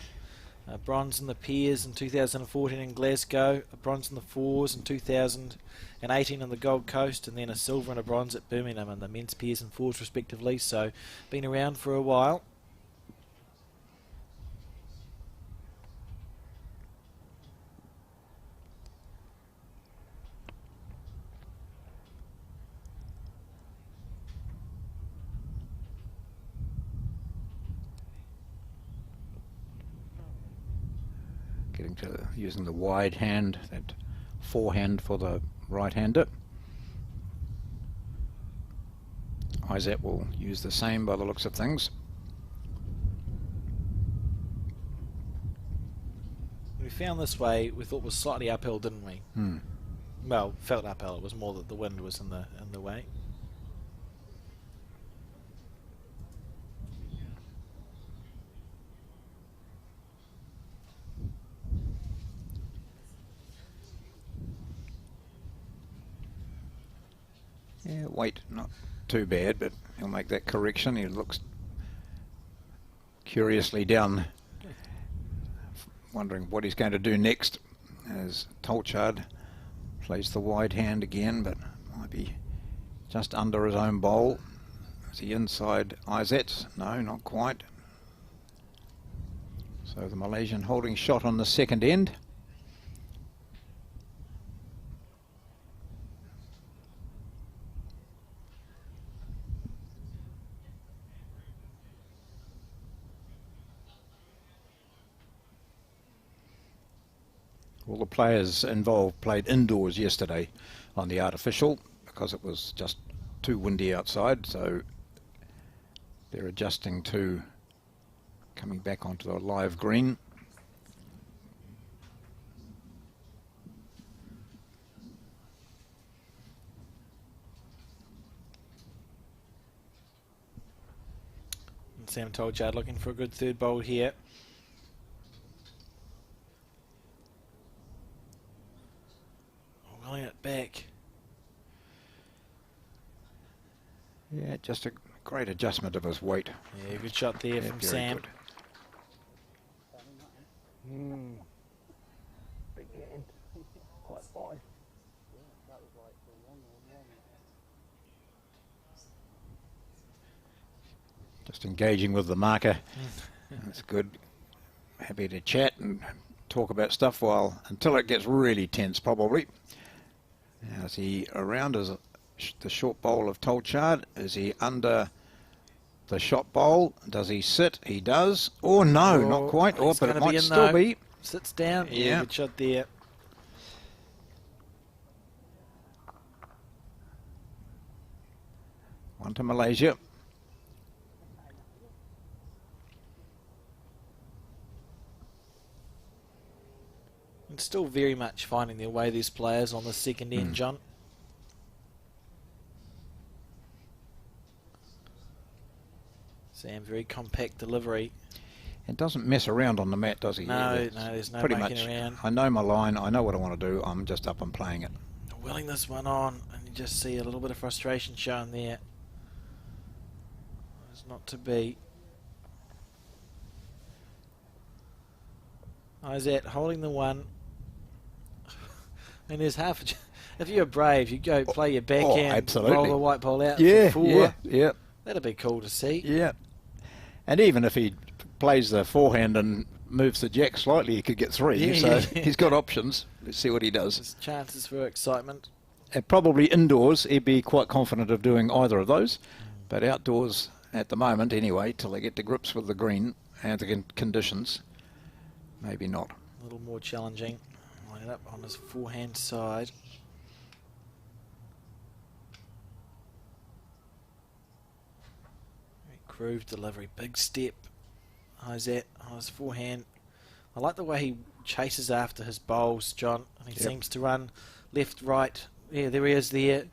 A bronze in the pairs in 2014 in Glasgow, a bronze in the fours in 2018 on the Gold Coast, and then a silver and a bronze at Birmingham in the men's pairs and fours respectively, so been around for a while. Getting to using the wide hand, that forehand for the right-hander. Isaac will use the same by the looks of things. We found this way we thought was slightly uphill, didn't we? Well, felt uphill. It was more that the wind was in the way. Yeah, weight not too bad, but he'll make that correction. He looks curiously down, wondering what he's going to do next, as Tolchard plays the wide hand again, but might be just under his own bowl. Is he inside Isaac? No, not quite. So the Malaysian holding shot on the second end. All the players involved played indoors yesterday on the artificial because it was just too windy outside, so they're adjusting to coming back onto the live green. And Sam Tolchard looking for a good third bowl here. Rolling it back. Yeah, just a great adjustment of his weight. Yeah, good shot there Yeah, from very Sam. good. Big hand. Quite wide. Just engaging with the marker. That's good. Happy to chat and talk about stuff until it gets really tense, probably. Now, is he around the short bowl of Tolchard? Is he under the shot bowl? Does he sit? He does. Oh no, not quite. Oh, he's but it gonna be might in still though. be. Sits down. Yeah, Yeah. good shot there. One to Malaysia. And still very much finding their way, these players, on the second end, John. Sam, very compact delivery. And doesn't mess around on the mat, does he? No, It's no, there's no pretty making much, around. I know my line, I know what I want to do, I'm just up and playing it. Willing this one on, and you just see a little bit of frustration shown there. It's not to be. Isaac holding the one. And there's half. If you're brave, you go play your backhand, absolutely. roll the white ball out Yeah, for four. yeah. That'd be cool to see. Yeah. And even if he plays the forehand and moves the jack slightly, he could get three. Yeah, so yeah. he's got options. Let's see what he does. There's chances for excitement. And probably indoors, he'd be quite confident of doing either of those. But outdoors, at the moment anyway, till they get to grips with the green and the conditions, maybe not. A little more challenging. Line it up on his forehand side. Very groove delivery. Big step. Isaac on his forehand. I like the way he chases after his bowls, John. And he Yep. seems to run left, right. Yeah, there he is there.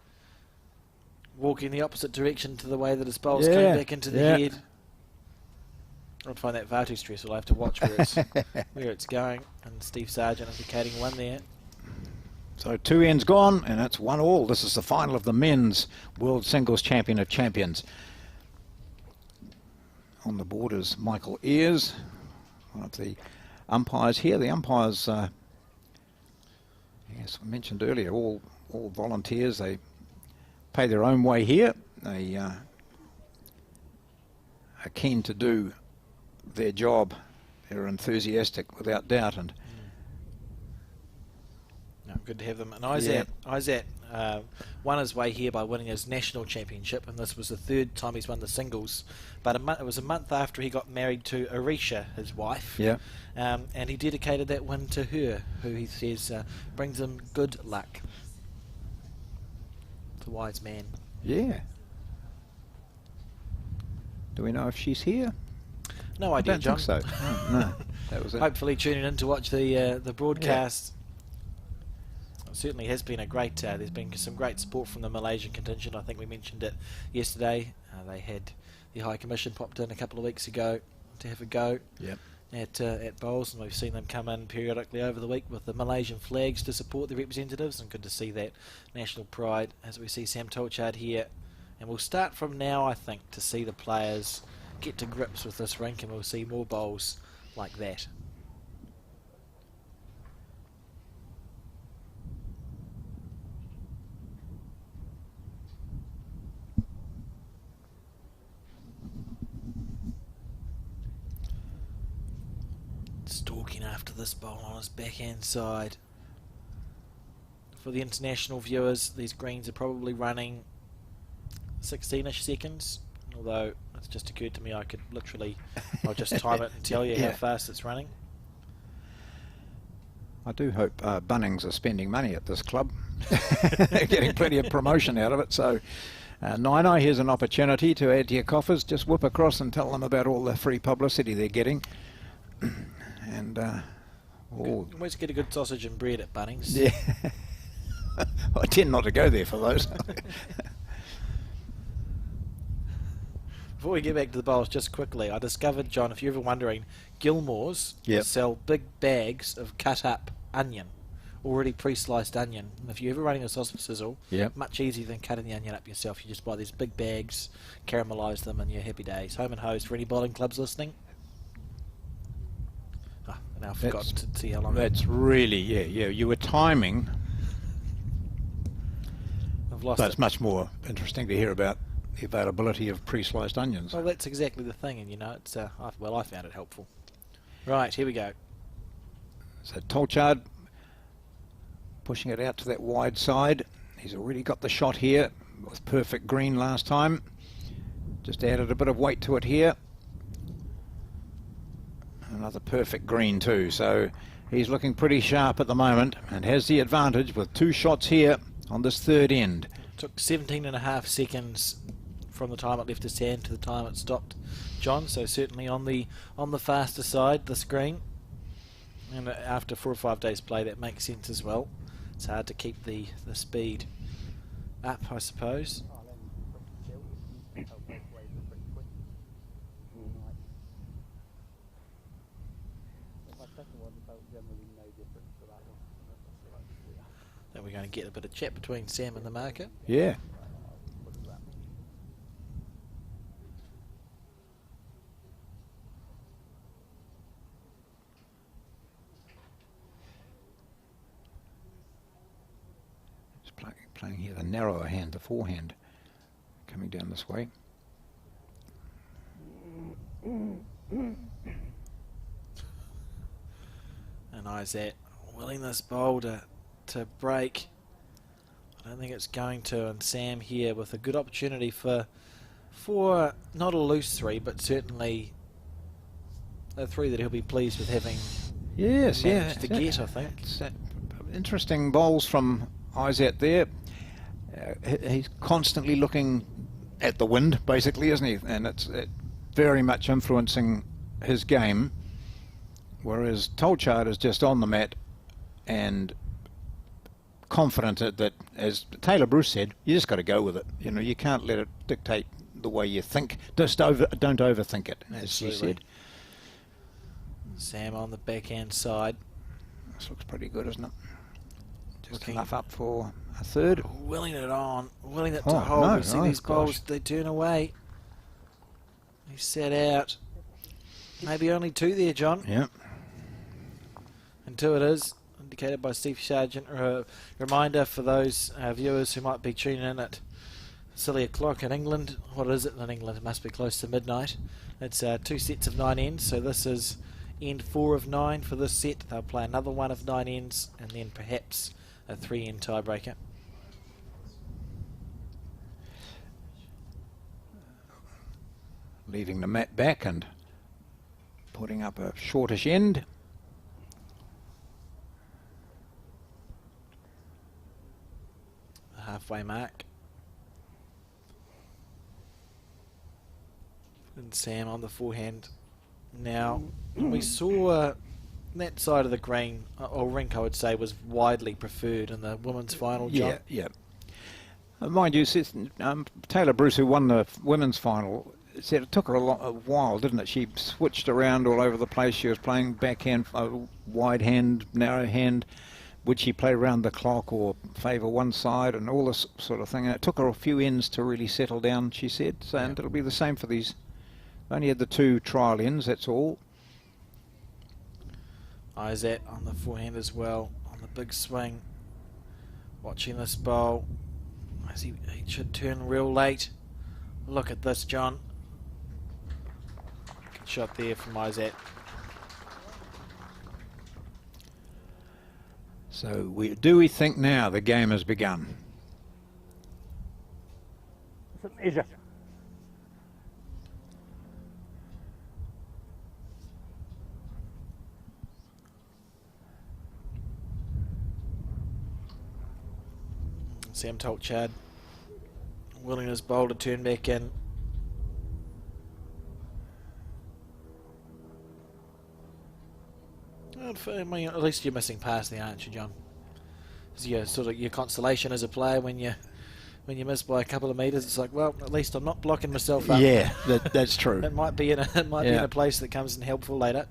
Walking the opposite direction to the way that his bowl's coming back into the head. I'd find that far too stressful. I have to watch where it's where it's going. And Steve Sargent indicating one there. So 2 ends gone, and that's 1-1. This is the final of the men's World Singles Champion of Champions. On the board is Michael Ayres, one of the umpires here. The umpires, yes, I mentioned earlier, all volunteers. They pay their own way here. They are keen to do their job. They're enthusiastic, without doubt, and No, good to have them. And Isaac won his way here by winning his national championship, and this was the third time he's won the singles. But it was a month after he got married to Arisha, his wife. Yeah. And he dedicated that win to her, who he says brings him good luck. The wise man. yeah. Do we know if she's here? No I idea, don't John. think so. No, that was it. Hopefully tuning in to watch the broadcast. It certainly has been a great. There's been some great support from the Malaysian contingent. I think we mentioned it yesterday. They had the High Commission popped in a couple of weeks ago to have a go Yep. at bowls, and we've seen them come in periodically over the week with the Malaysian flags to support the representatives, and good to see that national pride as we see Sam Tolchard here. And we'll start from now, I think, to see the players get to grips with this rink, and we'll see more bowls like that. Stalking after this bowl on his backhand side. For the international viewers, these greens are probably running 16-ish seconds, although it's just occurred to me I'll just time it and tell you how Yeah. fast it's running. I do hope Bunnings are spending money at this club. They're getting plenty of promotion out of it. So, Nino, here's an opportunity to add to your coffers. Just whip across and tell them about all the free publicity they're getting. And, Always get a good sausage and bread at Bunnings. yeah. I tend not to go there for those. Before we get back to the bowls, just quickly, I discovered, John, if you're ever wondering, Gilmore's Yep. sell big bags of cut up onion, already pre-sliced onion. And if you're ever running a sausage sizzle, Yep. much easier than cutting the onion up yourself. You just buy these big bags, caramelise them, and you're happy days. Home and hose for any bowling clubs listening. And I forgot That's- to see how long That's really, yeah. You were timing, I've lost but it. it's much more interesting to hear about the availability of pre-sliced onions. Well, that's exactly the thing, and it's I found it helpful. Right, here we go. So Tolchard pushing it out to that wide side. He's already got the shot here with perfect green last time. Just added a bit of weight to it here. Another perfect green too. So he's looking pretty sharp at the moment and has the advantage with 2 shots here on this third end. Took 17.5 seconds from the time it left his hand to the time it stopped, John. So certainly on the faster side, the screen. And after 4 or 5 days play, that makes sense as well. It's hard to keep the speed up, I suppose. And we're going to get a bit of chat between Sam and the marker. Yeah. Just playing here the narrower hand, the forehand, coming down this way. And Isaac willing this bowl to break. I don't think it's going to. And Sam here with a good opportunity for not a loose three, but certainly a three that he'll be pleased with having managed to get, I think. It's, interesting bowls from Isaac there. He's constantly looking at the wind, basically, isn't he? And it's very much influencing his game. Whereas Tolchard is just on the mat and confident that, as Taylor Bruce said, you just got to go with it. You know, you can't let it dictate the way you think. Don't overthink it, as she said. Sam on the backhand side. This looks pretty good, isn't it? Just Looking enough up for a third. Willing it on, willing it to Oh, hold. no, We see oh, these bowls, gosh. they turn away. He set out. Maybe only two there, John. Yeah. And two it is, indicated by Steve Sargent. A reminder for those viewers who might be tuning in at silly o'clock in England. What is it in England? It must be close to midnight. It's 2 sets of 9 ends, so this is end 4 of 9 for this set. They'll play another one of 9 ends, and then perhaps a 3-end tiebreaker. Leaving the mat back and putting up a shortish end. The halfway mark. And Sam on the forehand. Now, we saw that side of the green, or rink I would say, was widely preferred in the women's final, John. Yeah. Mind you, Taylor Bruce, who won the women's final, said it took her a while, didn't it? She switched around all over the place. She was playing backhand, wide hand, narrow hand. Would she play around the clock or favour one side and all this sort of thing? And it took her a few ends to really settle down, she said. So, and it'll be the same for these. Only had the 2 trial ends, that's all. Isaac on the forehand as well, on the big swing. Watching this bowl. As he should turn real late. Look at this, John. Good shot there from Isaac. So do we think now the game has begun? Asia. Sam Tolchard willing his bowl to turn back in. I mean, at least you're missing past the, aren't you, John? It's your sort of your consolation as a player when you miss by a couple of metres. It's like, well, at least I'm not blocking myself up. Yeah, that's true. It might be in a place that comes in helpful later.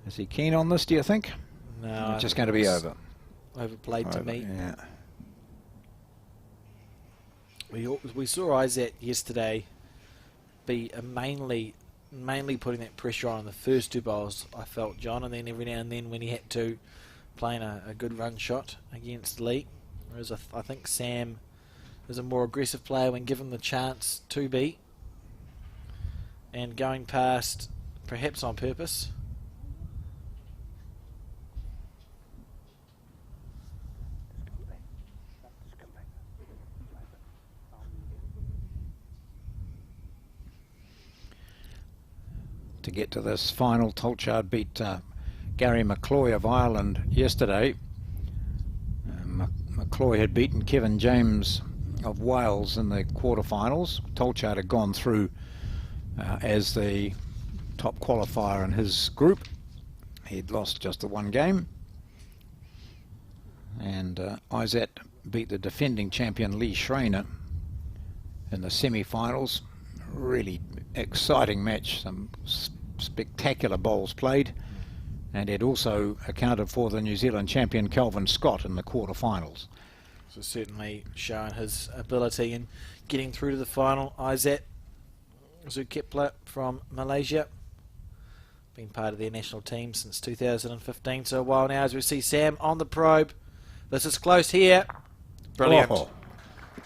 Is he keen on this, do you think? No, It's just going to be over. Overplayed to me. Yeah. We saw Isaac yesterday be mainly putting that pressure on in the first 2 bowls, I felt, John, and then every now and then when he had to, playing a good run shot against Lee. Whereas I think Sam is a more aggressive player when given the chance to be, and going past perhaps on purpose. To get to this final, Tolchard beat Gary McCloy of Ireland yesterday. McCloy had beaten Kevin James of Wales in the quarterfinals. Tolchard had gone through as the top qualifier in his group. He'd lost just the 1 game. And Isaac beat the defending champion Lee Schreiner in the semi-finals. really exciting match. Some spectacular bowls played, and it also accounted for the New Zealand champion Kelvin Scott in the quarterfinals. So certainly showing his ability in getting through to the final. Izzat Zulkifli from Malaysia, been part of their national team since 2015, so a while now, as we see Sam on the probe. This is close here. Brilliant. Oh.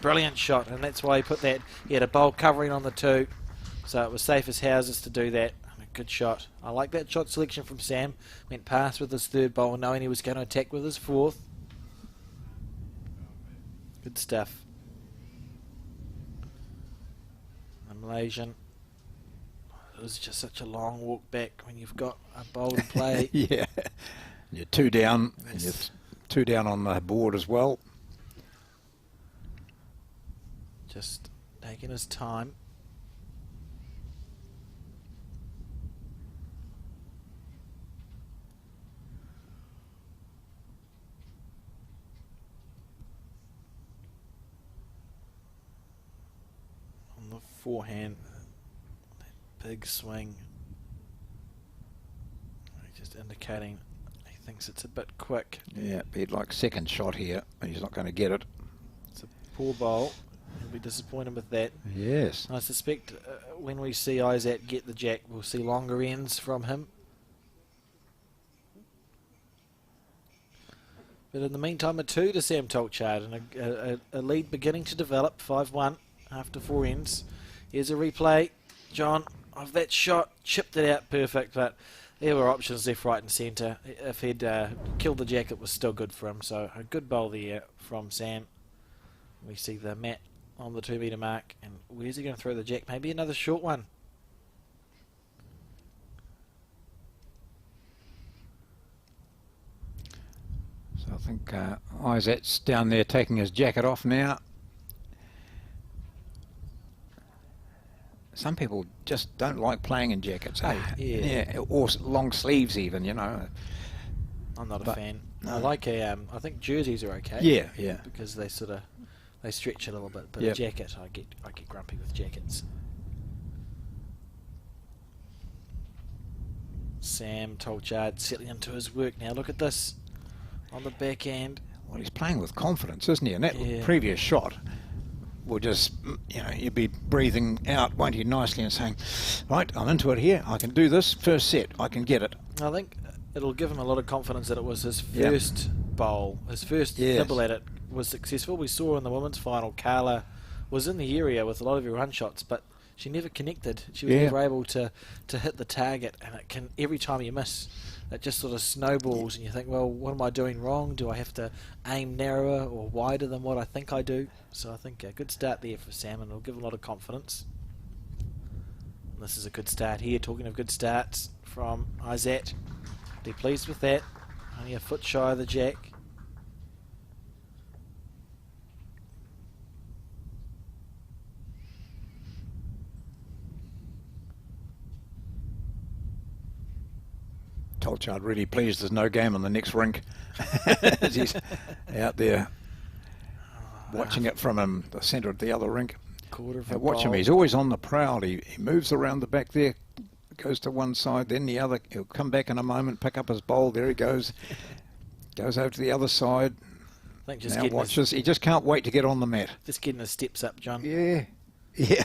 Brilliant shot, and that's why he put that. He had a bowl covering on the 2, so it was safe as houses to do that. And a good shot. I like that shot selection from Sam. Went past with his 3rd bowl, knowing he was going to attack with his 4th. Good stuff. The Malaysian. It was just such a long walk back when you've got a bowl to play. Yeah. You're 2 down, and you're 2 down on the board as well. Just taking his time. On the forehand, that big swing. Just indicating he thinks it's a bit quick. Yeah, he'd like 2nd shot here, but he's not going to get it. It's a poor bowl. He'll be disappointed with that. Yes. I suspect when we see Izzat get the jack, we'll see longer ends from him. But in the meantime, a 2 to Sam Tolchard, and a lead beginning to develop, 5-1 after 4 ends. Here's a replay, John, of that shot. Chipped it out perfect, but there were options left, right and centre. If he'd killed the jack, it was still good for him. So a good bowl there from Sam. We see the mat on the 2 metre mark, and where's he going to throw the jack? Maybe another short one. So I think Izzat's down there taking his jacket off now. Some people just don't like playing in jackets, eh? Yeah. Or long sleeves even, you know. I'm not a But, fan. no. I like I think jerseys are okay. Yeah, yeah. Because they sort of they stretch a little bit, but Yep. a jacket, I get grumpy with jackets. Sam Tolchard settling into his work now. Look at this on the backhand. Well, he's playing with confidence, isn't he? And that Yeah. previous shot will just, you know, you'd be breathing out, won't you, nicely and saying, right, I'm into it here. I can do this. First set, I can get it. I think it'll give him a lot of confidence that it was his Yep. first bowl, his first Yes. nibble at it was successful. We saw in the women's final, Carla was in the area with a lot of her run shots, but she never connected. She was Yeah. never able to hit the target, and it can, every time you miss, it just sort of snowballs, and you think, well, what am I doing wrong? Do I have to aim narrower or wider than what I think I do? So I think a good start there for Sam, and it'll give him a lot of confidence. And this is a good start here. Talking of good starts from Izzat. Be pleased with that. Only a foot shy of the jack. Tolchard really pleased there's no game on the next rink. As he's out there watching it from the centre of the other rink. Quarter of a Watch him, bowl. he's always on the prowl. He moves around the back there, goes to one side, then the other. He'll come back in a moment, pick up his bowl. There he goes. Goes over to the other side. I think just Now getting, watch his, this. He just can't wait to get on the mat. just getting his steps up, John. Yeah. Yeah.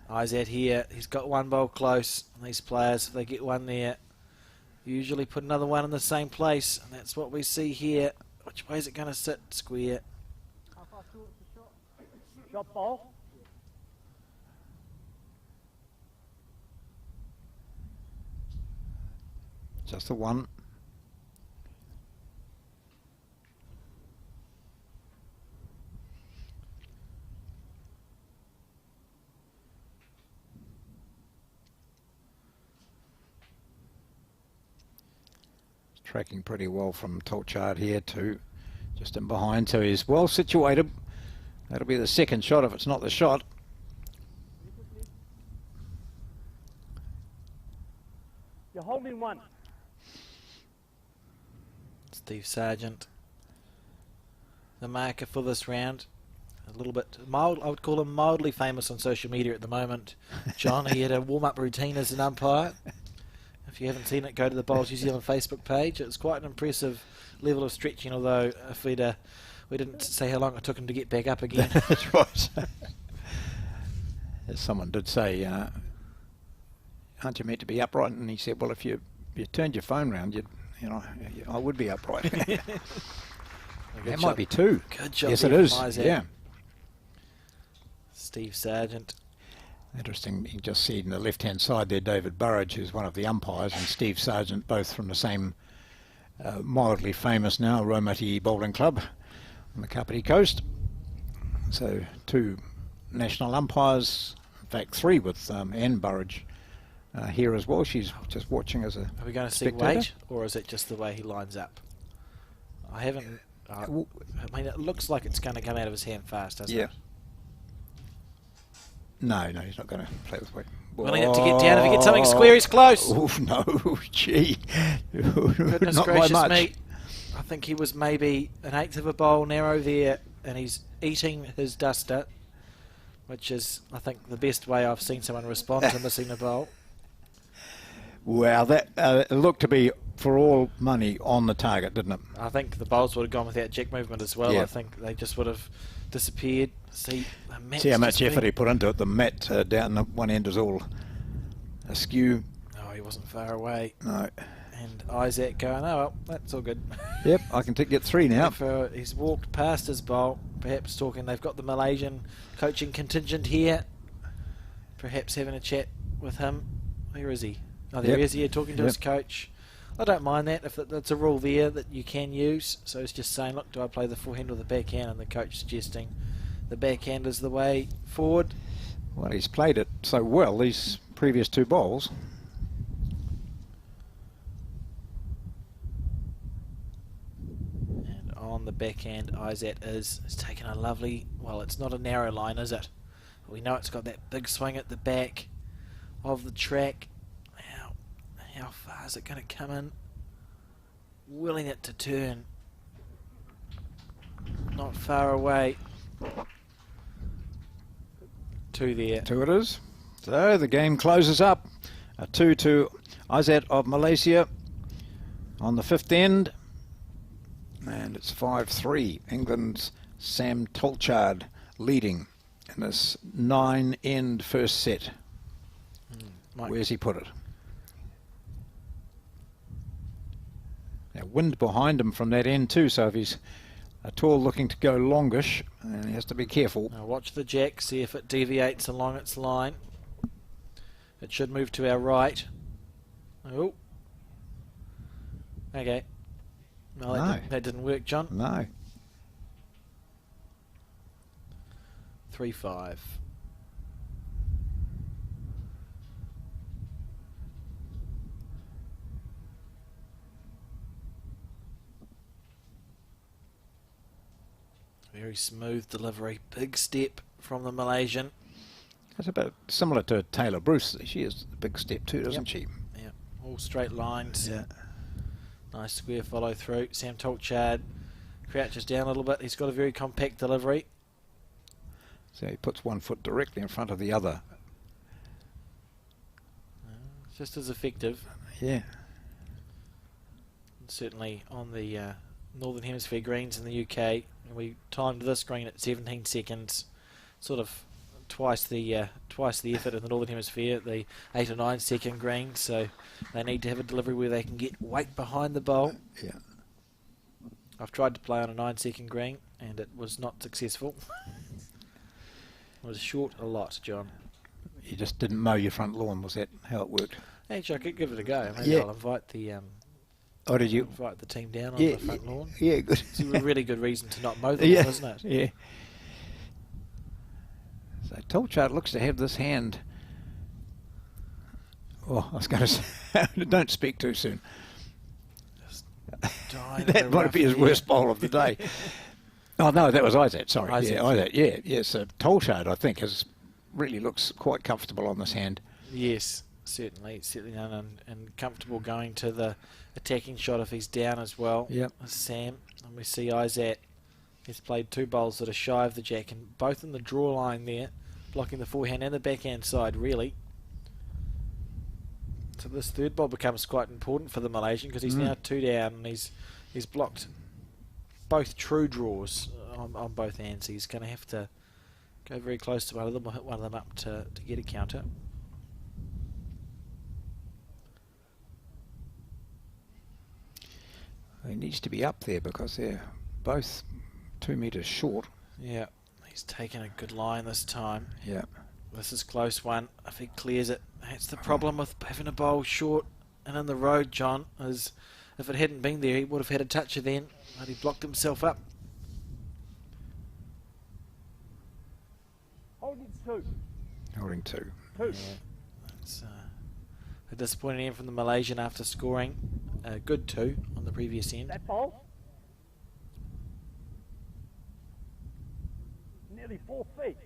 Izzat here. He's got one bowl close. And these players, if they get one there, usually put another one in the same place. And that's what we see here. Which way is it going to sit? Square. How far short is the shot? Shot ball. Just the one. Tracking pretty well from Tolchard here too, just in behind, so he's well situated. That'll be the second shot if it's not the shot. You're holding one. Steve Sargent, the marker for this round. a little bit mild. I would call him mildly famous on social media at the moment. John, he had a warm-up routine as an umpire. If you haven't seen it, go to the Bowls New Zealand Facebook page. It's quite an impressive level of stretching, although if we didn't say how long it took him to get back up again. That's right. As someone did say, aren't you meant to be upright? And he said, well, if you turned your phone round, I would be upright. That might be two. Good job. Yes, it there is. from Isaac. Yeah. Steve Sargent. Interesting. You just see in the left-hand side there, David Burridge, who's one of the umpires, and Steve Sargent, both from the same mildly famous now Raumati Bowling Club on the Kapiti Coast. So 2 national umpires, in fact 3 with Anne Burridge here as well. She's just watching as a Are we going to see spectator. weight, or is it just the way he lines up? I haven't. I mean, it looks like it's going to come out of his hand fast, doesn't Yeah. it? No, he's not going to play with weight. Willing it to get down. If he gets something square, he's close. Oh, no, gee. Goodness Not by gracious much. me. I think he was maybe an eighth of a bowl narrow there, and he's eating his duster, which is, I think, the best way I've seen someone respond to missing a bowl. Well, that looked to be for all money on the target, didn't it? I think the bowls would have gone without jack movement as well. Yeah. I think they just would have disappeared. See how much effort he put into it. The mat down the one end is all askew. No, he wasn't far away. No. And Isaac going, oh, well, that's all good. Yep, I can get 3 now. He's walked past his bowl, perhaps talking. They've got the Malaysian coaching contingent here. Perhaps having a chat with him. Where is he? Oh, there Yep. he is here talking to Yep. his coach. I don't mind that if that's a rule there that you can use. So he's just saying, look, do I play the forehand or the backhand? And the coach suggesting the backhand is the way forward. Well, he's played it so well these previous 2 bowls. And on the backhand, Isaac is taking a lovely, well, it's not a narrow line, is it? We know it's got that big swing at the back of the track. How far is it going to come in? Willing it to turn. Not far away. 2 there. 2 it is. So the game closes up. A 2 to Izat of Malaysia on the 5th end. And it's 5-3. England's Sam Tolchard leading in this 9-end first set. Mike. Where's he put it? Now, wind behind him from that end too, so if he's at all looking to go longish, and he has to be careful. Now watch the jack, see if it deviates along its line. It should move to our right. Oh. Okay. No, that didn't work, John. No. 3-5. Very smooth delivery. Big step from the Malaysian. That's about similar to Taylor Bruce. She is a big step too, doesn't she? Yeah, all straight lines. Yeah. Nice square follow through. Sam Tolchard crouches down a little bit. He's got a very compact delivery. So he puts one foot directly in front of the other. Just as effective. Yeah. Certainly on the Northern Hemisphere greens in the UK. We timed this green at 17 seconds. Sort of twice the effort in the Northern Hemisphere, the 8 or 9 second green. So they need to have a delivery where they can get weight behind the bowl. Yeah. I've tried to play on a 9 second green and it was not successful. It was short a lot, John. You just didn't mow your front lawn, was that how it worked? Actually, I could give it a go. Maybe Yeah. I'll invite the Oh, did you? invite the team down on Yeah, the front lawn. Yeah, good. It's a really good reason to not mow them, Yeah, isn't it? yeah. So Tolchard looks to have this hand. Oh, I was going to say, don't speak too soon. Dying in That the might be rough his here. worst bowl of the day. Oh no, that was Izat. Sorry, Izat. yeah, Izat. Yeah, yeah. So Tolchard, I think, really looks quite comfortable on this hand. Yes, certainly done and comfortable going to the attacking shot if he's down as well. Yep. Sam, and we see Isaac He's played 2 bowls that are shy of the jack, and both in the draw line there, blocking the forehand and the backhand side, really. So this third ball becomes quite important for the Malaysian, because he's now 2 down, and he's blocked both true draws on both hands. He's going to have to go very close to one of them, or hit one of them up to get a counter. He needs to be up there because they're both 2 metres short. Yeah, he's taken a good line this time. Yeah. This is close one. If he clears it, that's the problem with having a bowl short and in the road, John, is if it hadn't been there, he would have had a toucher then, but he blocked himself up. Holding 2. Holding 2. 2. Yeah, it's a disappointing end from the Malaysian after scoring a good 2 on the previous end. That ball. Nearly 4 feet.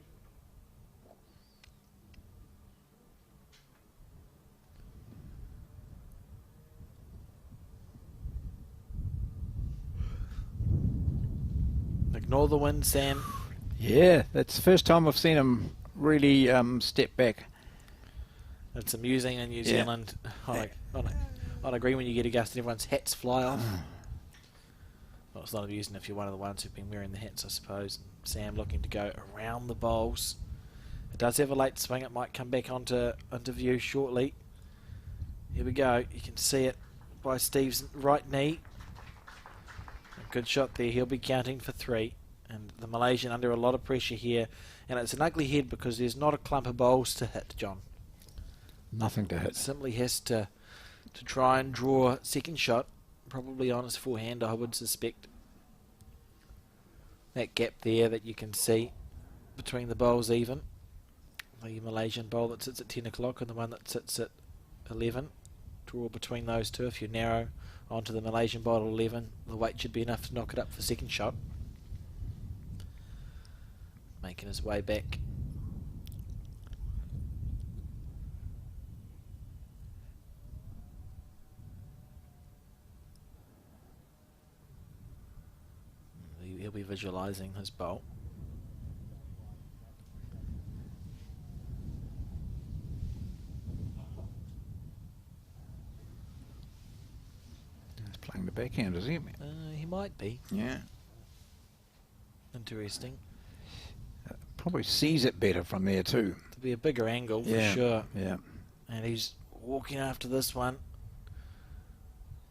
Ignore the wind, Sam. Yeah, that's the first time I've seen him really step back. It's amusing in New Yeah. Zealand. I'd agree when you get a gust and everyone's hats fly off. Well, it's not amusing if you're one of the ones who've been wearing the hats, I suppose. Sam looking to go around the bowls. It does have a late swing. It might come back onto view shortly. Here we go. You can see it by Steve's right knee. A good shot there. He'll be counting for 3. And the Malaysian under a lot of pressure here. And it's an ugly head because there's not a clump of bowls to hit, John. Nothing to It hit. simply has to try and draw a second shot, probably on his forehand, I would suspect. That gap there that you can see between the bowls even. The Malaysian bowl that sits at 10 o'clock and the one that sits at 11. Draw between those two. If you narrow onto the Malaysian bowl at 11, the weight should be enough to knock it up for second shot. Making his way back. He'll be visualising his bowl. He's playing the backhand, is he? He might be. Yeah. Interesting. Probably sees it better from there too. To be a bigger angle Yeah. for sure. Yeah. And he's walking after this one.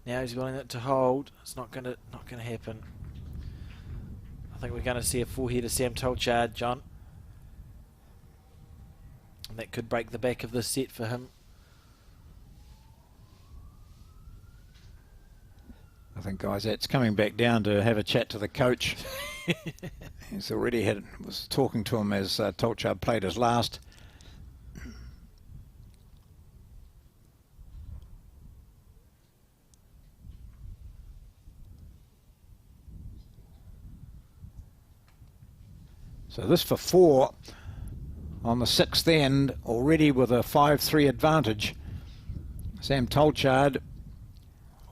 Now he's willing it to hold. It's not gonna happen. I think we're going to see a full head of Sam Tolchard, John. And that could break the back of this set for him. I think, guys, that's coming back down to have a chat to the coach. He's already was talking to him as Tolchard played his last. So this for 4 on the 6th end, already with a 5-3 advantage. Sam Tolchard.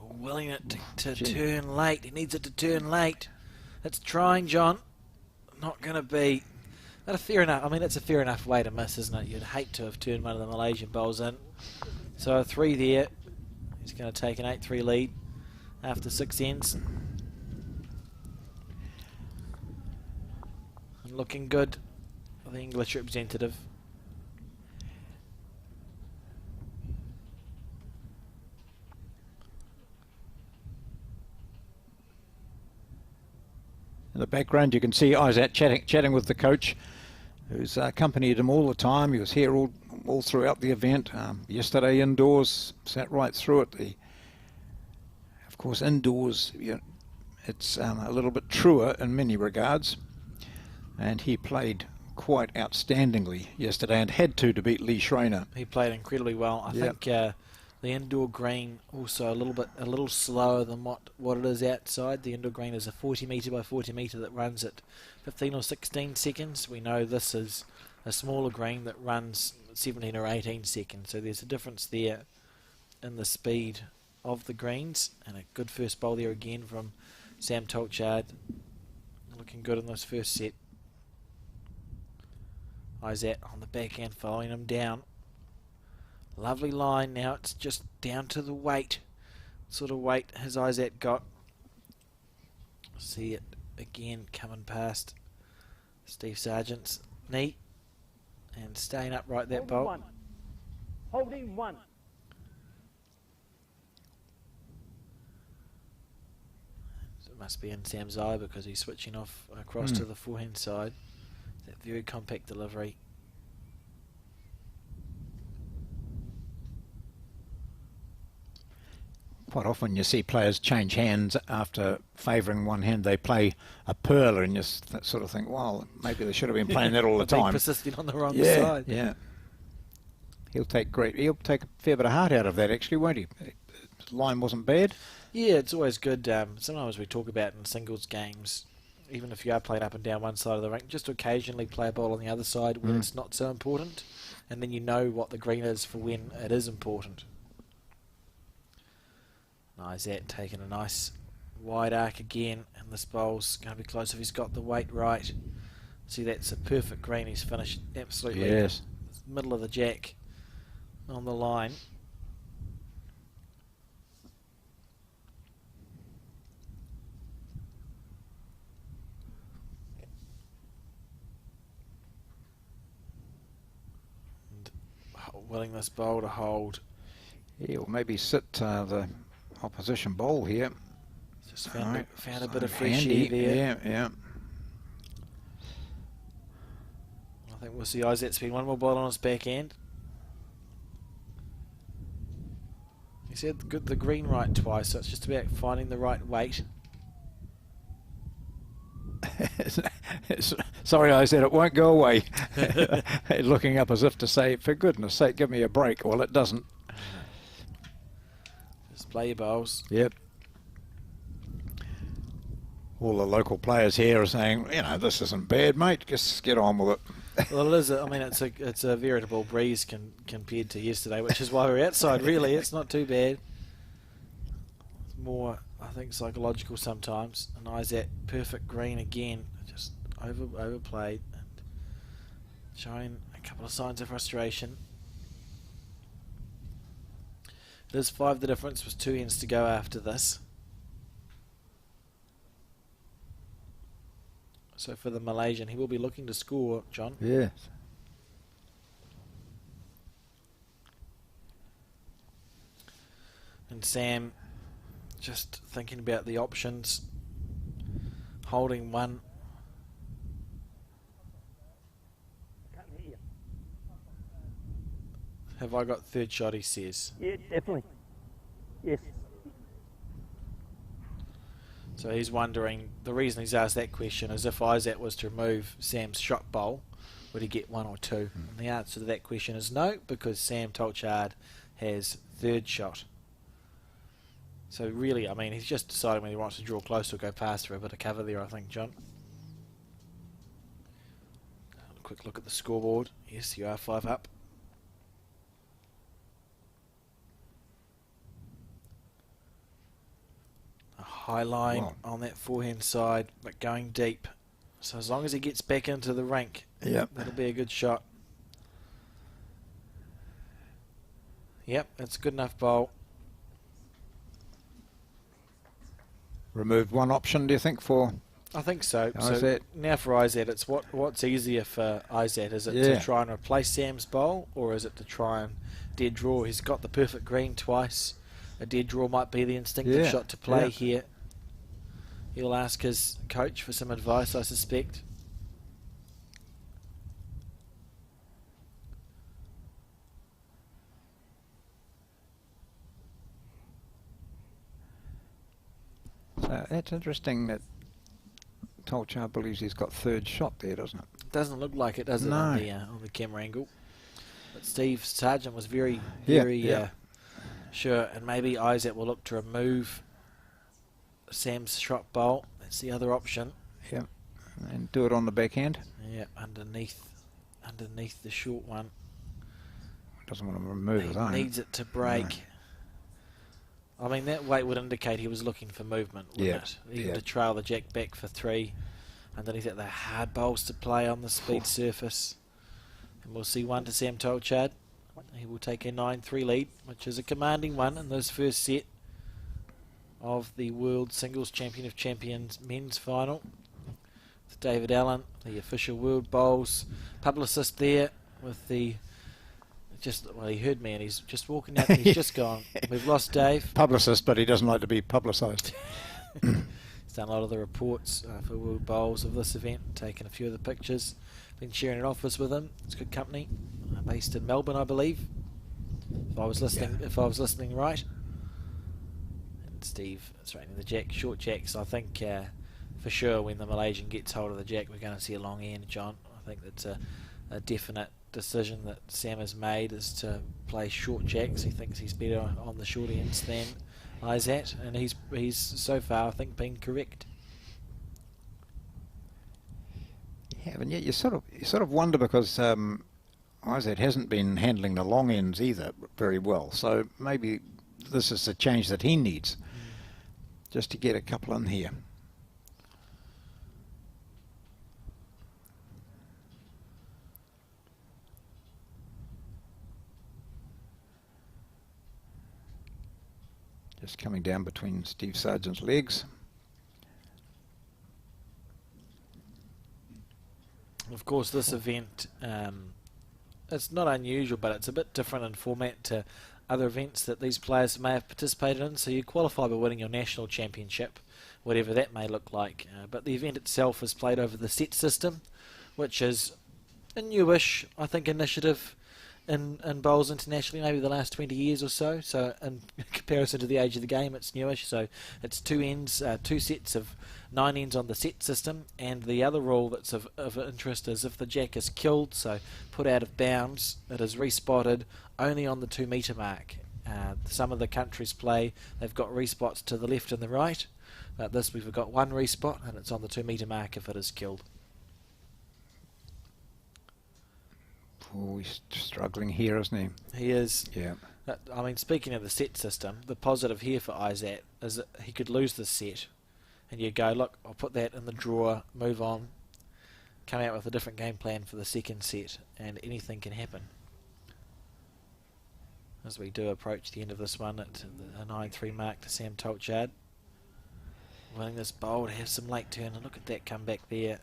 Willing it to turn late. He needs it to turn late. It's trying, John. Not going to be. Not a fair enough. I mean, it's a fair enough way to miss, isn't it? You'd hate to have turned one of the Malaysian bowls in. So a 3 there. He's going to take an 8-3 lead after 6 ends. And looking good for the English representative. In the background you can see Isaac chatting with the coach, who's accompanied him all the time. He was here all throughout the event. Yesterday indoors, sat right through it. Of course, indoors, it's a little bit truer in many regards, and he played quite outstandingly yesterday and had to beat Lee Schreiner. He played incredibly well. I think the indoor green also a little slower than what it is outside. The indoor green is a 40 metre by 40 metre that runs at 15 or 16 seconds. We know this is a smaller green that runs 17 or 18 seconds. So there's a difference there in the speed of the greens. And a good first bowl there again from Sam Tolchard. looking good in this first set. Isaac on the backhand, following him down. Lovely line. Now it's just down to the weight. Sort of weight has Isaac got. See it again coming past Steve Sargent's knee and staying upright that bolt. One. Holding one. So it must be in Sam's eye because he's switching off across to the forehand side. That very compact delivery. Quite often you see players change hands after favouring one hand. They play a pearler and you sort of think, well, maybe they should have been playing that all the Being time. persisting on the wrong Yeah, side. yeah. He'll take a fair bit of heart out of that, actually, won't he? His line wasn't bad. Yeah, it's always good. Sometimes we talk about in singles games, even if you are playing up and down one side of the rink, just to occasionally play a ball on the other side where it's not so important, and then you know what the green is for when it is important. Isaac taking a nice wide arc again, and this bowl's going to be close if he's got the weight right. See, that's a perfect green. He's finished absolutely Yes. middle of the jack on the line. And willing this bowl to hold. Yeah, or maybe sit the opposition bowl here. Just found, Right. found a bit of So fresh handy. air there. Yeah, yeah. I think we'll see Isaac spin one more ball on his backhand. He said the green right twice, so it's just about finding the right weight. Sorry, I said it won't go away. Looking up as if to say, for goodness sake, give me a break. Well, it doesn't. Just play your bowls. Yep. All the local players here are saying, you know, this isn't bad, mate. Just get on with it. Well, it is. I mean, it's a veritable breeze compared to yesterday, which is why we're outside. Really, it's not too bad. It's more, I think, psychological sometimes. And Isaac, perfect green again, just overplayed and showing a couple of signs of frustration. It is 5 the difference, with 2 ends to go after this. So for the Malaysian, he will be looking to score, John. Yes. And Sam just thinking about the options, holding one. Can't hear you. Have I got third shot, he says. Yeah, definitely. Yes. So he's wondering, the reason he's asked that question is if Isaac was to remove Sam's shot bowl, would he get 1 or 2? And the answer to that question is no, because Sam Tolchard has third shot. So really, I mean, he's just deciding whether he wants to draw close or go past for a bit of cover there, I think, John. A quick look at the scoreboard. Yes, you are 5 up. A high line Wow. on that forehand side, but going deep. So as long as he gets back into the rink, Yep. that'll be a good shot. Yep, that's a good enough bowl. Removed one option, do you think, for... I think so. Isaac. So now for Isaac, it's what's easier for Isaac? Is it Yeah. to try and replace Sam's bowl, or is it to try and dead draw? He's got the perfect green twice. A dead draw might be the instinctive Yeah, shot to play yeah. here. He'll ask his coach for some advice, I suspect. So that's interesting that Tolchard believes he's got third shot there, doesn't it? Doesn't look like it, does it, No. on the camera angle? But Steve Sargent was very, Yeah, very yeah. sure, and maybe Isaac will look to remove Sam's shot bowl. That's the other option. Yeah. And do it on the backhand. Yeah, underneath the short one. Doesn't want to remove He his own. needs it to break. I mean, that weight would indicate he was looking for movement, wouldn't Yeah, it? Even yeah. to trail the jack back for 3. underneath it. They're hard bowls to play on the speed surface. And we'll see one to Sam Tolchard. He will take a 9-3 lead, which is a commanding one in this first set of the World Singles Champion of Champions men's final. With David Allen, the official World Bowls publicist there with the... well, he heard me and he's just walking out and he's just gone. We've lost Dave. Publicist, but he doesn't like to be publicised. He's done a lot of the reports for World Bowls of this event, taken a few of the pictures, been sharing an office with him. It's good company, based in Melbourne, I believe. If I was listening right. And Steve straightening the jack, short jacks. I think for sure when the Malaysian gets hold of the jack, we're going to see a long end, John. I think that's a definite decision that Sam has made, is to play short jacks. He thinks he's better on the short ends than Izat, and he's so far I think been correct. Yeah, and yet you sort of wonder, because Izat hasn't been handling the long ends either very well. So maybe this is the change that he needs, just to get a couple in here. Just coming down between Steve Sargent's legs. Of course, this event, it's not unusual, but it's a bit different in format to other events that these players may have participated in. So you qualify by winning your national championship, whatever that may look like. But the event itself is played over the set system, which is a newish, I think, initiative in bowls internationally, maybe the last 20 years or so. So in comparison to the age of the game, it's newish. So it's two sets of 9 ends on the set system. And the other rule that's of interest is if the jack is killed, so put out of bounds, it is respotted only on the 2 metre mark. Some of the countries play, they've got respots to the left and the right. This we've got one respot, and it's on the 2 metre mark if it is killed. Oh, he's struggling here, isn't he? He is. Yeah. I mean, speaking of the set system, the positive here for Izat is that he could lose this set, and you go, look, I'll put that in the drawer, move on, come out with a different game plan for the second set, and anything can happen. As we do approach the end of this one at a 9-3 mark to Sam Tolchard. Winning this bowl to have some late turn, and look at that comeback there.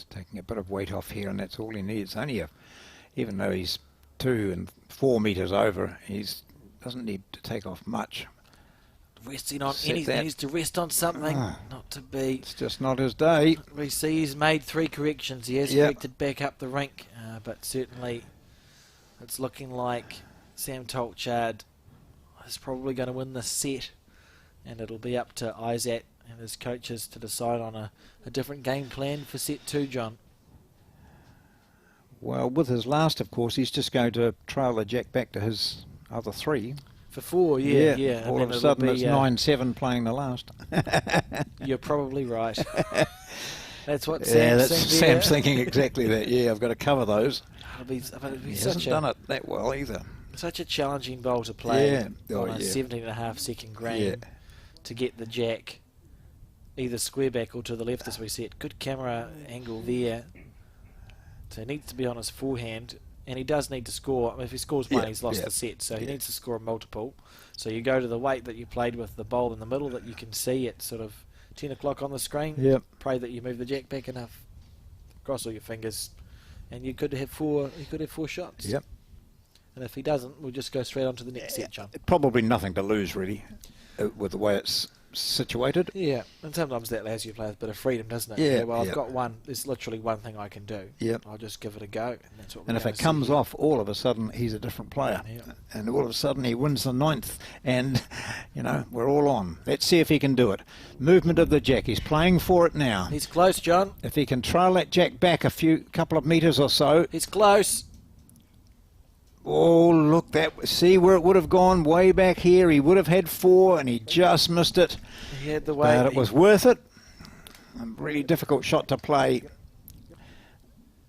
Taking a bit of weight off here, and that's all he needs. Only even though he's 2 and 4 metres over, he doesn't need to take off much. Resting on anything, he needs to rest on something, not to be. It's just not his day. We see he's made 3 corrections. He has corrected back up the rink, but certainly it's looking like Sam Tolchard is probably going to win this set, and it'll be up to Izat and his coaches to decide on a different game plan for set 2, John. Well, with his last, of course, he's just going to trail the jack back to his other 3. For 4, yeah. All of a sudden it's 9-7 playing the last. You're probably right. That's what Sam's thinking exactly that. Yeah, I've got to cover those. He hasn't done it that well either. Such a challenging bowl to play on a 17.5 second green to get the jack either square back or to the left, as we said. Good camera angle there. So he needs to be on his forehand, and he does need to score. I mean, if he scores one, he's lost the set, so he needs to score a multiple. So you go to the weight that you played with, the bowl in the middle that you can see at sort of 10 o'clock on the screen. Yep. Pray that you move the jack back enough. Cross all your fingers, and you could have 4. He could have 4 shots. Yep. And if he doesn't, we'll just go straight on to the next set, John. Probably nothing to lose, really, with the way it's situated. Yeah, and sometimes that allows you to play with a bit of freedom, doesn't it? Yeah. Well, I've got one. There's literally one thing I can do. Yep. I'll just give it a go, and that's what. And if it comes off, all of a sudden he's a different player, and all of a sudden he wins the 9th, and we're all on. Let's see if he can do it. Movement of the jack. He's playing for it now. He's close, John. If he can trail that jack back a couple of metres or so. He's close. Oh, look, see where it would have gone way back here. He would have had 4 and he just missed it. He had the way. But it was worth it. A really difficult shot to play.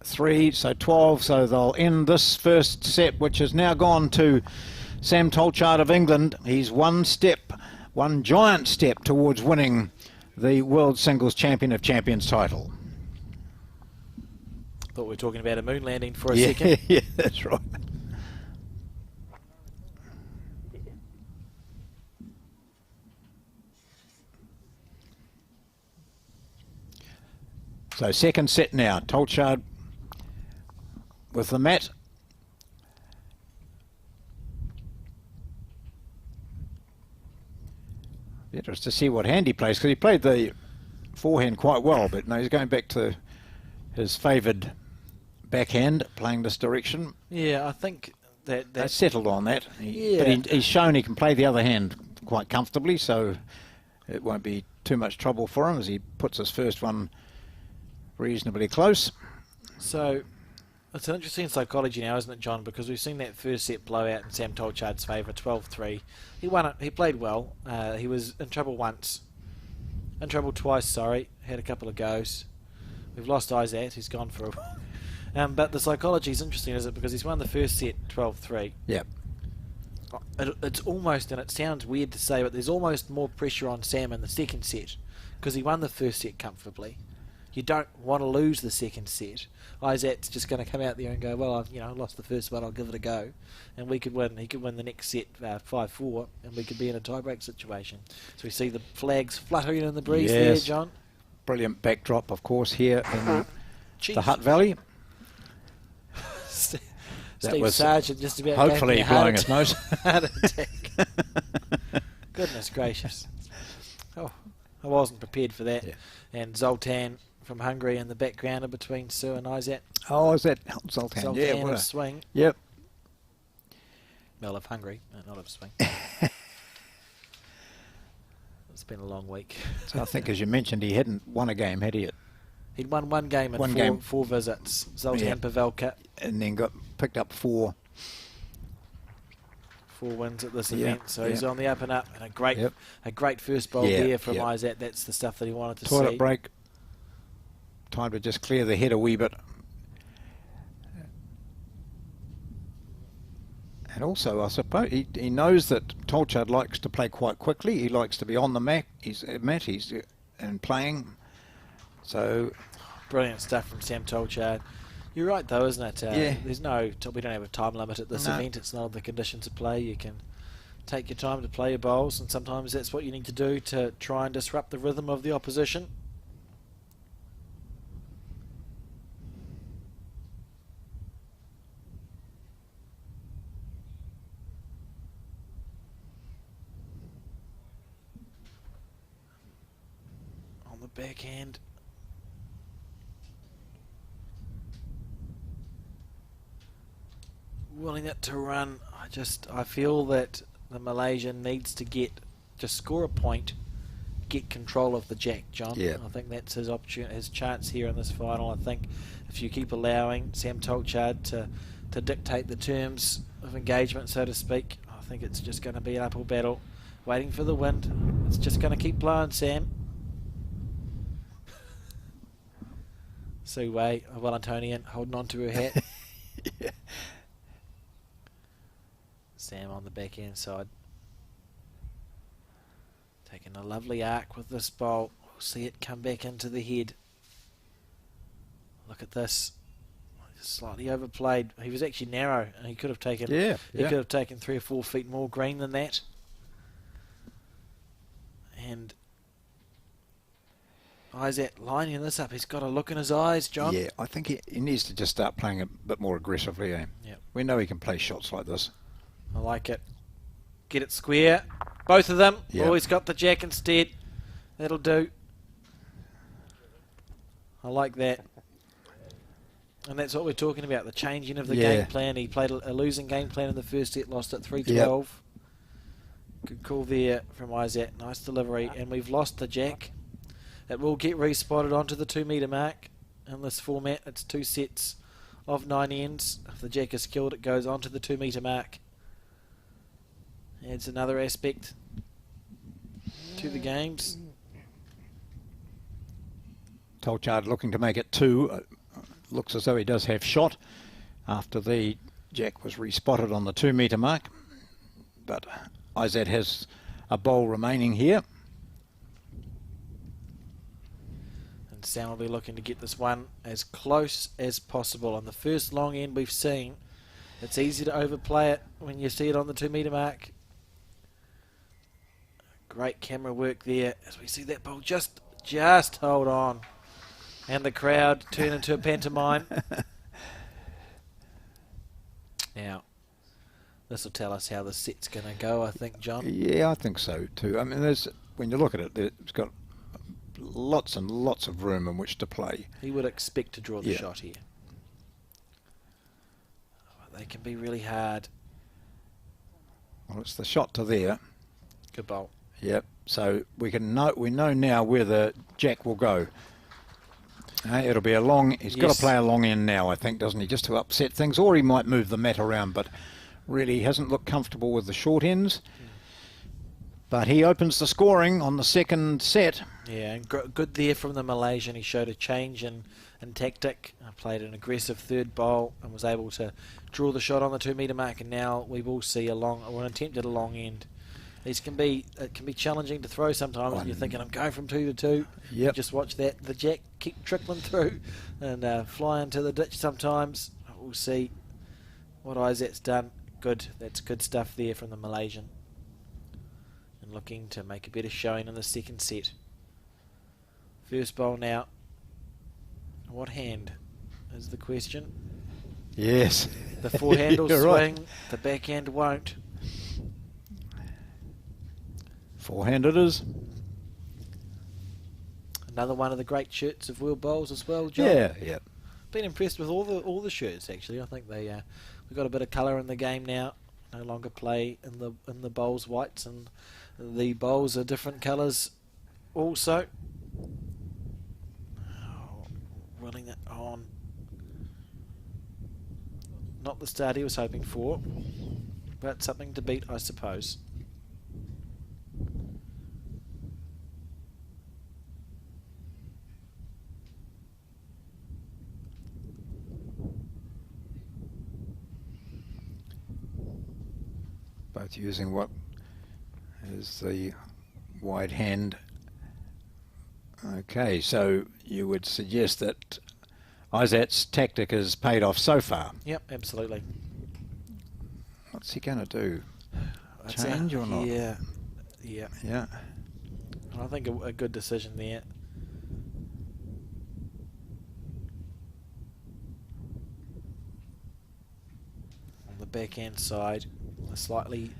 3, so 12. So they'll end this first set, which has now gone to Sam Tolchard of England. He's one giant step towards winning the World Singles Champion of Champions title. Thought we were talking about a moon landing for a second. Yeah, that's right. So second set now. Tolchard with the mat. Interesting to see what hand he plays, because he played the forehand quite well, but no, he's going back to his favoured backhand, playing this direction. Yeah, I think They that's settled on that. Yeah. But he's shown he can play the other hand quite comfortably, so it won't be too much trouble for him as he puts his first one reasonably close. so. It's an interesting psychology now, isn't it, John? Because we've seen that first set blowout in Sam Tolchard's favour, 12-3. He won it. He played well. He was in trouble once. In trouble twice, sorry. Had a couple of goes. We've lost Isaac. He's gone for a while. But the psychology is interesting, isn't it? Because he's won the first set 12-3. Yep. It's almost, and it sounds weird to say, but there's almost more pressure on Sam in the second set because he won the first set comfortably. You don't want to lose the second set. Isaac's just going to come out there and go, well, I've lost the first one, I'll give it a go. And we could win. He could win the next set 5-4, and we could be in a tie-break situation. So we see the flags fluttering in the breeze there, Yes. John. Brilliant backdrop, of course, here in Jeez. the Hutt Valley. Steve was Sargent just about hopefully gave me a blowing his nose. heart attack. Goodness gracious. Oh, I wasn't prepared for that. Yeah. And Zoltan from Hungary in the background between Sue and Isaac. Oh, is that Zoltan? Zoltan Yeah, what of a, swing. yep. Well, of Hungary, not of swing. It's been a long week. So I think, as you mentioned, he hadn't won a game, had he? He'd won one game in One game. four visits. Zoltan Yeah. Pavelka, And then got picked up 4. 4 wins at this Yeah, event. So he's yeah. on the up and up. And Yep. a great first bowl Yeah, there from yep. Isaac. That's the stuff that he wanted to Toilet see. break. Time to just clear the head a wee bit. And also, I suppose, he knows that Tolchard likes to play quite quickly. He likes to be on the mat. He's and playing. So, Brilliant stuff from Sam Tolchard. You're right, though, isn't it? Yeah. We don't have a time limit at this No. event. It's not the conditions of play. You can take your time to play your bowls, and sometimes that's what you need to do to try and disrupt the rhythm of the opposition. On the backhand. Willing it to run. I feel that the Malaysian needs to just score a point, get control of the jack, John. Yeah. I think that's his opportunity, his chance here in this final. I think if you keep allowing Sam Tolchard to dictate the terms of engagement, so to speak, I think it's just going to be an uphill battle. Waiting for the wind. It's just going to keep blowing, Sam. Sue Wei, a Wellingtonian, holding on to her hat. yeah. Sam on the backhand side. Taking a lovely arc with this bowl. We'll see it come back into the head. Look at this. Slightly overplayed. He was actually narrow, and he could have taken. Yeah, He yeah. could have taken 3 or 4 feet more green than that. And Isaac lining this up. He's got a look in his eyes, John. Yeah, I think he needs to just start playing a bit more aggressively. Eh? Yep. We know he can play shots like this. I like it. Get it square. Both of them. Yep. Oh, he's got the jack instead. That'll do. I like that. And that's what we're talking about, the changing of the Yeah. game plan. He played a losing game plan in the first set, lost at 3-12. Good call there from Isaac. Nice delivery. And we've lost the jack. It will get respotted onto the 2 metre mark in this format. It's 2 sets of 9 ends. If the jack is killed, it goes on to the 2 metre mark. Adds another aspect to the games. Tolchard looking to make it 2. Looks as though he does have shot after the jack was respotted on the 2 metre mark. But Izat has a bowl remaining here. And Sam will be looking to get this one as close as possible. On the first long end we've seen, it's easy to overplay it when you see it on the 2 metre mark. Great camera work there as we see that ball just hold on. And the crowd turn into a pantomime. Now, this will tell us how the set's going to go, I think, John. Yeah, I think so too. I mean, when you look at it, it's got lots and lots of room in which to play. He would expect to draw the Yeah. shot here. They can be really hard. Well, it's the shot to there. Good bowl. Yep. So we know now where the jack will go. It'll be a long. He's got Yes. to play a long end now, I think, doesn't he? Just to upset things, or he might move the mat around. But really, he hasn't looked comfortable with the short ends. But he opens the scoring on the second set. Yeah, and good there from the Malaysian. He showed a change in tactic. Played an aggressive third bowl and was able to draw the shot on the 2 metre mark. And now we will see an attempt at a long end. These can be challenging to throw sometimes. And you're thinking, I'm going from 2 to 2. Yep. Just watch that. The jack keep trickling through and fly into the ditch sometimes. We'll see what Izat's done. Good. That's good stuff there from the Malaysian. And looking to make a better showing in the second set. First bowl now. What hand is the question? Yes. The forehand will You're right. swing. The backhand won't. Forehand it is. Another one of the great shirts of World Bowls as well, John. Yeah. Been impressed with all the shirts actually. I think we've got a bit of colour in the game now. No longer play in the bowls whites, and the bowls are different colours also. Willing it on. Not the start he was hoping for, but something to beat, I suppose. Both using what is the wide hand. Okay, so you would suggest that Izat's tactic has paid off so far. Yep, absolutely. What's he going to do? That's Change or not? Yeah. Yeah. I think a good decision there. On the backhand side, a slightly.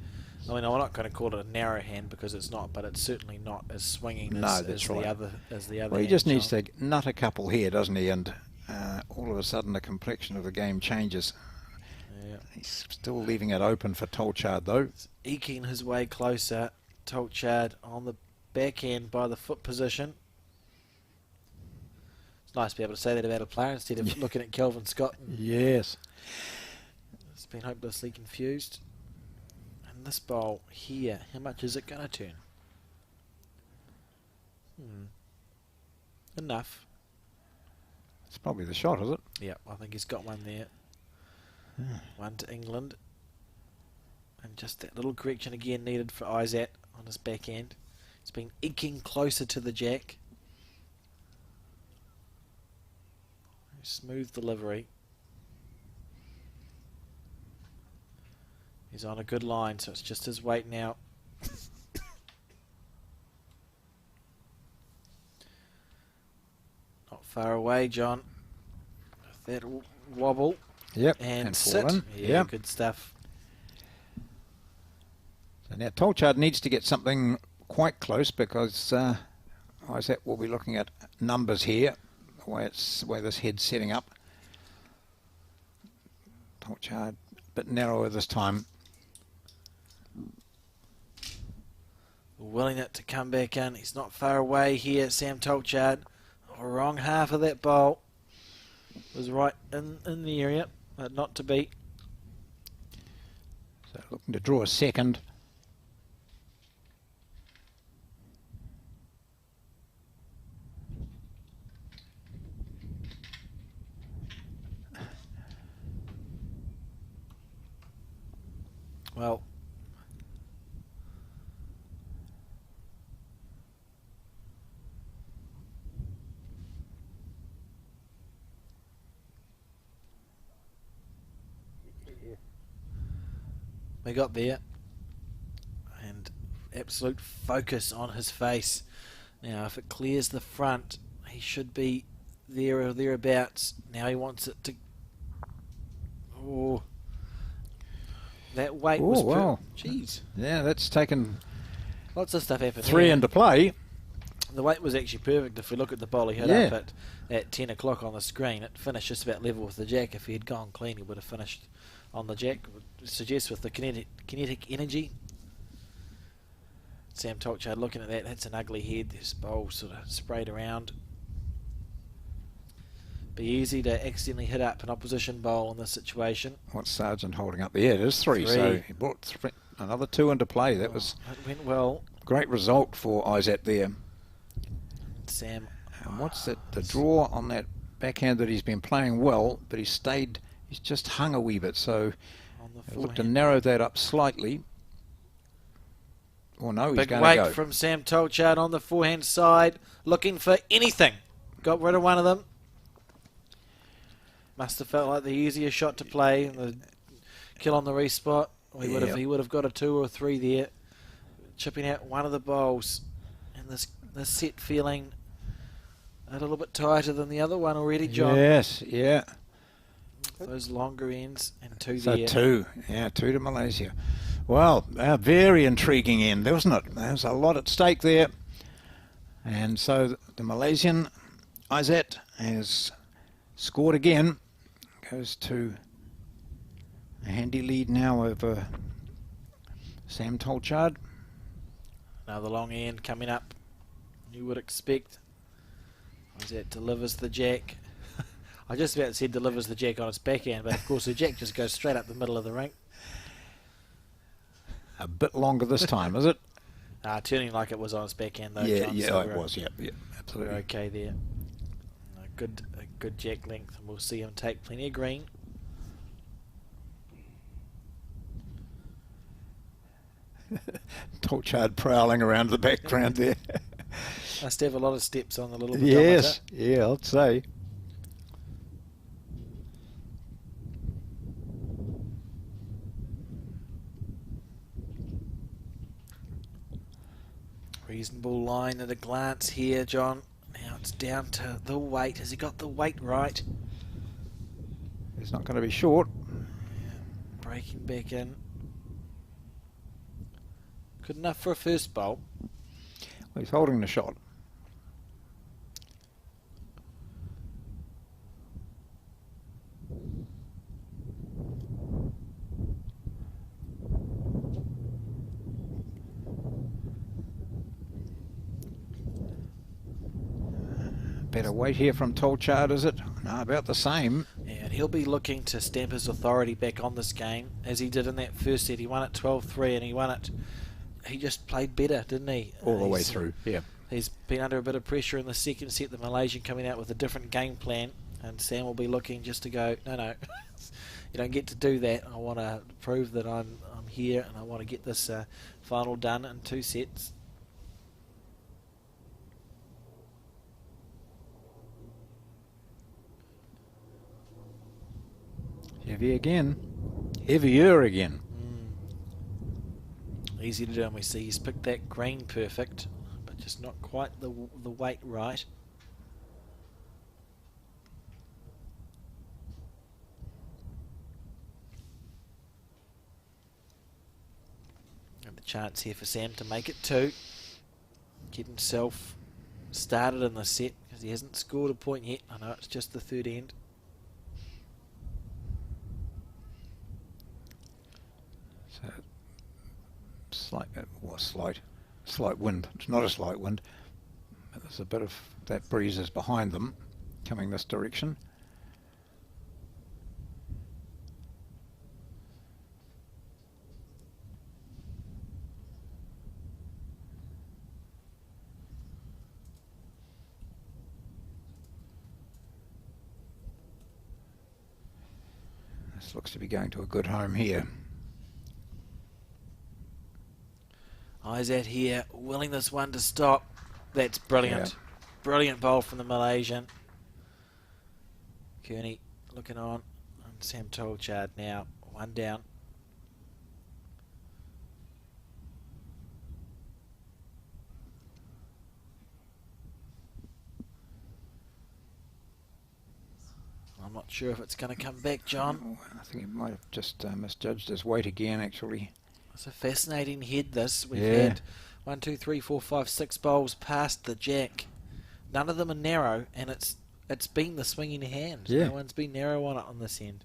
I mean, I'm not going to call it a narrow hand because it's not, but it's certainly not as swinging No, as that's the right. other. As the other. Well, he hand, just needs John. to nut a couple here, doesn't he? And all of a sudden the complexion of the game changes. Yeah. He's still leaving it open for Tolchard, though. Eking his way closer. Tolchard on the backhand by the foot position. It's nice to be able to say that about a player instead of looking at Kelvin Scott. And Yes. it's been hopelessly confused. And this bowl here, how much is it going to turn? Enough. It's probably the shot, is it? Yeah, I think he's got one there. One to England. And just that little correction again needed for Izat on his backhand. He's been eking closer to the jack. Smooth delivery. He's on a good line, so it's just his weight now. Not far away, John. That wobble. Yep. And fall sit. in. Yeah, Yep. good stuff. So now Tolchard needs to get something quite close because Izat will be looking at numbers here, the way this head's setting up. Tolchard a bit narrower this time. Willing it to come back in. He's not far away here, Sam Tolchard. Wrong half of that bowl. Was right in the area, but not to be. So looking to draw a second. Well, we got there, and absolute focus on his face. Now, if it clears the front, he should be there or thereabouts. Now he wants it to. Oh, that weight Oh, was. wow. Jeez, Yeah, that's taken lots of stuff happened. 3 here. into play. The weight was actually perfect. If we look at the bowl he hit Yeah. up at 10 o'clock on the screen, it finished just about level with the jack. If he had gone clean, he would have finished on the jack. Would suggest with the kinetic energy. Sam Tolchard looking at that, that's an ugly head. This bowl sort of sprayed around. Be easy to accidentally hit up an opposition bowl in this situation. What's Sargent holding up there? It is 3, so Three. he brought another 2 into play. That was It went well. a great result for Isaac there. Sam. And what's that? The draw on that backhand that he's been playing well, but he's just hung a wee bit, so On the he'll look to forehand. narrow that up slightly. Oh no, he's Big going weight to go. from Sam Tolchard on the forehand side, looking for anything. Got rid of one of them. Must have felt like the easier shot to play. The kill on the respot. He would have got a 2 or 3 there. Chipping out one of the bowls. And this set feeling a little bit tighter than the other one already, John. Yes, yeah. Those longer ends and 2 So there. 2 to Malaysia. Well, a very intriguing end, wasn't it? There's a lot at stake there. And so the Malaysian, Isaac, has scored again. Goes to a handy lead now over Sam Tolchard. Now the long end coming up. You would expect. Isaac delivers the jack. I just about said delivers the jack on its backhand, but of course the jack just goes straight up the middle of the ring. A bit longer this time, is it? Turning like it was on its backhand though. Yeah, John, yeah, so it we're- was, yeah, We're absolutely. okay there. A good jack length, and we'll see him take plenty of green. Tolchard prowling around the background there. Must have a lot of steps on the little Yes, yeah, I'd say. Reasonable line at a glance here, John. Now it's down to the weight. Has he got the weight right? He's not going to be short. Breaking back in. Good enough for a first bowl. Well, he's holding the shot. Better weight here from Tolchard, is it? No, about the same. And he'll be looking to stamp his authority back on this game, as he did in that first set. He won it 12-3, and he won it. He just played better, didn't he? All the way He's- through, yeah. He's been under a bit of pressure in the second set. The Malaysian coming out with a different game plan, and Sam will be looking just to go, no, you don't get to do that. I want to prove that I'm here, and I want to get this final done in 2 sets. Heavy again. Heavier again. Easy to do, and we see he's picked that green perfect, but just not quite the weight right. And the chance here for Sam to make it 2. Get himself started in the set, because he hasn't scored a point yet. I know it's just the third end. So, slight wind. It's not a slight wind. But there's a bit of that breeze is behind them, coming this direction. This looks to be going to a good home here. Izat here, willing this one to stop. That's brilliant. Yeah. Brilliant bowl from the Malaysian. Kearney looking on. And Sam Tolchard now, one down. I'm not sure if it's going to come back, John. Oh, I think he might have just misjudged his weight again, actually. It's a fascinating head, this. We've Yeah. had 1, 2, 3, 4, 5, 6 bowls past the jack. None of them are narrow, and it's been the swinging hand. Yeah. No one's been narrow on it on this end.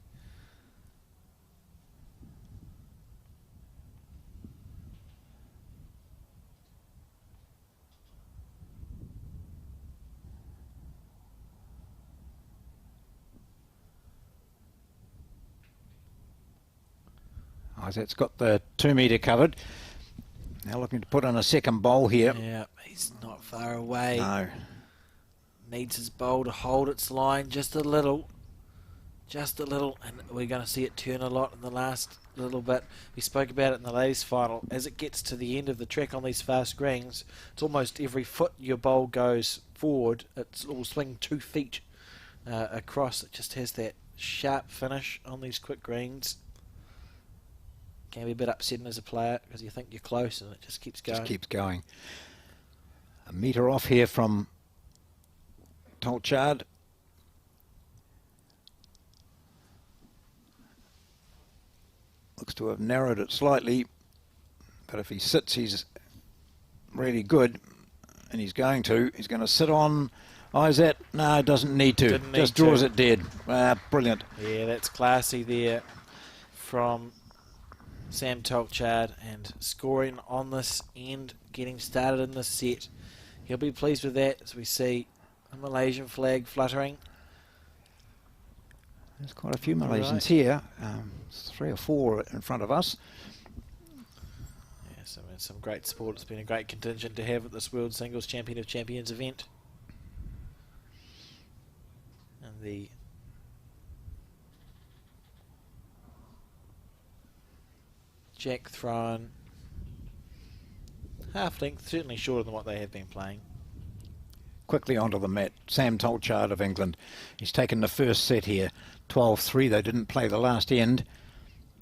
Izat's got the 2 metre covered. Now looking to put on a second bowl here. Yeah, he's not far away. No. Needs his bowl to hold its line just a little. Just a little, and we're going to see it turn a lot in the last little bit. We spoke about it in the ladies' final. As it gets to the end of the track on these fast greens, it's almost every foot your bowl goes forward, it will swing 2 feet across. It just has that sharp finish on these quick greens. Can be a bit upsetting as a player because you think you're close and it just keeps going. Just keeps going. A metre off here from Tolchard. Looks to have narrowed it slightly, but if he sits, he's really good, and he's going to sit on Izat. No, doesn't need to. Didn't need Just draws to. it dead. Brilliant. Yeah, that's classy there from Sam Tolchard, and scoring on this end, getting started in this set. He'll be pleased with that as we see a Malaysian flag fluttering. There's quite a few Malaysians Right. here. 3 or 4 in front of us. Yes, I mean, some great support. It's been a great contingent to have at this World Singles Champion of Champions event. And the jack thrown half length, certainly shorter than what they have been playing. Quickly onto the mat. Sam Tolchard of England. He's taken the first set here. 12-3. They didn't play the last end.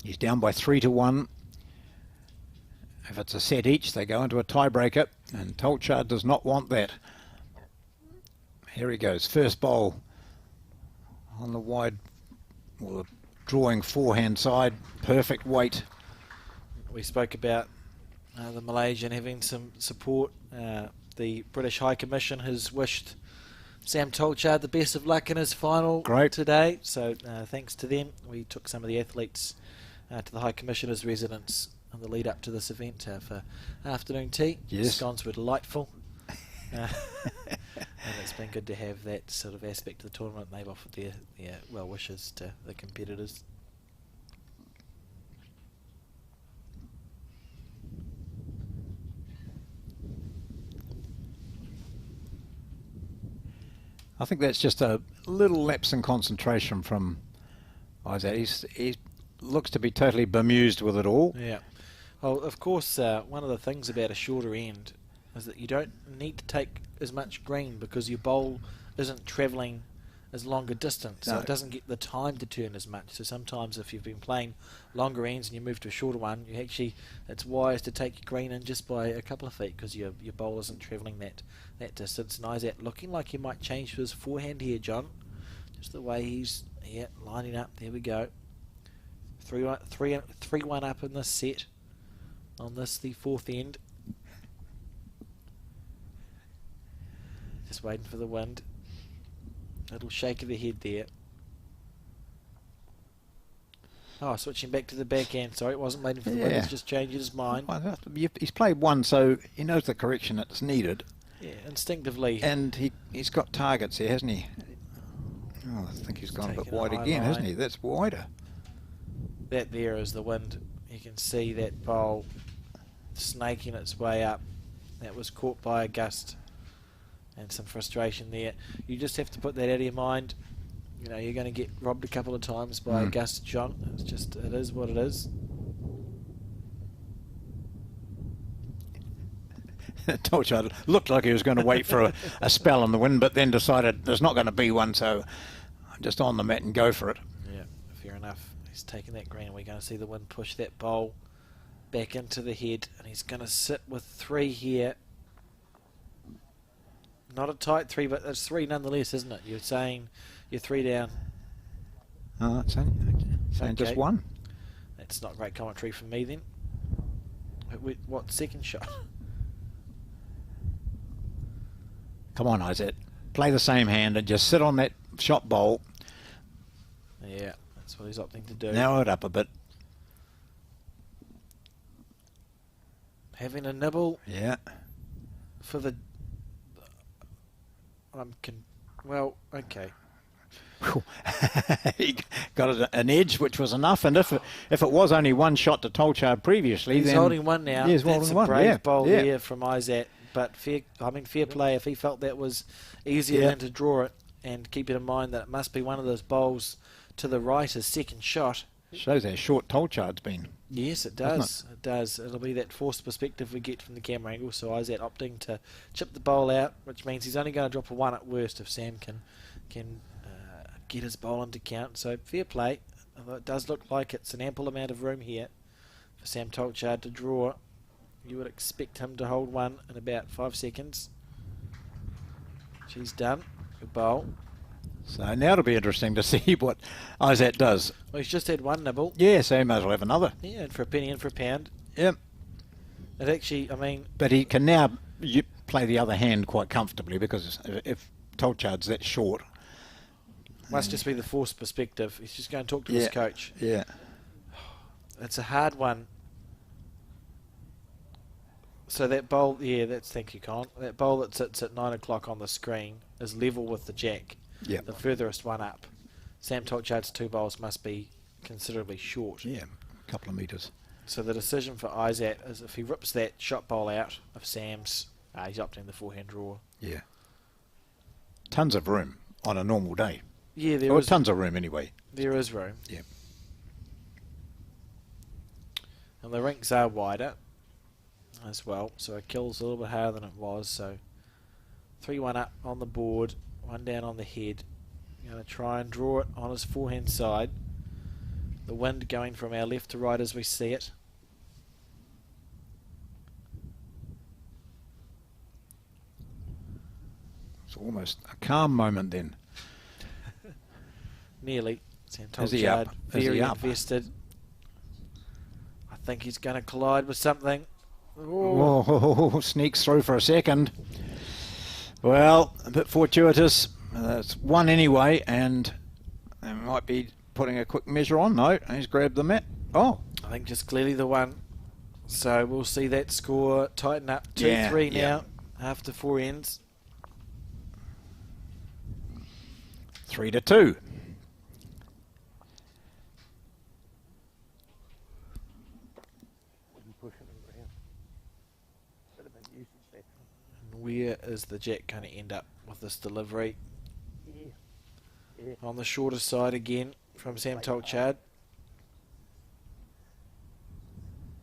He's down by 3-1. If it's a set each, they go into a tiebreaker, and Tolchard does not want that. Here he goes. First bowl on the wide, well, the drawing forehand side. Perfect weight. We spoke about the Malaysian having some support. The British High Commission has wished Sam Tolchard the best of luck in his final Great. today. So thanks to them, we took some of the athletes to the High Commissioner's residence in the lead up to this event for afternoon tea. Yes. Scones were delightful. And it's been good to have that sort of aspect of the tournament. They've offered their well wishes to the competitors. I think that's just a little lapse in concentration from Izat. He looks to be totally bemused with it all. Yeah. Well, of course, one of the things about a shorter end is that you don't need to take as much green because your bowl isn't travelling as long a distance, so No. it doesn't get the time to turn as much. So sometimes if you've been playing longer ends and you move to a shorter one, you actually, it's wise to take your green in just by a couple of feet because your bowl isn't travelling that distance. And Izat looking like he might change to his forehand here, John. Just the way he's lining up. There we go. 3-1 up in this set. On this, the fourth end. Just waiting for the wind. Little shake of the head there. Oh, switching back to the backhand. Sorry, it wasn't waiting for the wind. Yeah. It's just changing his mind. Well, he's played one, so he knows the correction that's needed. Yeah, instinctively. And he's got targets here, hasn't he? Oh, I think he's gone a bit taking a wide high again, hasn't line. he? That's wider. That there is the wind. You can see that bowl snaking its way up. That was caught by a gust and some frustration there. You just have to put that out of your mind. You know, you're going to get robbed a couple of times by Augusta John. It's just, it is what it is. Tolchard looked like he was going to wait for a spell in the wind, but then decided there's not going to be one, so I'm just on the mat and go for it. Yeah, fair enough. He's taking that green. We're going to see the wind push that bowl back into the head, and he's going to sit with 3 here. Not a tight 3, but it's 3 nonetheless, isn't it? You're saying you're 3 down. It's saying just Okay. 1. That's not great commentary from me then. What, second shot? Come on, Isaac. Play the same hand and just sit on that shot bowl. Yeah, that's what he's opting to do. Narrow it up a bit. Having a nibble Yeah. for the... well, okay. He got an edge, which was enough. And if it was only 1 shot to Tolchard previously, He's then holding 1 now. Yeah, he's That's holding a 1. brave Yeah. bowl yeah. there from Isaac. But fair play if he felt that was easier than to draw it. And keep it in mind that it must be one of those bowls to the right, his second shot. Shows how short Tolchard's been. Yes, it Doesn't does. It does. It'll be that forced perspective we get from the camera angle. So Isaac opting to chip the bowl out, which means he's only going to drop a 1 at worst if Sam can get his bowl into count. So fair play. Although it does look like it's an ample amount of room here for Sam Tolchard to draw. You would expect him to hold 1 in about 5 seconds. She's done. Good bowl. So now it'll be interesting to see what Isaac does. Well, he's just had 1 nibble. Yeah, so he might as well have another. Yeah, and for a penny and for a pound. Yep. It actually, I mean, But he can now play the other hand quite comfortably, because if Tolchard's that short. must just be the forced perspective. He's just going to talk to his coach. Yeah. It's a hard one. So that bowl, thank you, Colin. That bowl that sits at 9 o'clock on the screen is level with the jack. Yeah. The furthest one up. Sam Tolchard's 2 bowls must be considerably short. Yeah, a couple of metres. So the decision for Isaac is if he rips that shot bowl out of Sam's, he's opting the forehand draw. Yeah. Tons of room on a normal day. Yeah, Or tons of room anyway. there is room. Yeah. And the rinks are wider as well, so it kills a little bit higher than it was. So 3-1 up on the board, 1 down on the head. Going to try and draw it on his forehand side. The wind going from our left to right as we see it. It's almost a calm moment then. Nearly. Sam Is he up? Tolchard Is he very up? invested. I think he's going to collide with something. Oh, sneaks through for a second. Well, a bit fortuitous. It's 1 anyway, and they might be putting a quick measure on. No, he's grabbed the mat. Oh, I think just clearly the 1. So we'll see that score tighten up 2-3 Yeah, now after 4 ends. 3-2. And where is the jack going to end up with this delivery? On the shorter side again from Sam Tolchard.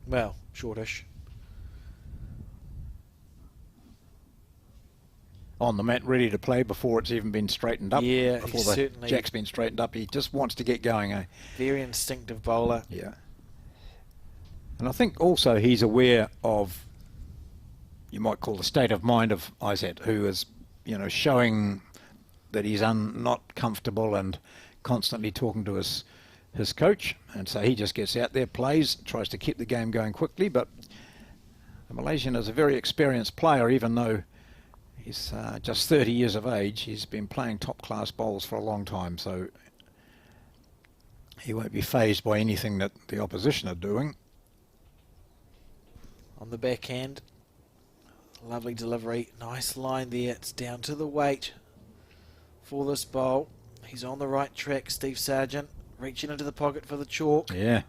Well, shortish. On the mat, ready to play before it's even been straightened up. Yeah, before he's the certainly- jack's been straightened up. He just wants to get going, eh? Very instinctive bowler. Yeah. And I think also he's aware of, you might call the state of mind of Isaac, who is, showing that he's not comfortable and constantly talking to his coach. And so he just gets out there, plays, tries to keep the game going quickly. But the Malaysian is a very experienced player, even though he's just 30 years of age. He's been playing top-class bowls for a long time, so he won't be fazed by anything that the opposition are doing. On the backhand. Lovely delivery. Nice line there. It's down to the weight for this bowl. He's on the right track, Steve Sargent. Reaching into the pocket for the chalk. Yeah.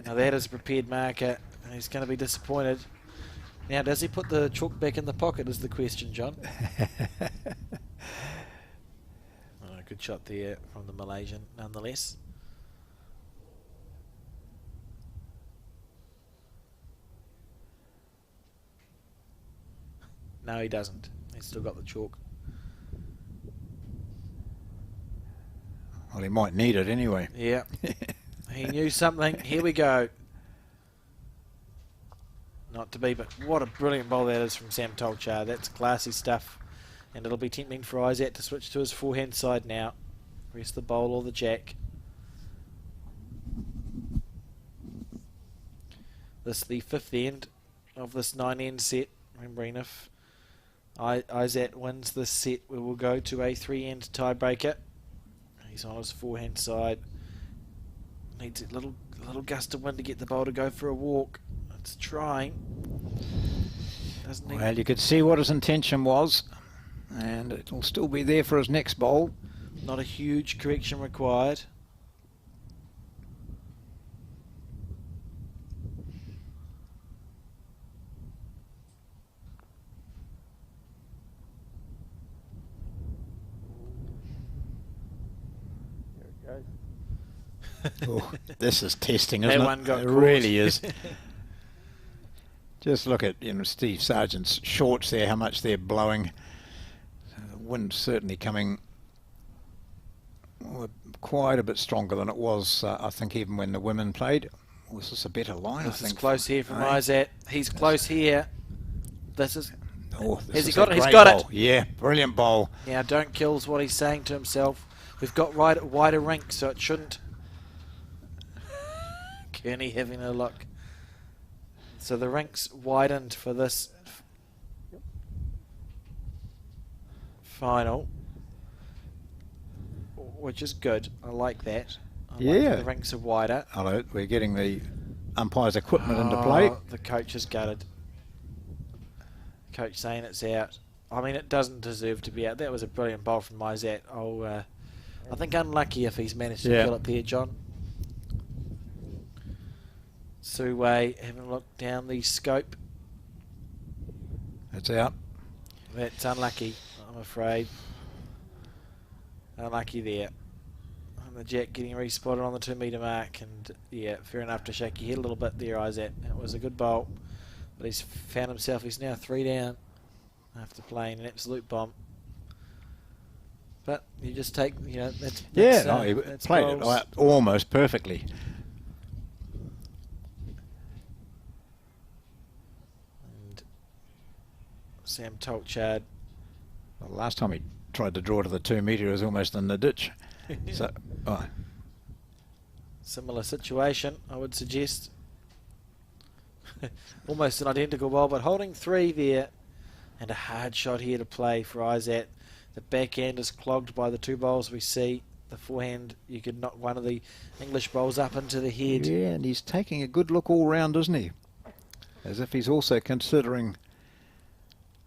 Now that is a prepared marker, and he's going to be disappointed. Now, does he put the chalk back in the pocket is the question, John. Good shot there from the Malaysian, nonetheless. No, he doesn't. He's still got the chalk. Well, he might need it anyway. Yeah. He knew something. Here we go. Not to be, but what a brilliant bowl that is from Sam Tolchard. That's classy stuff. And it'll be tempting for Isaac to switch to his forehand side now. Rest the bowl or the jack. This is the 5th end of this 9-end set. Remembering if Isaac wins this set, we will go to a 3-end tiebreaker. He's on his forehand side. Needs a little gust of wind to get the bowl to go for a walk. It's trying. Doesn't need. Well, you could see what his intention was, and it'll still be there for his next bowl. Not a huge correction required. Oh, this is testing, That isn't one it? got It caught. really is. Just look at Steve Sargent's shorts there, how much they're blowing. The wind's certainly coming quite a bit stronger than it was, I think, even when the women played. Was this a better line? This I is think close here from eh? Isaac. He's close here. This is. Oh, this Has he is got a it? He's great got bowl. it. Yeah, brilliant bowl. Now, don't kill is what he's saying to himself. We've got wider rink, so it shouldn't. Kearney having a look. So the rink's widened for this final, which is good. I like that. I like Yeah. that the rinks are wider. Hello, we're getting the umpire's equipment into play. The coach is gutted. Coach saying it's out. I mean, it doesn't deserve to be out. That was a brilliant bowl from Isaac. I think unlucky if he's managed to Yeah. kill it there, John. Su Wei having a look down the scope. It's out. That's unlucky, I'm afraid. Unlucky there. And the jack getting respotted on the 2 metre mark. And yeah, fair enough to shake your head a little bit there, Isaac. It was a good bowl. But he's found himself, he's now 3 down after playing an absolute bomb. But you just take, that's Yeah, no, he that's played it bowls. out almost perfectly. And Sam Tolchard. Well, last time he tried to draw to the 2 metre, he was almost in the ditch. So, Similar situation, I would suggest. Almost an identical ball, but holding 3 there. And a hard shot here to play for Isaac. The backhand is clogged by the 2 bowls we see. The forehand, you could knock one of the English bowls up into the head. yeah, and he's taking a good look all round, isn't he? As if he's also considering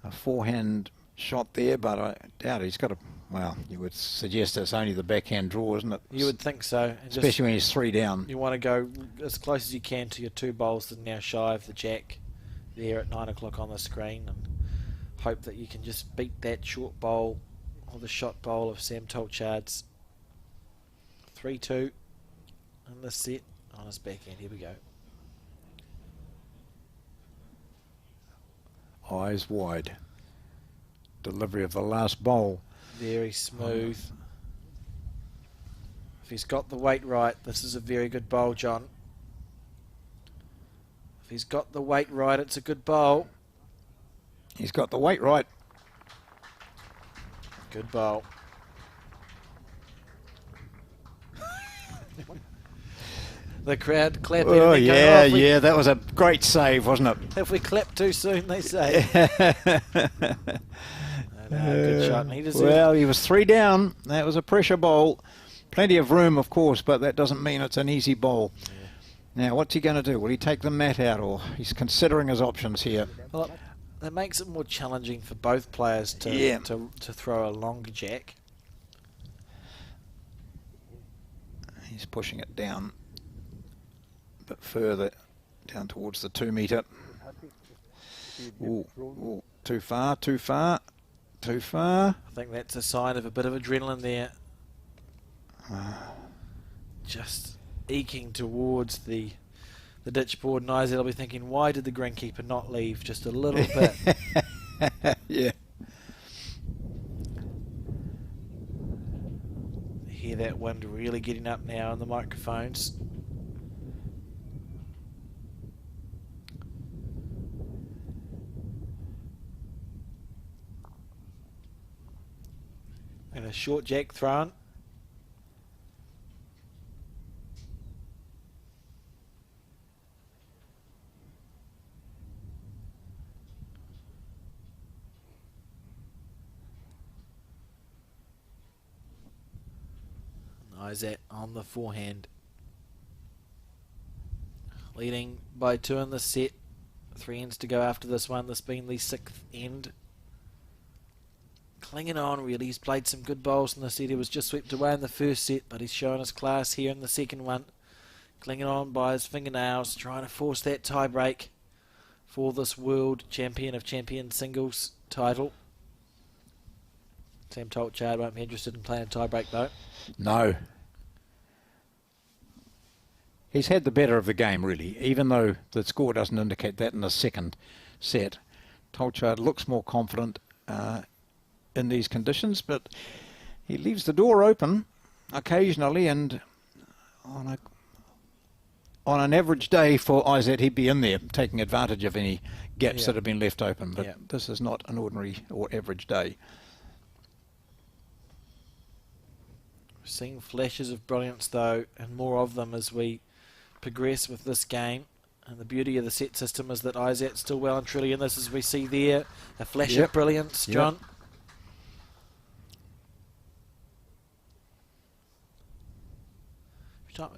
a forehand shot there, but I doubt he's got a. Well, you would suggest it's only the backhand draw, isn't it? You would think so. And just Especially when he's 3 down. you want to go as close as you can to your 2 bowls that are now shy of the jack there at 9 o'clock on the screen, and hope that you can just beat that short bowl or the shot bowl of Sam Tolchard's. 3-2 in this set on his backhand. Here we go. Eyes wide. Delivery of the last bowl. Very smooth. If he's got the weight right, this is a very good bowl, John. If he's got the weight right, it's a good bowl. He's got the weight right. Good bowl. The crowd clapping. Oh, and they're going, yeah, "Oh, if we- yeah, that was a great save, wasn't it? If we clap too soon, they say. Good shot. And he deserved Well, he was 3 down. That was a pressure bowl. Plenty of room, of course, but that doesn't mean it's an easy bowl. Now, what's he going to do? Will he take the mat out, or he's considering his options here? Well, that makes it more challenging for both players to Yeah. to throw a longer jack. He's pushing it down a bit further, down towards the 2 metre. Ooh, ooh, too far, too far, too far. I think that's a sign of a bit of adrenaline there. Just eking towards the ditch board, and Izet will be thinking, why did the greenkeeper not leave just a little bit? Yeah. Hear that wind really getting up now on the microphones. And a short jack thrown. Izet on the forehand. Leading by 2 in the set. 3 ends to go after this one. This being the 6th end. Clinging on really. He's played some good bowls in the set. He was just swept away in the first set, but he's shown his class here in the second one. Clinging on by his fingernails, trying to force that tie break for this World Champion of Champions singles title. Sam Tolchard won't be interested in playing a tie break though. No. He's had the better of the game, really, even though the score doesn't indicate that in the second set. Tolchard looks more confident in these conditions, but he leaves the door open occasionally, and on an average day for Izet, he'd be in there taking advantage of any gaps that have been left open, but this is not an ordinary or average day. We're seeing flashes of brilliance though, and more of them as we progress with this game. And the beauty of the set system is that Izet's still well and truly in this, as we see there. A flash of brilliance, John.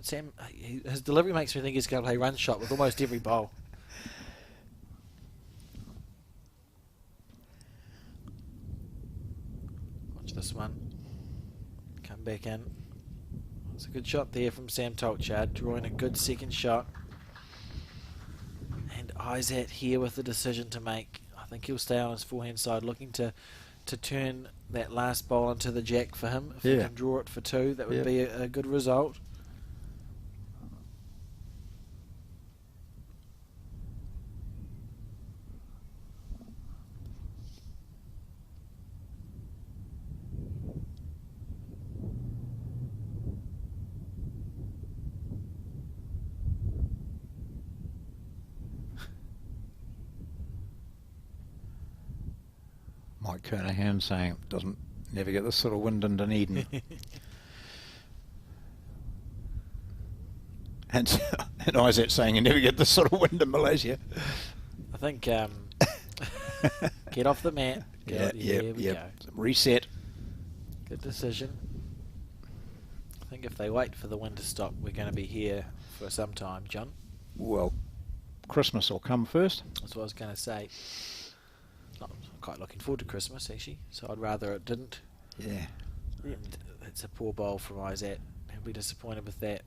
Sam, his delivery makes me think he's going to play run shot with almost every bowl. Watch this one. Come back in. It's a good shot there from Sam Tolchard, drawing a good second shot. And Izet here with the decision to make. I think he'll stay on his forehand side, looking to turn that last bowl into the jack for him. If he can draw it for 2, that would be a good result. Mike Kernahan saying doesn't never get this sort of wind in Dunedin. and Izet saying you never get this sort of wind in Malaysia. I think get off the mat. Here we go. Reset. Good decision. I think if they wait for the wind to stop, we're going to be here for some time, John. Well, Christmas will come first. That's what I was going to say. I'm quite looking forward to Christmas, actually, so I'd rather it didn't. Yeah. And it's a poor bowl from Izet. He'll be disappointed with that.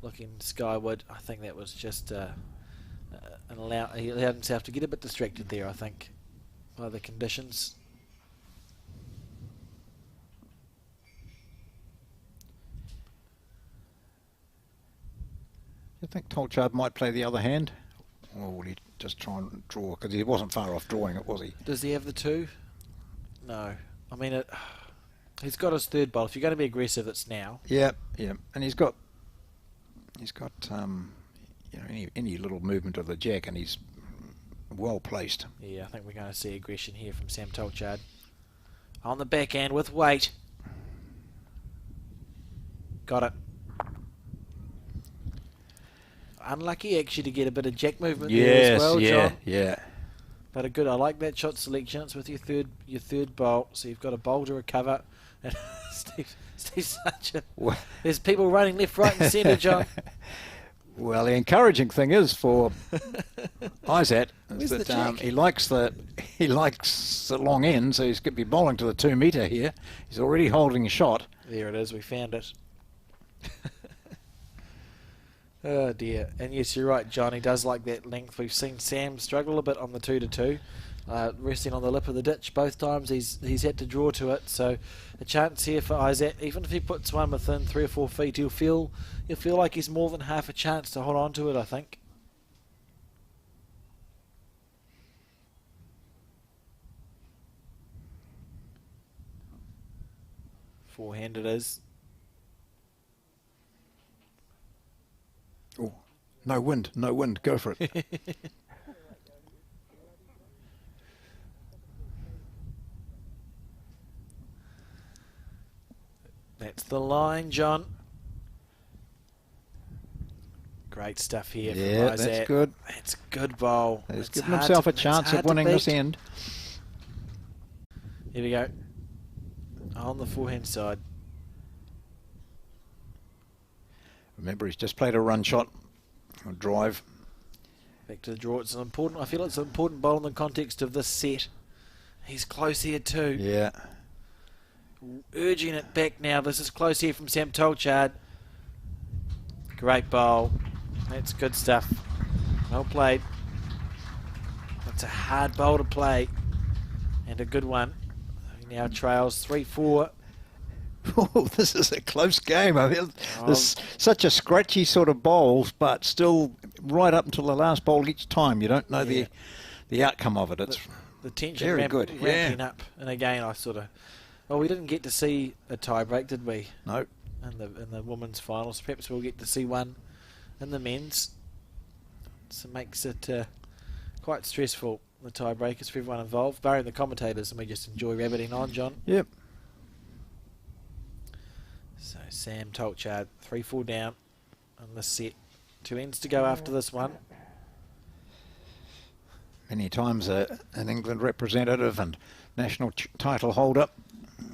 Looking skyward, I think that was just he allowed himself to get a bit distracted there, I think, by the conditions. You think Tolchard might play the other hand? Or will he just try and draw? Because he wasn't far off drawing it, was he? Does he have the 2? No. I mean, he's got his third bowl. If you're going to be aggressive, it's now. Yeah. And he's got any little movement of the jack, and he's well placed. Yeah, I think we're going to see aggression here from Sam Tolchard. On the backhand with weight. Got it. Unlucky actually to get a bit of jack movement there as well, John. Yeah. But a good. I like that shot selection. It's with your third bowl, so you've got a bowl to recover. And Steve's such a. There's people running left, right, and centre, John. Well, the encouraging thing is for Izet is Where's that he likes the long end, so he's going to be bowling to the 2 metre here. He's already holding a shot. There it is. We found it. Oh dear. And yes, you're right, John. He does like that length. We've seen Sam struggle a bit on the 2-2. resting on the lip of the ditch both times. He's had to draw to it, so a chance here for Isaac. Even if he puts one within 3 or 4 feet, he'll feel like he's more than half a chance to hold on to it, I think. Forehand it is. Oh, no wind, go for it. That's the line, John. Great stuff here from Yeah, Isaac. that's good. That's a good bowl. He's It's given hard himself to- a chance it's of hard to winning this beat. end. Here we go. On the forehand side. Remember, he's just played a run shot, a drive. Back to the draw. It's an important. I feel it's an important bowl in the context of this set. He's close here too. Yeah. Urging it back now. This is close here from Sam Tolchard. Great bowl. That's good stuff. Well played. That's a hard bowl to play. And a good one. He now trails 3-4. Oh, this is a close game. I mean, there's such a scratchy sort of bowls, but still right up until the last bowl each time. You don't know Yeah. the outcome of it. It's The tension very good. ramping up. And again, well, we didn't get to see a tie break, did we? No. In the women's finals. Perhaps we'll get to see one in the men's. So it makes it quite stressful, the tiebreakers for everyone involved, barring the commentators, and we just enjoy rabbiting on, John. Yep. So Sam Tolchard, 3-4 down on this set. 2 ends to go after this one. Many times an England representative and national title holder.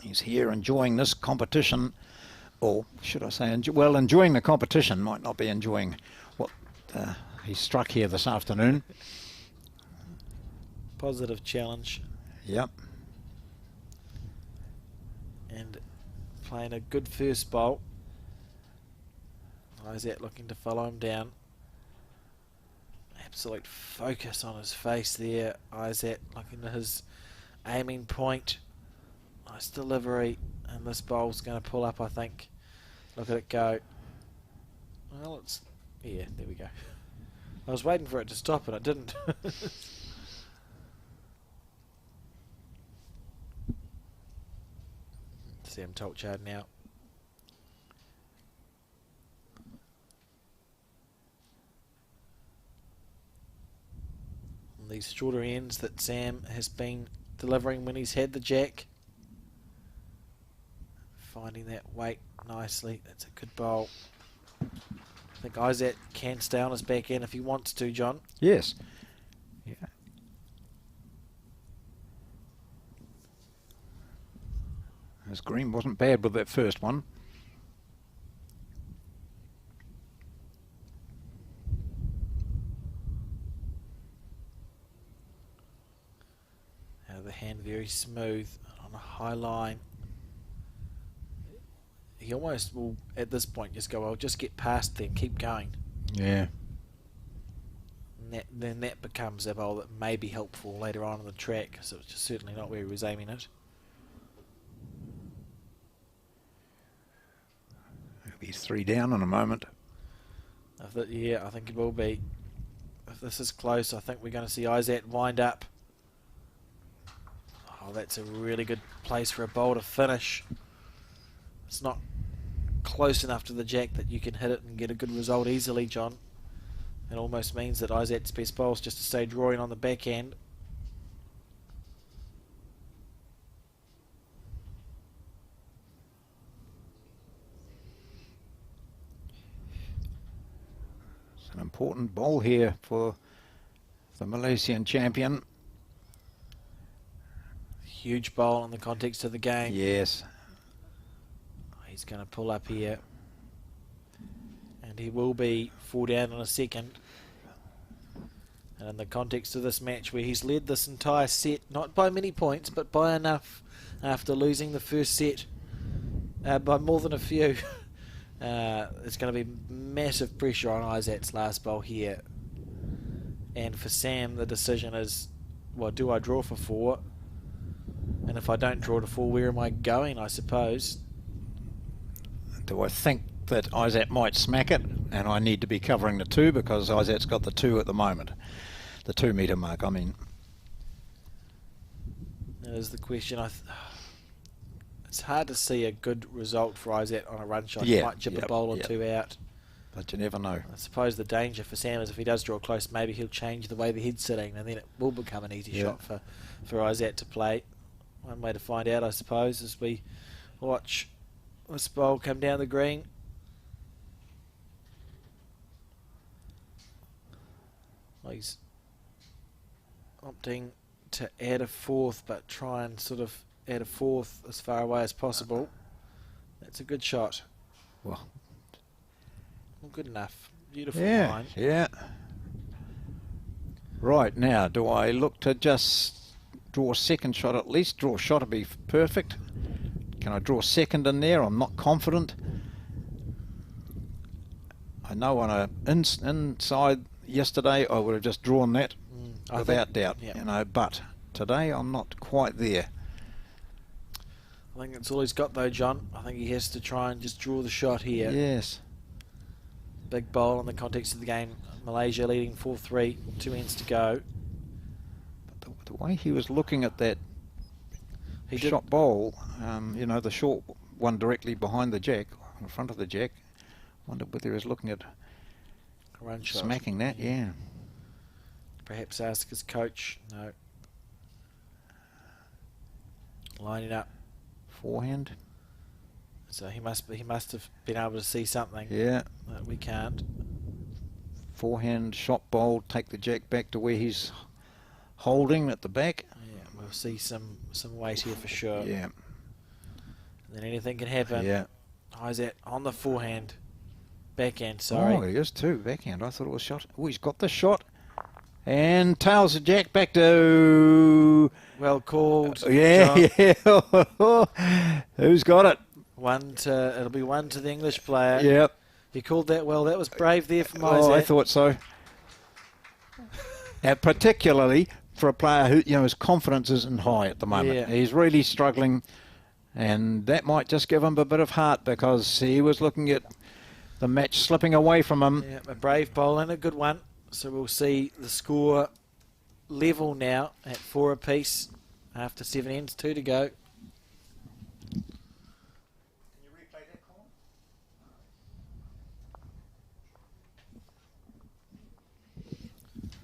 He's here enjoying this competition, or should I say, enjoying the competition. Might not be enjoying what he struck here this afternoon. Positive challenge. Yep. And playing a good first bowl. Isaac looking to follow him down. Absolute focus on his face there. Isaac looking at his aiming point. Nice delivery. And this bowl's going to pull up, I think. Look at it go. Well, yeah, there we go. I was waiting for it to stop and it didn't. Sam Tolchard now. And these shorter ends that Sam has been delivering when he's had the jack. Finding that weight nicely. That's a good bowl. I think Isaac can stay on his back end if he wants to, John. Yes. Yeah. His green wasn't bad with that first one. Out of the hand, very smooth on a high line. He almost will, at this point, just go, I'll just get past them, keep going. Yeah. And then that becomes a bowl that may be helpful later on in the track, so it's just certainly not where he was aiming it. He'll be 3 down in a moment. Yeah, I think it will be. If this is close, I think we're going to see Isaac wind up. Oh, that's a really good place for a bowl to finish. It's not close enough to the jack that you can hit it and get a good result easily, John. It almost means that Isaac's best bowl is just to stay drawing on the back end. It's an important bowl here for the Malaysian champion. Huge bowl in the context of the game. Yes. He's going to pull up here. And he will be 4 down in a second. And in the context of this match where he's led this entire set, not by many points, but by enough after losing the first set by more than a few, it's going to be massive pressure on Isaac's last bowl here. And for Sam, the decision is well, do I draw for 4? And if I don't draw to 4, where am I going, I suppose? Do I think that Isaac might smack it, and I need to be covering the 2 because Isaac's got the 2 at the moment, the 2 metre mark. I mean, That is the question. It's hard to see a good result for Isaac on a run shot. Yeah, He might chip a yep, bowl or yep. 2 out. but you never know. I suppose the danger for Sam is if he does draw close, maybe he'll change the way the head's sitting, and then it will become an easy Yeah. shot for Isaac to play. One way to find out, I suppose, as we watch this bowl come down the green. Well, he's opting to add a 4th, but try and sort of add a 4th as far away as possible. That's a good shot. Well, Well, good enough. Beautiful yeah, line. yeah. Right, now, do I look to just draw a second shot at least? Draw a shot to be perfect. Can I draw a second in there? I'm not confident. I know on a inside yesterday I would have just drawn that I without think- doubt, yeah. you know, but today I'm not quite there. I think that's all he's got though, John. I think he has to try and just draw the shot here. Yes. Big bowl in the context of the game. Malaysia leading 4-3, 2 ends to go. But the way he was looking at that He did. shot bowl, you know, the short one directly behind the jack, in front of the jack, wondered whether he was looking at A run shot. smacking that, yeah. Perhaps ask his coach. No. Lining up. Forehand, So he must have been able to see something yeah. that we can't. Forehand shot bowl, take the jack back to where he's holding at the back. Yeah, we'll see some weight here for sure. Yeah, And then anything can happen. yeah. Isaac on the forehand. Backhand, Oh, sorry. he is too, backhand. I thought it was shot. Oh, he's got the shot. And tails the jack back to... Well called. Yeah, John. yeah. Who's got it? It'll be 1 to the English player. Yep. You called that well. That was brave there from Oh, I Isaac. thought so. Particularly for a player who, you know, his confidence isn't high at the moment. Yeah. He's really struggling, and that might just give him a bit of heart because he was looking at the match slipping away from him. Yeah, a brave bowl and a good one. So we'll see the score level now at 4 apiece after 7 ends, 2 to go.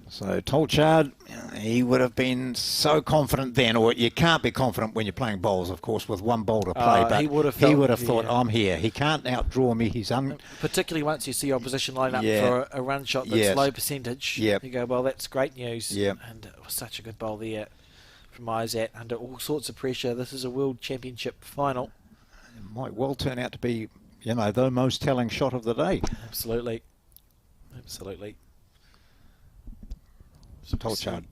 So Tolchard, he would have been so confident then, or you can't be confident when you're playing bowls, of course, with 1 bowl to play. But he would have felt- thought, yeah. I'm here. He can't outdraw me. He's Particularly once you see opposition line up Yeah. for a run shot that's Yes. low percentage. Yep. You go, well, that's great news. Yep. And it was such a good bowl there from Isaac under all sorts of pressure. This is a World Championship final. might well turn out to be, you know, the most telling shot of the day. Absolutely. Absolutely. So Tolchard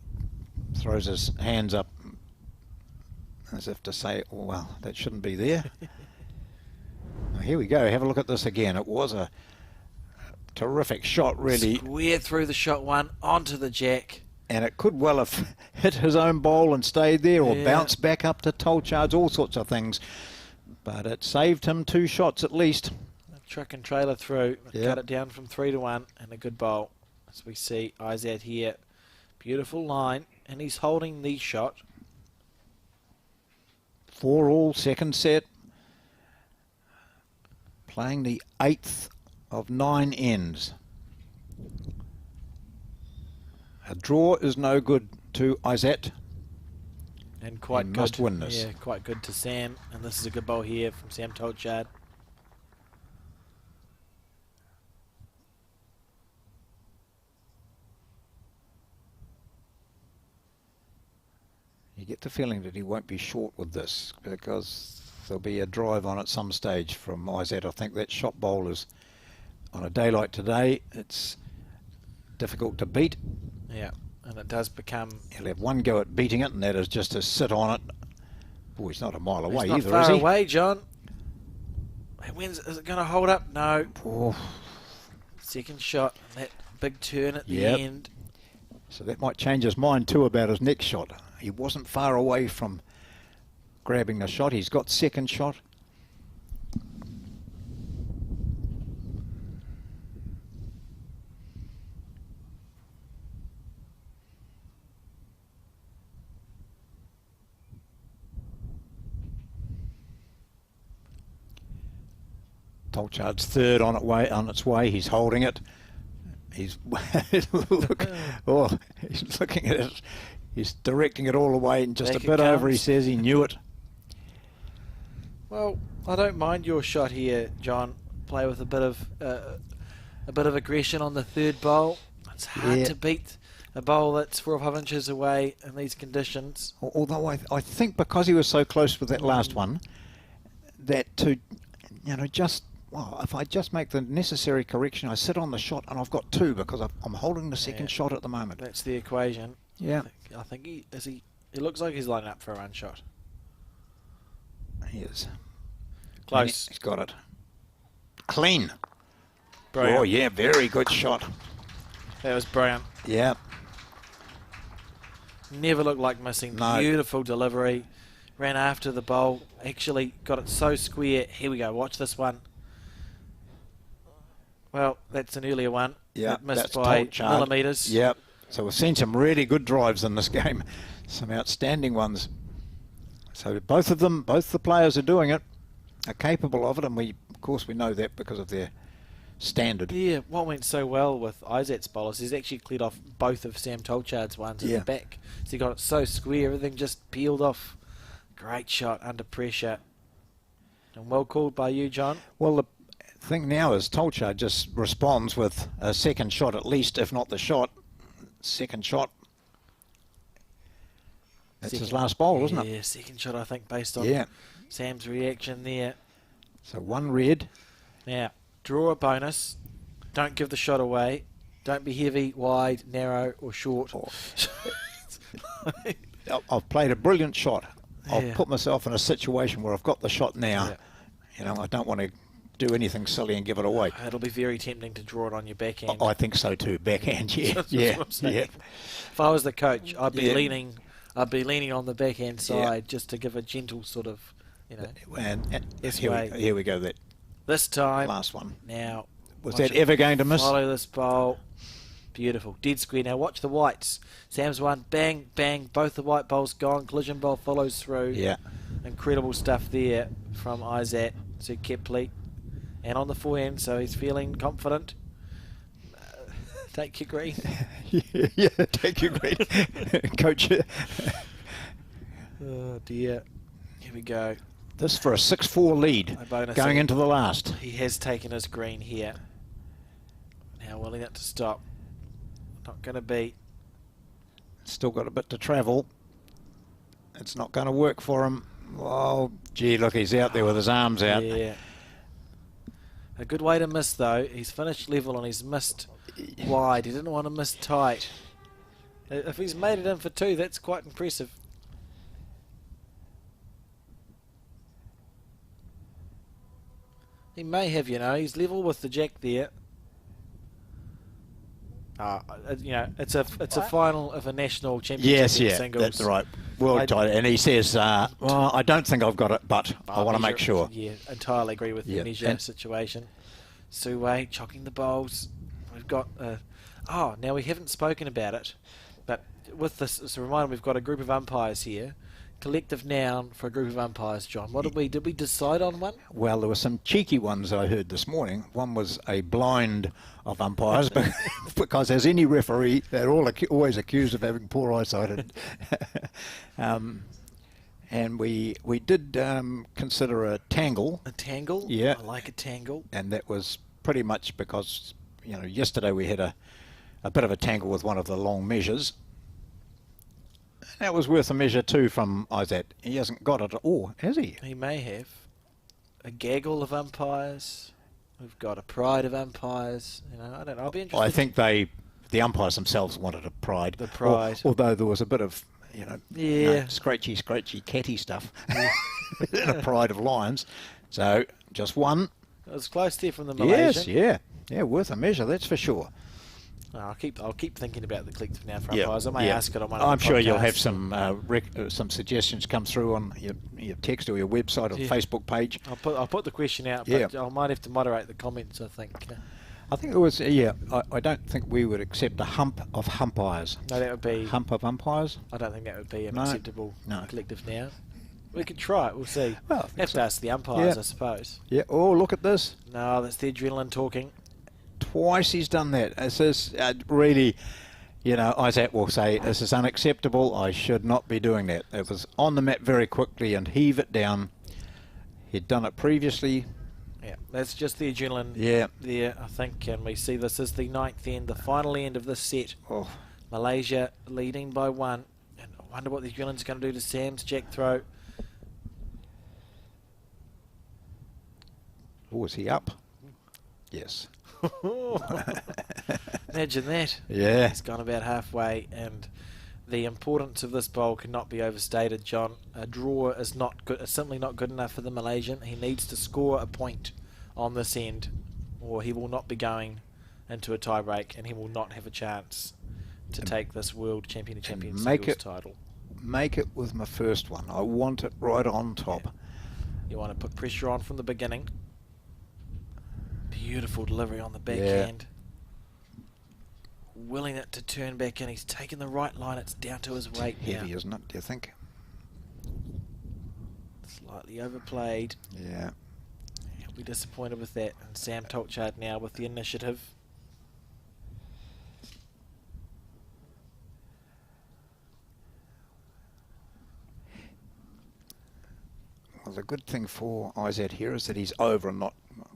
throws his hands up as if to say, oh, well, that shouldn't be there. Now, here we go. Have a look at this again. It was a terrific shot, really. Square through the shot one, onto the jack. And it could well have hit his own bowl and stayed there, or Yeah. bounced back up to Tolchard's, all sorts of things. But it saved him 2 shots at least. Truck and trailer through. Yep. Cut it down from 3 to 1 and a good bowl. As we see Isaac here. Beautiful line. And he's holding the shot. 4 all, second set. Playing the 8th of 9 ends. A draw is no good to Isaac. And quite He good. must win this. Yeah, quite good to Sam. And this is a good bowl here from Sam Tolchard. You get the feeling that he won't be short with this because there'll be a drive on at some stage from Isaac. I think that shot bowl is, on a day like today, it's difficult to beat. Yeah. And it does become... He'll have one go at beating it, and that is just to sit on it. Boy, he's not a mile away It's not either, far is he? away, John. Is it going to hold up? No. Oh, Second shot. That big turn at the Yep. end. So that might change his mind too about his next shot. He wasn't far away from grabbing the shot. He's got second shot. Tolchard's third on its way. He's holding it. He's look, oh, he's looking at it. He's directing it all away and just Back a it bit over. He comes. says he knew it. Well, I don't mind your shot here, John. Play with a bit of aggression on the third bowl. It's hard Yeah. to beat a bowl that's 4 or 5 inches away in these conditions. Although I think because he was so close with that last one, that to, just, well, if I just make the necessary correction, I sit on the shot and I've got 2 because I'm holding the second Yeah. shot at the moment. That's the equation. Yeah, I think he looks like he's lining up for a run shot. he is. Close. He's got it. Clean. Brilliant. Oh, yeah, very good shot. That was brilliant. Yeah. Never looked like missing. No. Beautiful delivery. Ran after the bowl. Actually got it so square. Here we go. Watch this one. Well, that's an earlier one. Yeah, It missed that's by Tolchard. millimetres. Yep. So we've seen some really good drives in this game, some outstanding ones. So both the players are doing it, are capable of it, and of course we know that because of their standard. Yeah, what went so well with Isaac's bowlers, he's actually cleared off both of Sam Tolchard's ones at Yeah. the back. So he got it so square, everything just peeled off. Great shot under pressure. And well called by you, John. Well, the thing now is Tolchard just responds with a second shot at least, if not the shot. Second shot. That's his Second- last bowl, isn't it? Yeah, second shot, I think, based on Yeah. Sam's reaction there. So 1 red. Now, draw a bonus. Don't give the shot away. Don't be heavy, wide, narrow, or short. I've played a brilliant shot. I've Yeah. put myself in a situation where I've got the shot now. Yeah. I don't want to do anything silly and give it away. It'll be very tempting to draw it on your backhand. I think so too. Backhand, yeah, That's yeah, what I'm saying. yeah. If I was the coach, I'd be Yeah. leaning on the backhand Yeah. side just to give a gentle sort of, And This here way. here we go. That this time. last one. Now, Was watch that it. ever going to miss? Follow this bowl. Beautiful. Dead square. Now watch the whites. Sam's one. Bang, bang. Both the white bowls gone. Collision bowl follows through. Yeah. Incredible stuff there from Isaac to Kepley. And on the forehand, so he's feeling confident. Take your green. yeah, take your green, coach. Oh dear. Here we go. This for a 6-4 lead A bonus going in. into the last. He has taken his green here. Now willing it to stop. Not going to be. Still got a bit to travel. It's not going to work for him. Oh, gee, look, he's out there with his arms out. Yeah. A good way to miss though. He's finished level and he's missed wide. He didn't want to miss tight. If he's made it in for 2, that's quite impressive. He may have, he's level with the jack there. It's a final of a national championship Yes, in yeah, singles. that's right. World title. And he says, well, I don't think I've got it, but I want to make sure. Yeah, entirely agree with the Yeah, measure and- situation. Suway chocking the bowls. We've got. Now we haven't spoken about it, but with this, as a reminder, we've got a group of umpires here. Collective noun for a group of umpires, John. What did we decide on one? Well, there were some cheeky ones I heard this morning. One was a blind of umpires, because as any referee, they're all always accused of having poor eyesight. And we did consider a tangle, A tangle. Yeah. I like a tangle. and that was pretty much because yesterday we had a bit of a tangle with one of the long measures. That was worth a measure too from Isaac. He hasn't got it at all, has he? He may have a gaggle of umpires. We've got a pride of umpires. I don't know. I'll be interested. I think the umpires themselves wanted a pride. The pride. Although there was a bit of, Yeah. scratchy, catty stuff. And a pride of lions. So, just one. It was close there from the Yes, Malaysian. yeah, worth a measure, that's for sure. I'll keep thinking about the collective now for Yeah, umpires. I may yeah. ask it on one I'm of the sure you'll have podcasts. some suggestions come through on your text or your website or Yeah. Facebook page. I'll put the question out, Yeah. but I might have to moderate the comments, I think. I think it was, yeah, I don't think we would accept a hump of umpires. No, that would be... Hump of umpires? I don't think that would be an No, acceptable no. collective now. We could try it, we'll see. Well, I think Have so. to ask the umpires, Yeah. I suppose. Yeah, oh, look at this. No, that's the adrenaline talking. Twice he's done that. This is really, Isaac will say, this is unacceptable. I should not be doing that. It was on the mat very quickly and heave it down. He'd done it previously. Yeah, that's just the adrenaline Yeah. there, I think. And we see this is the ninth end, the final end of this set. Oh, Malaysia leading by 1. And I wonder what the adrenaline's going to do to Sam's jack throw. oh, is he up? Yes. Imagine that. Yeah. He's gone about halfway, and the importance of this bowl cannot be overstated, John. A draw is not good, simply not good enough for the Malaysian. He needs to score a point on this end, or he will not be going into a tie break, and he will not have a chance to take this World Champion of Champions make singles it- title. Make it with my first one. I want it right on top. You want to put pressure on from the beginning. Beautiful delivery on the backhand. Willing it to turn back in. He's taken the right line. It's down to his weight Heavy, now. isn't it, do you think? Slightly overplayed. Yeah. He'll be disappointed with that. And Sam Tolchard now with the initiative. Well, the good thing for Isaac here is that he's over and not...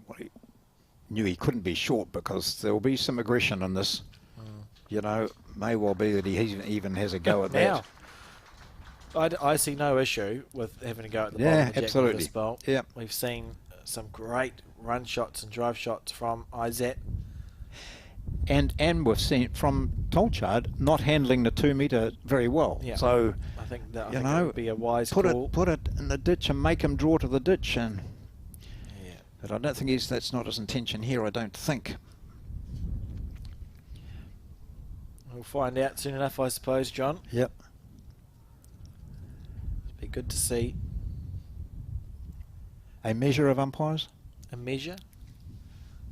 Well, he knew he couldn't be short because there will be some aggression in this. May well be that he even has a go at Now, that. I see no issue with having a go at the Yeah, bottom of the jack with absolutely. this bowl. Yeah. We've seen some great run shots and drive shots from Isaac. And we've seen from Tolchard not handling the 2 metre very well. Yeah. So, I think that you it know, would be a wise put call. it in the ditch and make him draw to the ditch. And Yeah. but I don't think that's not his intention here. I don't think. We'll find out soon enough, I suppose, John. Yep. It'd be good to see A measure of umpires. a measure.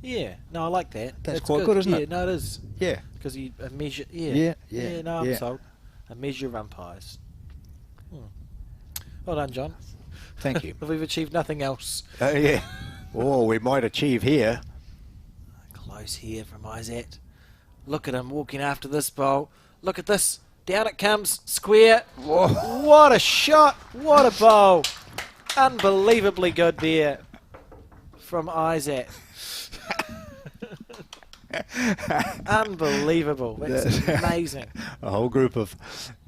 Yeah, no, I like that. That's quite good, isn't yeah, it? no, it is. Yeah. Because a measure, Yeah, no, I'm yeah. sold. A measure of umpires. Well done, John. Thank you. We've achieved nothing else. Yeah. Oh, we might achieve here. Close here from Isaac. Look at him walking after this bowl. Look at this. Down it comes. Square. Whoa. What a shot. What a bowl. Unbelievably good there from Isaac. Unbelievable. That's amazing. A whole group of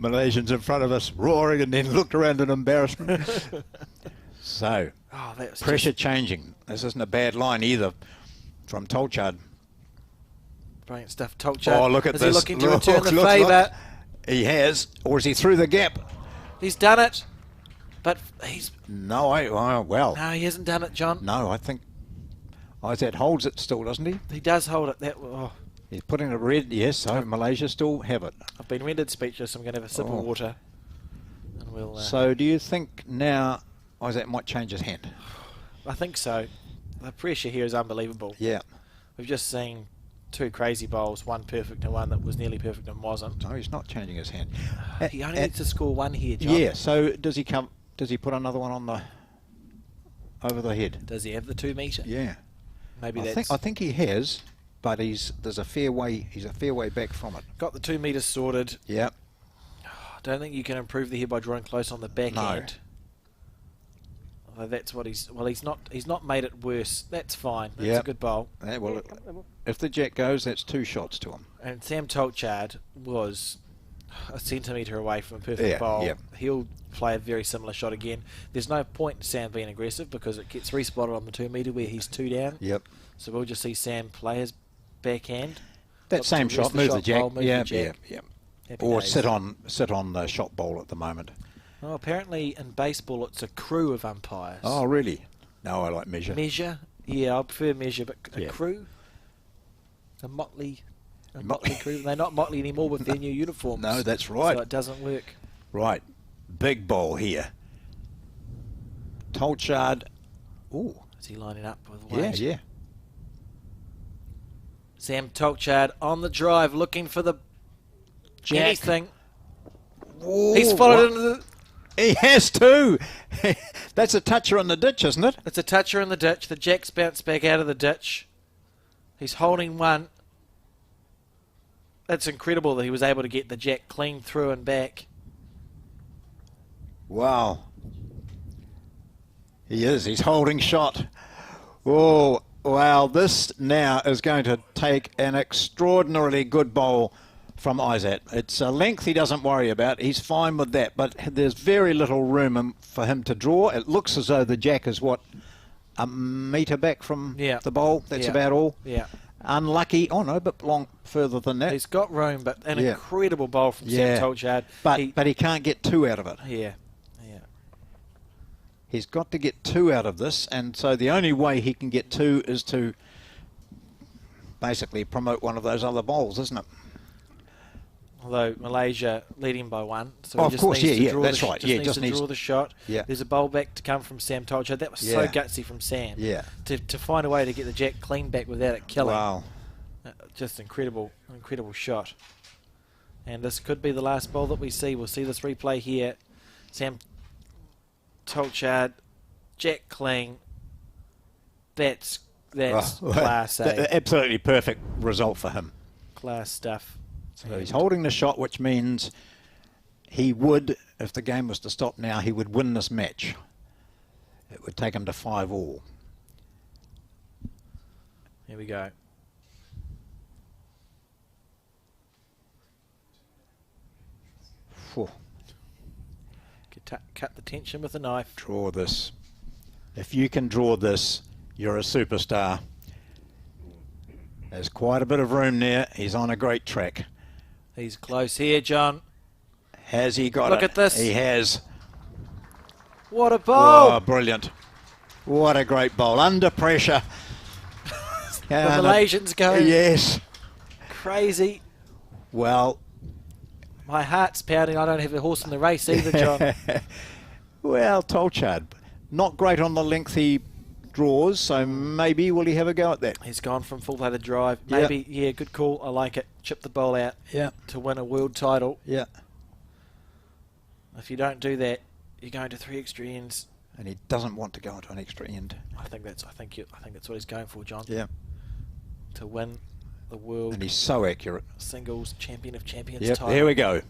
Malaysians in front of us roaring and then looked around in embarrassment. So, Oh, that's pressure just changing. This isn't a bad line either from Tolchard. brilliant stuff. Tolchard. Oh, look at is this. he looking to Look, return the look, favour? look. He has. Or is he through the gap? He's done it. But he's... No, well. No, he hasn't done it, John. No, I think Isaac holds it still, doesn't he? He does hold it. Oh, He's putting it red, yes, so Malaysia still have it. I've been rendered speechless. I'm going to have a sip Oh. of water. And we'll... So do you think now Isaac might change his hand? I think so. The pressure here is unbelievable. Yeah. We've just seen two crazy bowls, one perfect and one that was nearly perfect and wasn't. No, he's not changing his hand. He only needs to score one here, John. Yeah, so does he put another one on the over the head? Does he have the 2 metre? Yeah. Maybe I that's think he has, but he's a fair way back from it. got the 2 metres sorted. Yeah. I don't think you can improve the head by drawing close on the back No. end. Although that's what he's not made it worse. That's fine. That's Yeah. a good bowl. Well, if the jack goes, that's 2 shots to him. And Sam Tolchard was a centimetre away from a perfect Yeah, bowl. yeah. He'll play a very similar shot again. There's no point in Sam being aggressive because it gets respotted on the 2 metre where he's 2 down. Yep. So we'll just see Sam play his backhand. That Look same to rest shot, move the jack. bowl, move Yeah, the jack. yeah. Happy Or days. sit on the shot bowl at the moment. Oh, apparently in baseball it's a crew of umpires. Oh, really? No, I like measure. Measure? Yeah, I prefer measure, but a Yeah. crew? A motley a Motley crew. They're not Motley anymore with their new uniforms. No, that's right. So it doesn't work. Right. Big ball here. Tolchard. Ooh. Is he lining up with Yeah, Wade? yeah. Sam Tolchard on the drive, looking for the Jack. anything. Ooh, He's followed what? into the... He has too. That's a toucher on the ditch, isn't it? It's a toucher in the ditch. The Jack's bounced back out of the ditch. He's holding one. It's incredible that he was able to get the Jack clean through and back. Wow. He is. He's holding shot. Oh, wow. This now is going to take an extraordinarily good bowl from Isaac. It's a length he doesn't worry about. He's fine with that. But there's very little room for him to draw. It looks as though the Jack is, what, a metre back from the bowl? That's about all. Yeah. Unlucky. Oh, no, but long further than that. He's got room, but an Yeah. incredible bowl from Sam Tolchard. But he can't get two out of it. Yeah. He's got to get two out of this, and so the only way he can get two is to basically promote one of those other bowls, isn't it? Although Malaysia leading by one, so Oh, he of just course, needs to yeah, draw that's the right. Just Yeah, needs just to needs- draw the shot. Yeah. There's a bowl back to come from Sam Tolchard. That was so Yeah. gutsy from Sam. Yeah. To find a way to get the Jack clean back without it killing. Wow. Just incredible shot. And this could be the last bowl that we see. We'll see this replay here. Sam Tolchard, Jack clean. That's class A. Absolutely perfect result for him. Class stuff. So he's holding the shot, which means he would, if the game was to stop now, he would win this match. It would take him to 5-all. Here we go. Phew. Cut the tension with a knife. Draw this. If you can draw this, you're a superstar. There's quite a bit of room there. He's on a great track. He's close here, John. Has he got it? Look at this. He has. What a bowl! Oh, brilliant. What a great bowl. Under pressure. The Malaysians going Yes. crazy. Well, My heart's pounding. I don't have a horse in the race either, John. well, Tolchard, not great on the length he draws, so maybe will he have a go at that? He's gone from full-headed drive. Yeah. Maybe, yeah, good call. I like it. Chip the bowl out Yeah. to win a world title. Yeah. If you don't do that, you're going to 3 extra ends. And he doesn't want to go into an extra end. I think that's what he's going for, John. Yeah. To win the world And he's so accurate. singles champion of champions Yep, title. here we go.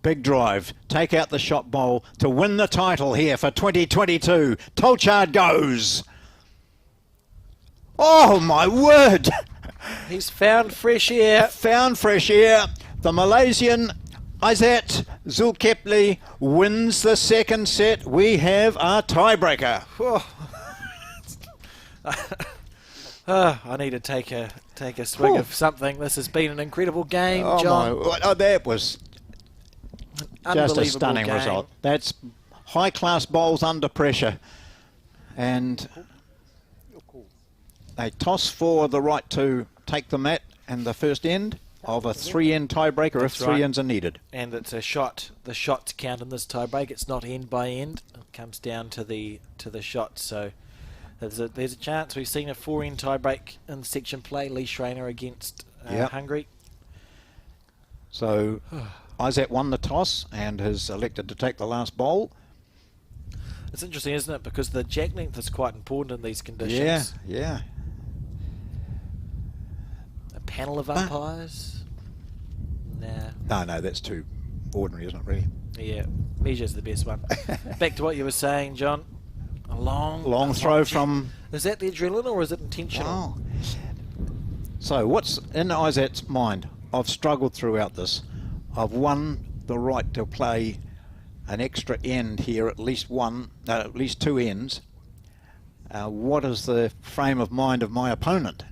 Big drive. Take out the shot bowl to win the title here for 2022. Tolchard goes. Oh, my word. He's found fresh air. Found fresh air. The Malaysian Izzat Zulkifli wins the second set. We have our tiebreaker. I need to take a swing Whew. of something. This has been an incredible game, Oh, John. my. Oh, that was just a Unbelievable stunning game. result. That's high-class bowls under pressure. And they toss for the right to take the mat and the first end of a 3-end tiebreaker if 3 right. ends are needed. And it's a shot. The shots count in this tiebreak. It's not end by end. It comes down to the shots. So there's a chance. We've seen a 4-end tiebreak in section play. Lee Schreiner against Yep. Hungary. So Isaac won the toss and has elected to take the last bowl. It's interesting, isn't it? Because the jack length is quite important in these conditions. Yeah. A panel of umpires. Nah. No, that's too ordinary, isn't it, really? Yeah, measure's the best one. Back to what you were saying, John. A long throw from... Is that the adrenaline or is it intentional? Oh. So what's in Isaac's mind? I've struggled throughout this. I've won the right to play an extra end here, at least 2 ends. What is the frame of mind of my opponent,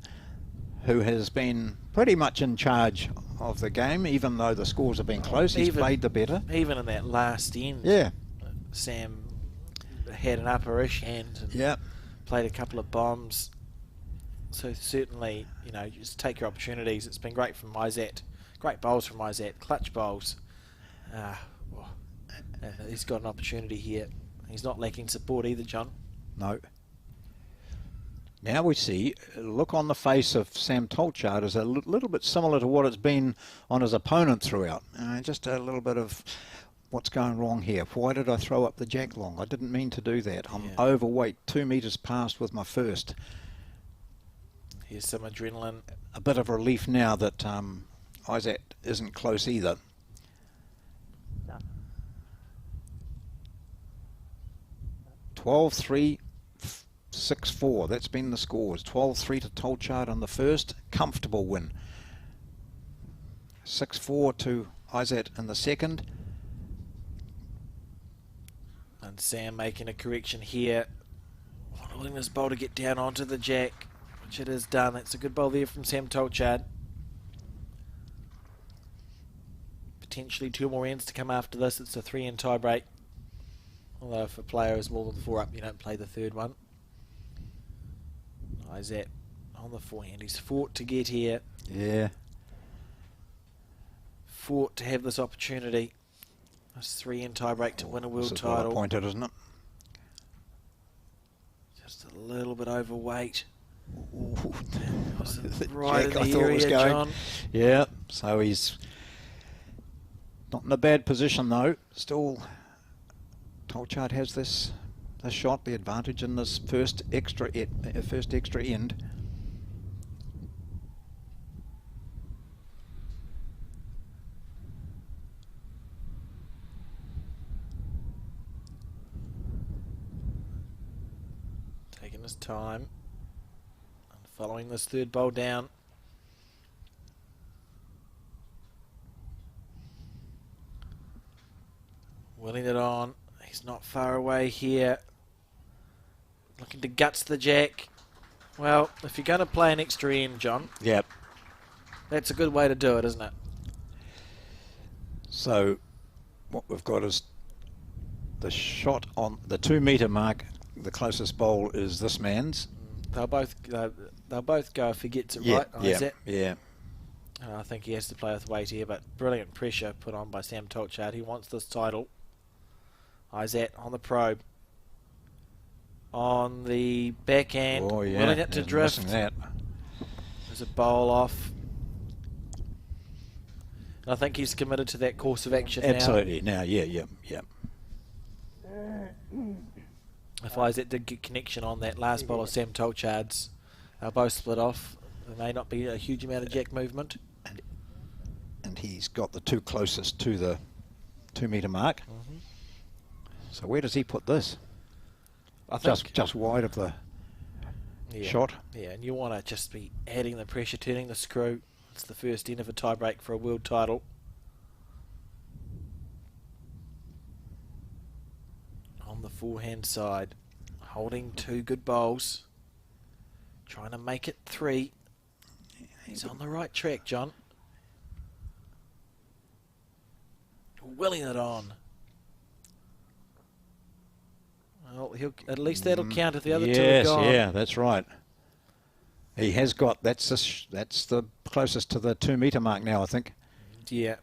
who has been pretty much in charge of the game, even though the scores have been close? He's played the better. Even in that last end, Yeah. Sam had an upperish hand and Yeah. played a couple of bombs. So certainly, you know, just take your opportunities. It's been great from Isaac. Great bowls from Isaac. Clutch bowls. He's got an opportunity here. He's not lacking support either, John. No. Now we see, look on the face of Sam Tolchard is a little bit similar to what it's been on his opponent throughout. Just a little bit of what's going wrong here. Why did I throw up the jack long? I didn't mean to do that. I'm overweight, 2 metres past with my first. Here's some adrenaline. A bit of relief now that Isaac isn't close either. 12-3, 6-4. That's been the scores. 12-3 to Tolchard on the first. Comfortable win. 6-4 to Isaac in the second. And Sam making a correction here. Wanting this bowl to get down onto the jack, which it has done. That's a good bowl there from Sam Tolchard. Potentially 2 more ends to come after this. It's a 3-end tie break. Although if a player is more than 4 up, you don't play the third one. Isaac on the forehand. He's fought to get here. Yeah. Fought to have this opportunity. This 3-end tie break to win a world This is title. well appointed, isn't it? Just a little bit overweight. Ooh. The Right jack in I the thought area, was going. John. Yeah, so he's not in a bad position though. Still, Tolchard has this shot, the advantage in this first extra end. Taking his time. And following this third bowl down. Willing it on. He's not far away here. Looking to guts the jack. Well, if you're going to play an extra end, John, Yep. that's a good way to do it, isn't it? So what we've got is the shot on the 2 metre mark. The closest bowl is this man's. They'll both go if he gets it Yeah, right. yeah, Isaac. yeah. I think he has to play with weight here, but brilliant pressure put on by Sam Tolchard. He wants this title. Isaac on the probe. On the backhand, Oh yeah, willing it to he's drift. missing that. There's a bowl off. And I think he's committed to that course of action Absolutely. Now, yeah. now. If Isaac did get connection on that last bowl of Sam Tolchard's, they'll both split off. There may not be a huge amount of jack movement. And he's got the 2 closest to the 2 metre mark. So where does he put this? I think Just wide of the shot. Yeah, and you want to just be adding the pressure, turning the screw. It's the first end of a tie break for a world title. On the forehand side, holding 2 good bowls. Trying to make it 3. He's on the right track, John. Willing it on. Well, at least that'll count if the other 2 are Yes, gone. yeah, that's right. He has got, that's the closest to the 2 metre mark now, I think. Yeah.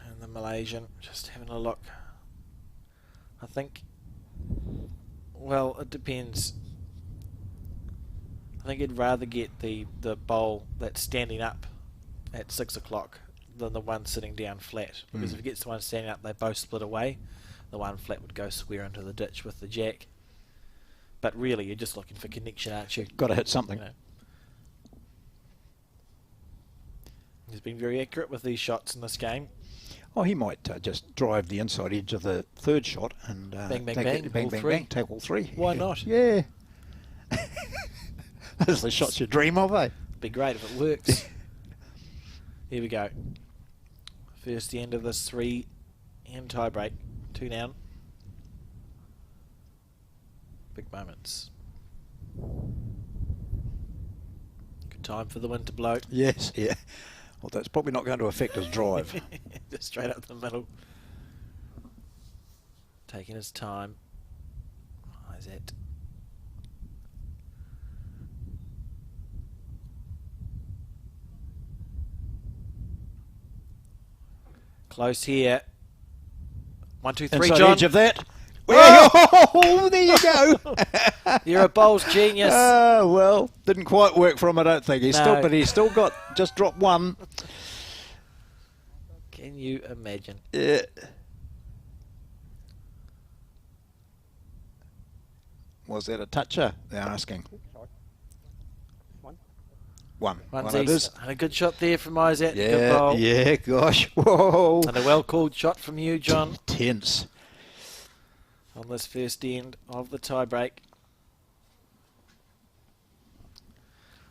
And the Malaysian, just having a look. I think, well, it depends. I think he'd rather get the bowl that's standing up at 6 o'clock than the one sitting down flat. Because if he gets the one standing up, they both split away. The one flat would go square into the ditch with the jack. But really, you're just looking for connection, aren't you? Got to hit something. You know. He's been very accurate with these shots in this game. Oh, he might just drive the inside edge of the third shot and Bang, bang, take bang, it, bang, all bang, three. bang, take all 3. Why not? Yeah. Those are the shots you dream of, eh? Be great if it works. Here we go. First end of this 3-end tie break. 2 down. Big moments. Good time for the wind to blow. Yes, yeah. Well, that's probably not going to affect his drive. Just straight up the middle. Taking his time. Why is that? Close here. 1, 2, 3, Inside John. edge of that. Oh! Oh, there you go. You're a bowls genius. Well, didn't quite work for him, I don't think. No. But he's still got, just dropped one. Can you imagine? Yeah. Was that a toucher? They're asking. One. One it Onesies. is. And a good shot there from Isaac. Good bowl. Yeah, gosh. Whoa. And a well-called shot from you, John, Tense. on this first end of the tiebreak.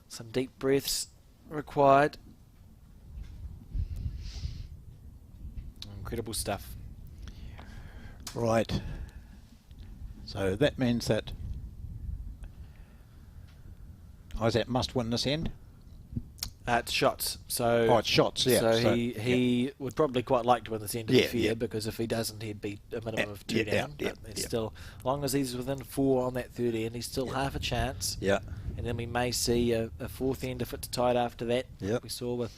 Some deep breaths required. Incredible stuff. Right. So that means that Isaac must win this end. It's shots. So Oh, it's shots, yeah. So he would probably quite like to win this end, to Yeah, be fair, yeah. because if he doesn't, he'd be a minimum of 2 yeah, down. yeah, But it's yeah. still, as long as he's within 4 on that third end, he's still half a chance. Yeah. And then we may see a fourth end if it's tied after that. Yep. We saw with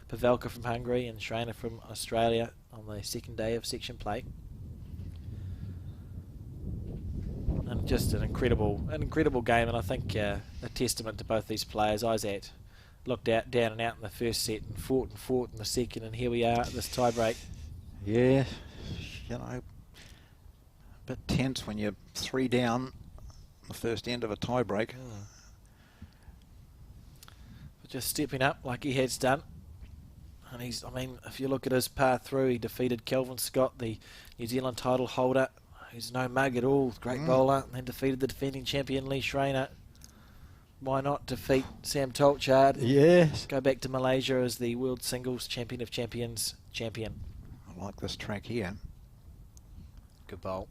Pavelka from Hungary and Schreiner from Australia on the second day of section play. And just an incredible game, and I think a testament to both these players. Isaac looked out, down and out in the first set and fought in the second, and here we are at this tiebreak. Yeah. You know, a bit tense when you're 3 down the first end of a tiebreak. But just stepping up like he has done. And I mean, if you look at his path through, he defeated Kelvin Scott, the New Zealand title holder, who's no mug at all, great bowler, and then defeated the defending champion Lee Schreiner. Why not defeat Sam Tolchard? Yes. Go back to Malaysia as the World Singles Champion of Champions champion. I like this track here. Good bowl.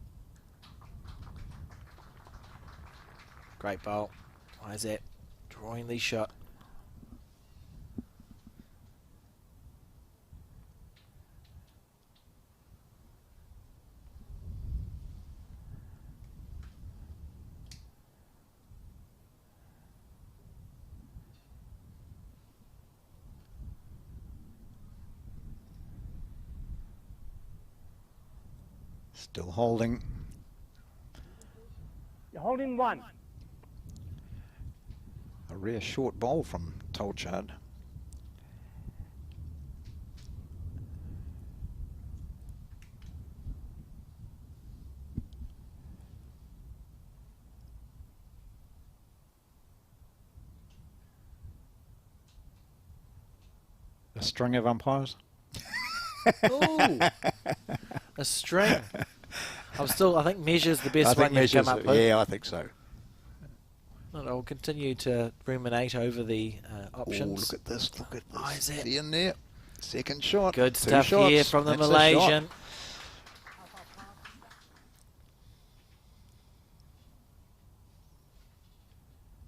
Great bowl. Isaac drawing the shot. Still holding. You're holding 1. A rare short bowl from Tolchard. A string of umpires. Ooh, a string. I think measure's the best one you've come up with. Yeah, I think so. And I'll continue to ruminate over the options. Oh, look at this. Look at this. Isaac. See in there. Second shot. Good 2 stuff shots. here from the That's a shot. Malaysian.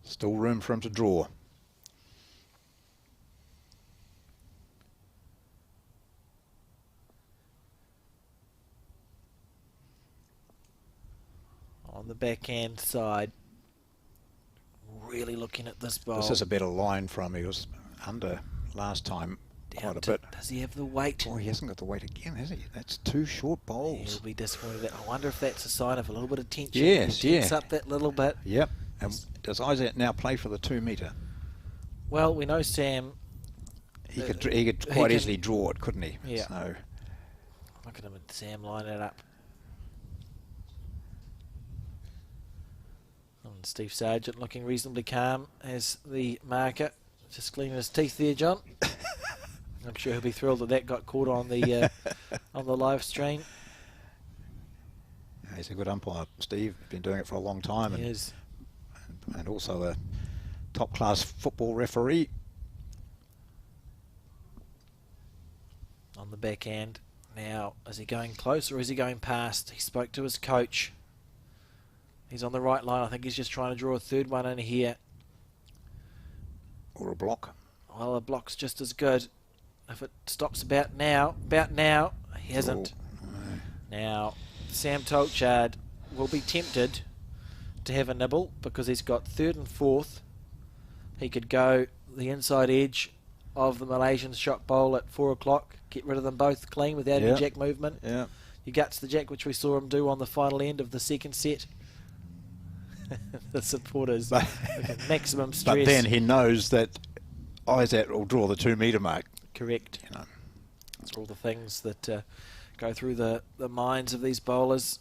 Still room for him to draw. On the backhand side. Really looking at this bowl. This is a better line from him. He was under last time Down quite a to- bit. Does he have the weight? Oh, he hasn't got the weight again, has he? That's 2 short bowls. He'll be disappointed. I wonder if that's a sign of a little bit of tension. Yes, He tense yeah. up that little bit. Yep. And does Isaac now play for the 2 metre? Well, we know Sam. He Uh, could he quite can- easily draw it, couldn't he? Yeah. So Look at him and Sam line it up. And Steve Sargent looking reasonably calm as the marker. Just cleaning his teeth there, John. I'm sure he'll be thrilled that got caught on the live stream. he's a good umpire, Steve. Been doing it for a long time, He and, is. and also a top-class football referee. On the backhand. Now, is he going close or is he going past? He spoke to his coach. He's on the right line. I think he's just trying to draw a third one in here. Or a block. Well, a block's just as good. If it stops about now, he hasn't. Oh, no. Now, Sam Tolchard will be tempted to have a nibble because he's got third and fourth. He could go the inside edge of the Malaysian shot bowl at 4 o'clock, get rid of them both clean without any jack movement. Yeah. He guts the jack, which we saw him do on the final end of the second set. The supporters, maximum stress. But then he knows that Isaac will draw the 2 metre mark. Correct. You know. It's all the things that go through the minds of these bowlers.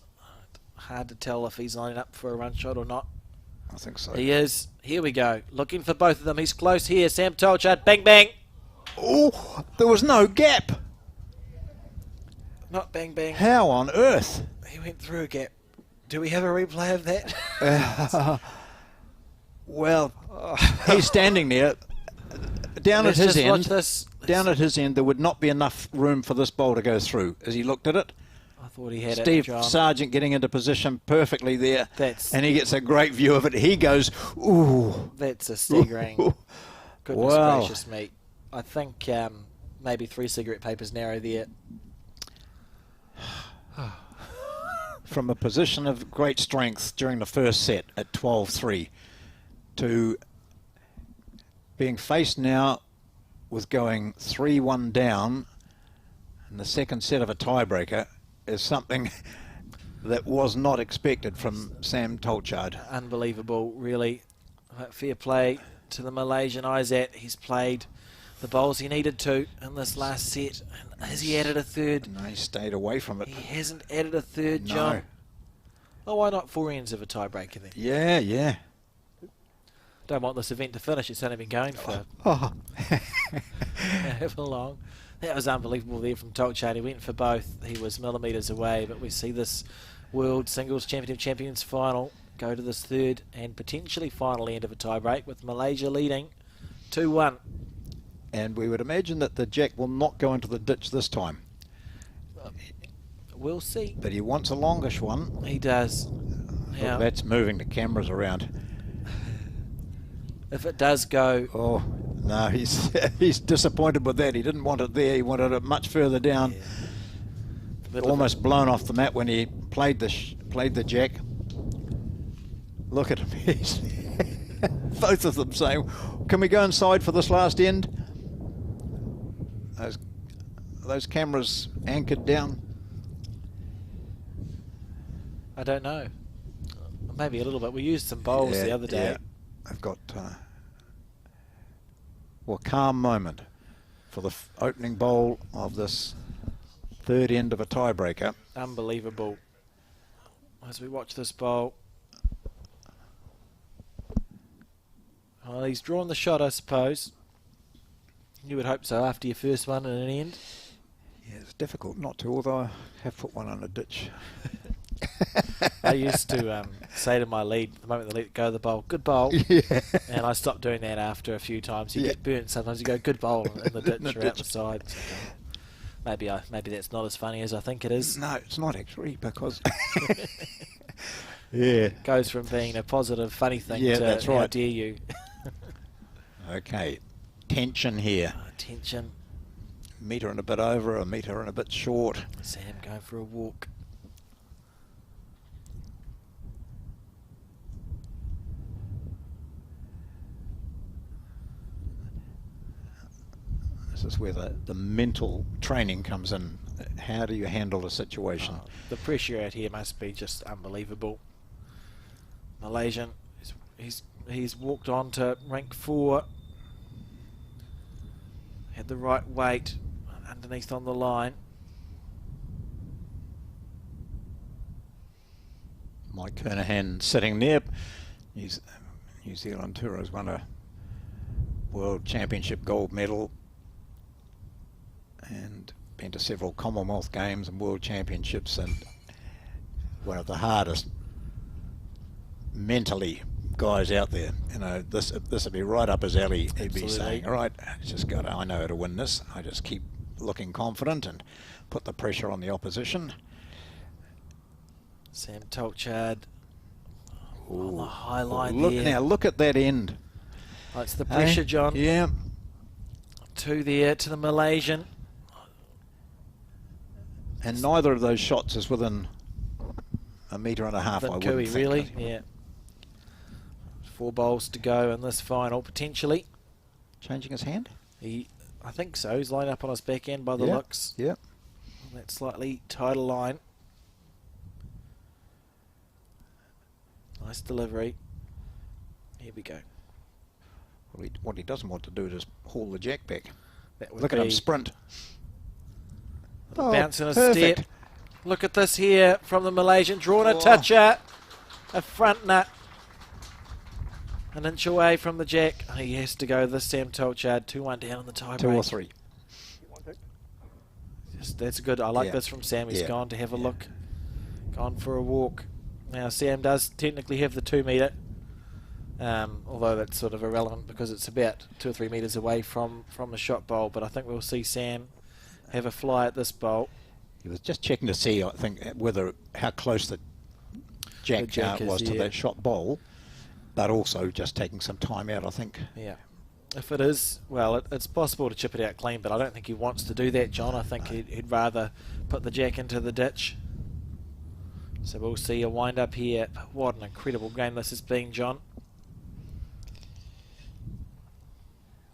Hard to tell if he's lining up for a run shot or not. I think so. He is. Here we go. Looking for both of them. He's close here. Sam Tolchard. Bang, bang. Oh, there was no gap. Not bang, bang. How on earth? He went through a gap. Do we have a replay of that? Well, he's standing there. Down Let's at his just watch end. this. Down at his end, there would not be enough room for this ball to go through. As he looked at it, I thought he had Steve it, John. Sargent getting into position perfectly there, That's- and he gets a great view of it. He goes, ooh. That's a staggering. Goodness Wow. gracious me. I think maybe 3 cigarette papers narrow there. From a position of great strength during the first set at 12-3 to being faced now with going 3-1 down in the second set of a tiebreaker is something that was not expected from Sam Tolchard. Unbelievable, really. Fair play to the Malaysian Isaac. He's played the bowls he needed to in this last set. And has he added a third? No, he stayed away from it. He hasn't added a third, No. John. Oh, why not 4 ends of a tiebreaker then? Yeah, yeah. Don't want this event to finish. It's only been going for Oh. however long. That was unbelievable there from Tolchard. He went for both. He was millimetres away, but we see this World Singles Championship Champions final go to this third and potentially final end of a tiebreak with Malaysia leading 2-1. And we would imagine that the jack will not go into the ditch this time. We'll see. But he wants a longish one. He does. Look, Now, that's moving the cameras around. if it does go, Oh, no, he's he's disappointed with that. He didn't want it there. He wanted it much further down. middle of Almost blown off the mat when he played the jack. Look at him. He's both of them saying, "Can we go inside for this last end?" Those cameras anchored down. I don't know. Maybe a little bit. We used some bowls the other day. Yeah. I've got a calm moment for the opening bowl of this third end of a tiebreaker. Unbelievable. As we watch this bowl. Well, he's drawn the shot, I suppose. You would hope so after your first one and an end. Yeah, it's difficult not to, although I have put one on a ditch. I used to say to my lead, the moment they let go of the bowl, good bowl. Yeah. And I stopped doing that after a few times. You Yeah. get burnt. Sometimes you go, good bowl in the ditch In the or out ditch. the side. So, maybe that's not as funny as I think it is. No, it's not actually, because... yeah. Goes from being a positive, funny thing Yeah, to that's how right. dare you. Okay. Tension here. Attention. Metre and a bit over, a metre and a bit short. Sam going for a walk. This is where the mental training comes in. How do you handle a situation? The pressure out here must be just unbelievable. Malaysian, he's walked on to rank 4. Had the right weight underneath on the line. Mike Kernahan sitting there. New Zealand tour has won a World Championship gold medal and been to several Commonwealth Games and World Championships, and one of the hardest mentally guys out there. You know, this would be right up his alley. He'd be Absolutely. saying, all right, I know how to win this. I just keep looking confident and put the pressure on the opposition. Sam Tolchard on the Ooh. high line Look there. now, look at that end. Oh, it's the pressure, Eh? John. Yeah. 2 there to the Malaysian. And neither of those shots is within a metre and a half, I Van wouldn't Cooey, think. really? Yeah. 4 bowls to go in this final, potentially. Changing his hand? I think so. He's lined up on his back end by the Yeah, looks. yeah. That slightly tighter line. Nice delivery. Here we go. Well, what he doesn't want to do is just haul the jack back. That would Look at him be sprint. a bounce and a perfect. step. Look at this here from the Malaysian. Drawn a Oh. toucher. A front nut. An inch away from the jack. He has to go this Sam Tolchard. 2-1 down in the tie 2 or break. 3. That's good. I like Yeah. this from Sam. He's Yeah. gone to have a Yeah. look. Gone for a walk. Now Sam does technically have the 2 metre. Although that's sort of irrelevant because it's about 2 or 3 metres away from the shot bowl. But I think we'll see Sam have a fly at this bowl. He was just checking to see, I think, how close the jack, jack is, was to yeah. that shot bowl, but also just taking some time out, I think. Yeah. If it is, well, it's possible to chip it out clean, but I don't think he wants to do that, John. I think he'd rather put the jack into the ditch. So we'll see a wind up here. But what an incredible game this has been, John.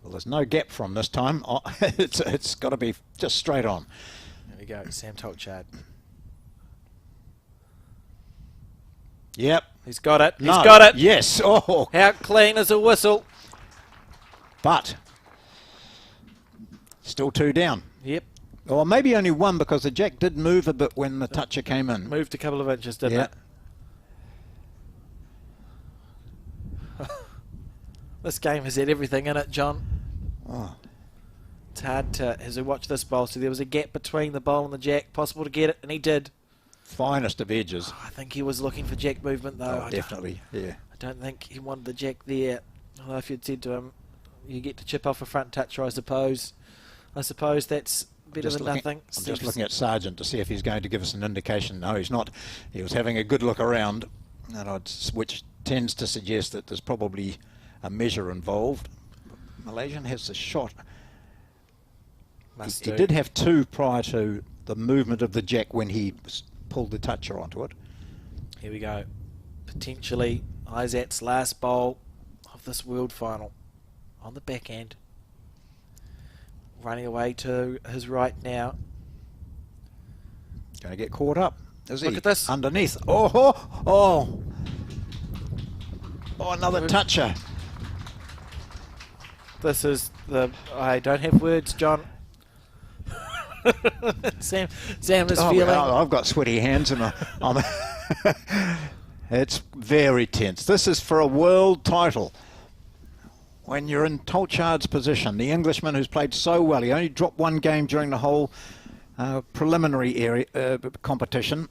Well, there's no gap from this time. It's got to be just straight on. There we go, Sam Tolchard. Yep. He's got it. No. He's got it. Yes. Oh, How clean as a whistle. but still 2 down. Yep. Or maybe only 1 because the jack did move a bit when the toucher came in. Moved a couple of inches, didn't Yeah. it? This game has had everything in it, John. Oh, It's hard to, as we watch this bowl, so there was a gap between the bowl and the jack, possible to get it, and he did. finest of edges. I think he was looking for jack movement, though. Oh, definitely. Yeah. I don't think he wanted the jack there. Although if you'd said to him, you get to chip off a front toucher, I suppose that's better than nothing. I'm just looking at Sargent to see if he's going to give us an indication. No, he's not. He was having a good look around, which tends to suggest that there's probably a measure involved. Malaysian has the shot. Must He do. did have 2 prior to the movement of the jack when he pulled the toucher onto it. Here we go. Potentially Isaac's last bowl of this world final on the backhand. Running away to his right now. Going to get caught up. Is Look he? at this. Underneath. Oh, another toucher. This is I don't have words, John. Sam is Oh, feeling. well, I've got sweaty hands and it's very tense. This is for a world title. When you're in Tolchard's position, the Englishman who's played so well, he only dropped 1 game during the whole preliminary competition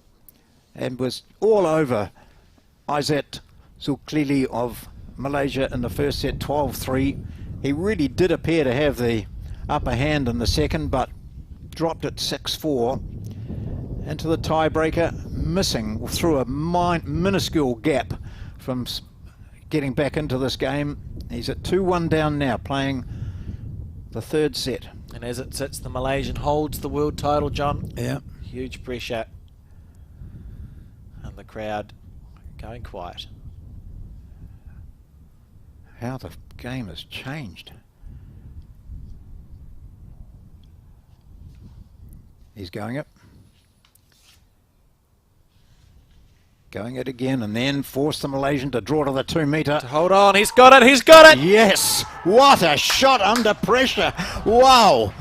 and was all over Izzat Zulkifli of Malaysia in the first set, 12-3. He really did appear to have the upper hand in the second, but dropped it 6-4 into the tiebreaker, missing through a minuscule gap from getting back into this game. He's at 2-1 down now, playing the 3rd set. And as it sits, the Malaysian holds the world title, John. Yeah. Huge pressure. And the crowd going quiet. How the game has changed. He's going it. Going it again, and then force the Malaysian to draw to the 2 metre. To hold on, he's got it, he's got it! Yes! What a shot under pressure! Wow!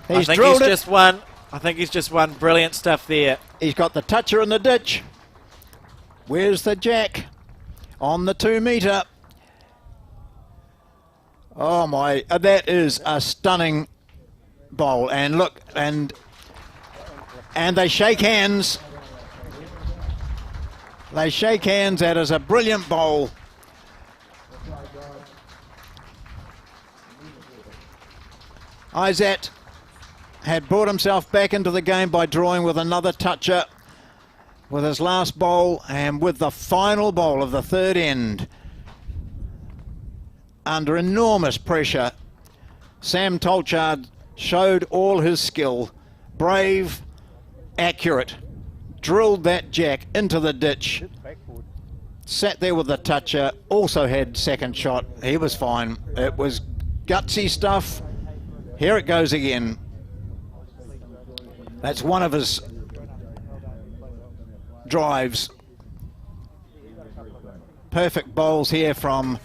He's I think drilled he's it. just won brilliant stuff there. He's got the toucher in the ditch. Where's the jack? On the 2 metre. Oh my, that is a stunning bowl. And look, and they shake hands. They shake hands. That is a brilliant bowl. Izzat had brought himself back into the game by drawing with another toucher with his last bowl, and with the final bowl of the 3rd end, under enormous pressure, Sam Tolchard showed all his skill. Brave, accurate, drilled that jack into the ditch. sat there with the toucher, also had second shot. He was fine. It was gutsy stuff. Here it goes again. That's one of his drives. Perfect bowls here from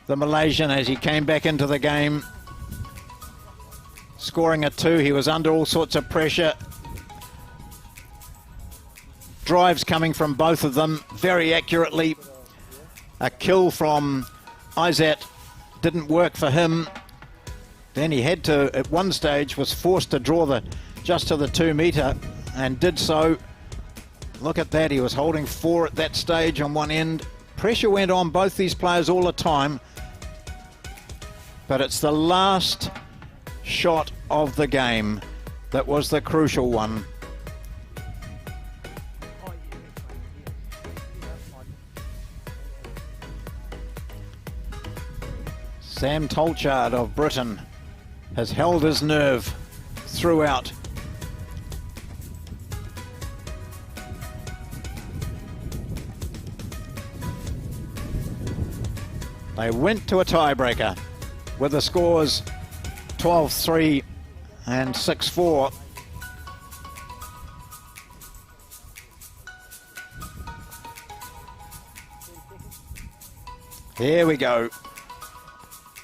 the Malaysian as he came back into the game. Scoring a 2, he was under all sorts of pressure. Drives coming from both of them very accurately. A kill from Izat didn't work for him. Then he had to, at one stage, was forced to draw just to the 2 metre and did so. Look at that, he was holding 4 at that stage on one end. Pressure went on both these players all the time. But it's the last shot of the game that was the crucial one. Sam Tolchard of Britain has held his nerve throughout. They went to a tiebreaker with the scores 12-3 and 6-4. Here we go.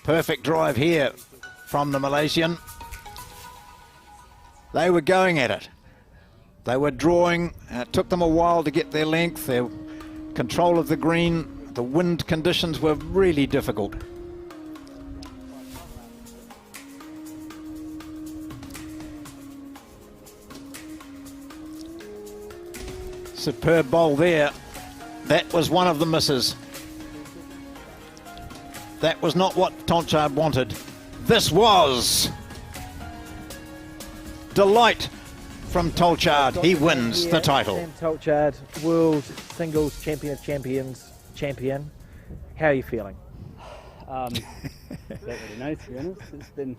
Perfect drive here from the Malaysian. They were going at it. They were drawing. It took them a while to get their length, their control of the green. The wind conditions were really difficult. Superb bowl there. That was one of the misses. That was not what Tolchard wanted. This was delight from Tolchard. He wins the title. Sam Tolchard, World Singles Champion of Champions champion. How are you feeling? Don't really know, to be honest. It's been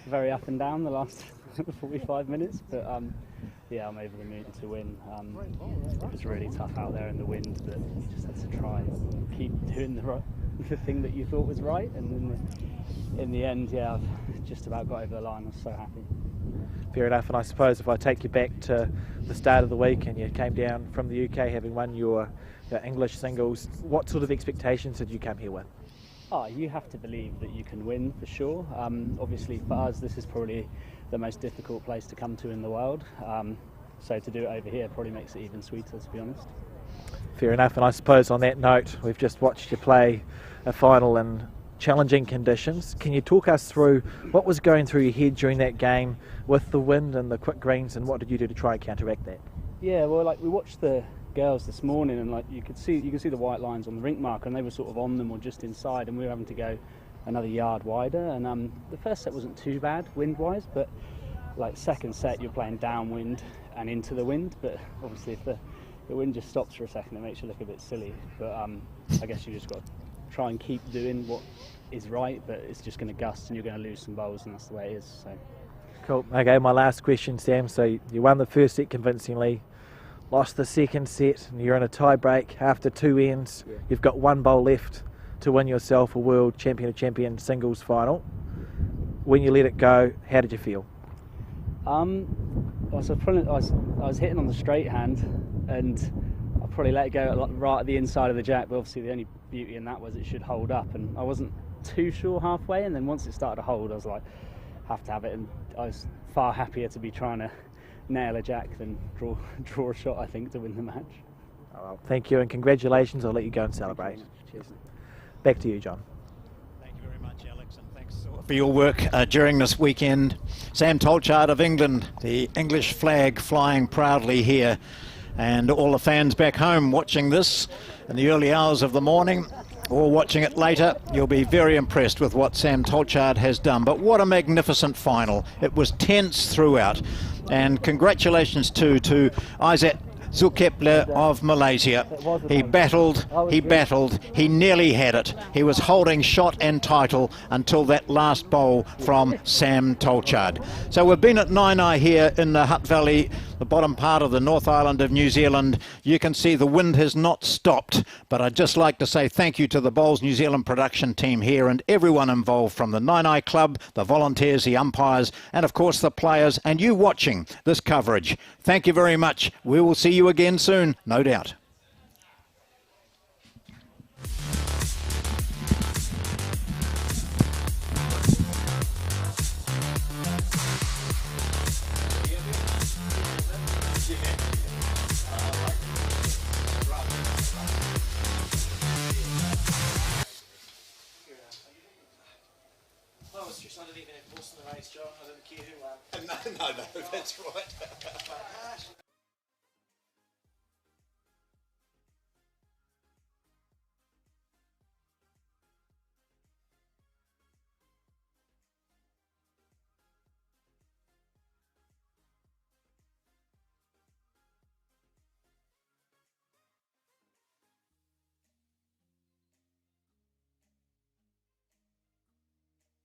very up and down the last 45 minutes, but yeah, I'm over the moon to win. It was really tough out there in the wind, but you just had to try and keep doing the thing that you thought was right, and in the end, yeah, I've just about got over the line. I was so happy. Fair enough, and I suppose if I take you back to the start of the week and you came down from the UK having won your English singles, what sort of expectations did you come here with? Oh, you have to believe that you can win for sure. Obviously for us this is probably the most difficult place to come to in the world, so to do it over here probably makes it even sweeter, to be honest. Fair enough, and I suppose on that note, we've just watched you play a final in challenging conditions. Can you talk us through what was going through your head during that game with the wind and the quick greens, and what did you do to try and counteract that? Yeah, well, like we watched the girls this morning, and like you could see the white lines on the rink marker, and they were sort of on them or just inside, and we were having to go another yard wider. And the first set wasn't too bad wind wise, but like second set you're playing downwind and into the wind, but obviously if the wind just stops for a second it makes you look a bit silly. But I guess you just got to try and keep doing what is right, but it's just going to gust and you're going to lose some bowls, and that's the way it is. So Cool. Okay, my last question, Sam. So you won the first set convincingly, lost the second set, and you're in a tie break after 2 ends. Yeah. You've got 1 bowl left to win yourself a World Champion of Champions singles final. When you let it go, how did you feel? I was hitting on the straight hand, and I probably let it go right at the inside of the jack, but obviously the only beauty in that was it should hold up, and I wasn't too sure halfway, and then once it started to hold I was like, have to have it, and I was far happier to be trying to nail a jack than draw a shot, I think, to win the match. Oh, well, thank you and congratulations. I'll let you go and celebrate. Cheers. Back to you, John. Thank you very much, Alex, and thanks for your work during this weekend. Sam Tolchard of England, the English flag flying proudly here, and all the fans back home watching this in the early hours of the morning or watching it later, you'll be very impressed with what Sam Tolchard has done. But what a magnificent final. It was tense throughout, and congratulations to Izat Zulkifli of Malaysia. He battled, he nearly had it. He was holding shot and title until that last bowl from Sam Tolchard. So we've been at Nainai here in the Hutt Valley the bottom part of the North Island of New Zealand. You can see the wind has not stopped, but I'd just like to say thank you to the Bowls New Zealand production team here and everyone involved, from the Nine Club, the volunteers, the umpires, and of course the players, and you watching this coverage. Thank you very much. We will see you again soon, no doubt. I didn't even have horse in the race, John. I didn't care who won. No, that's right.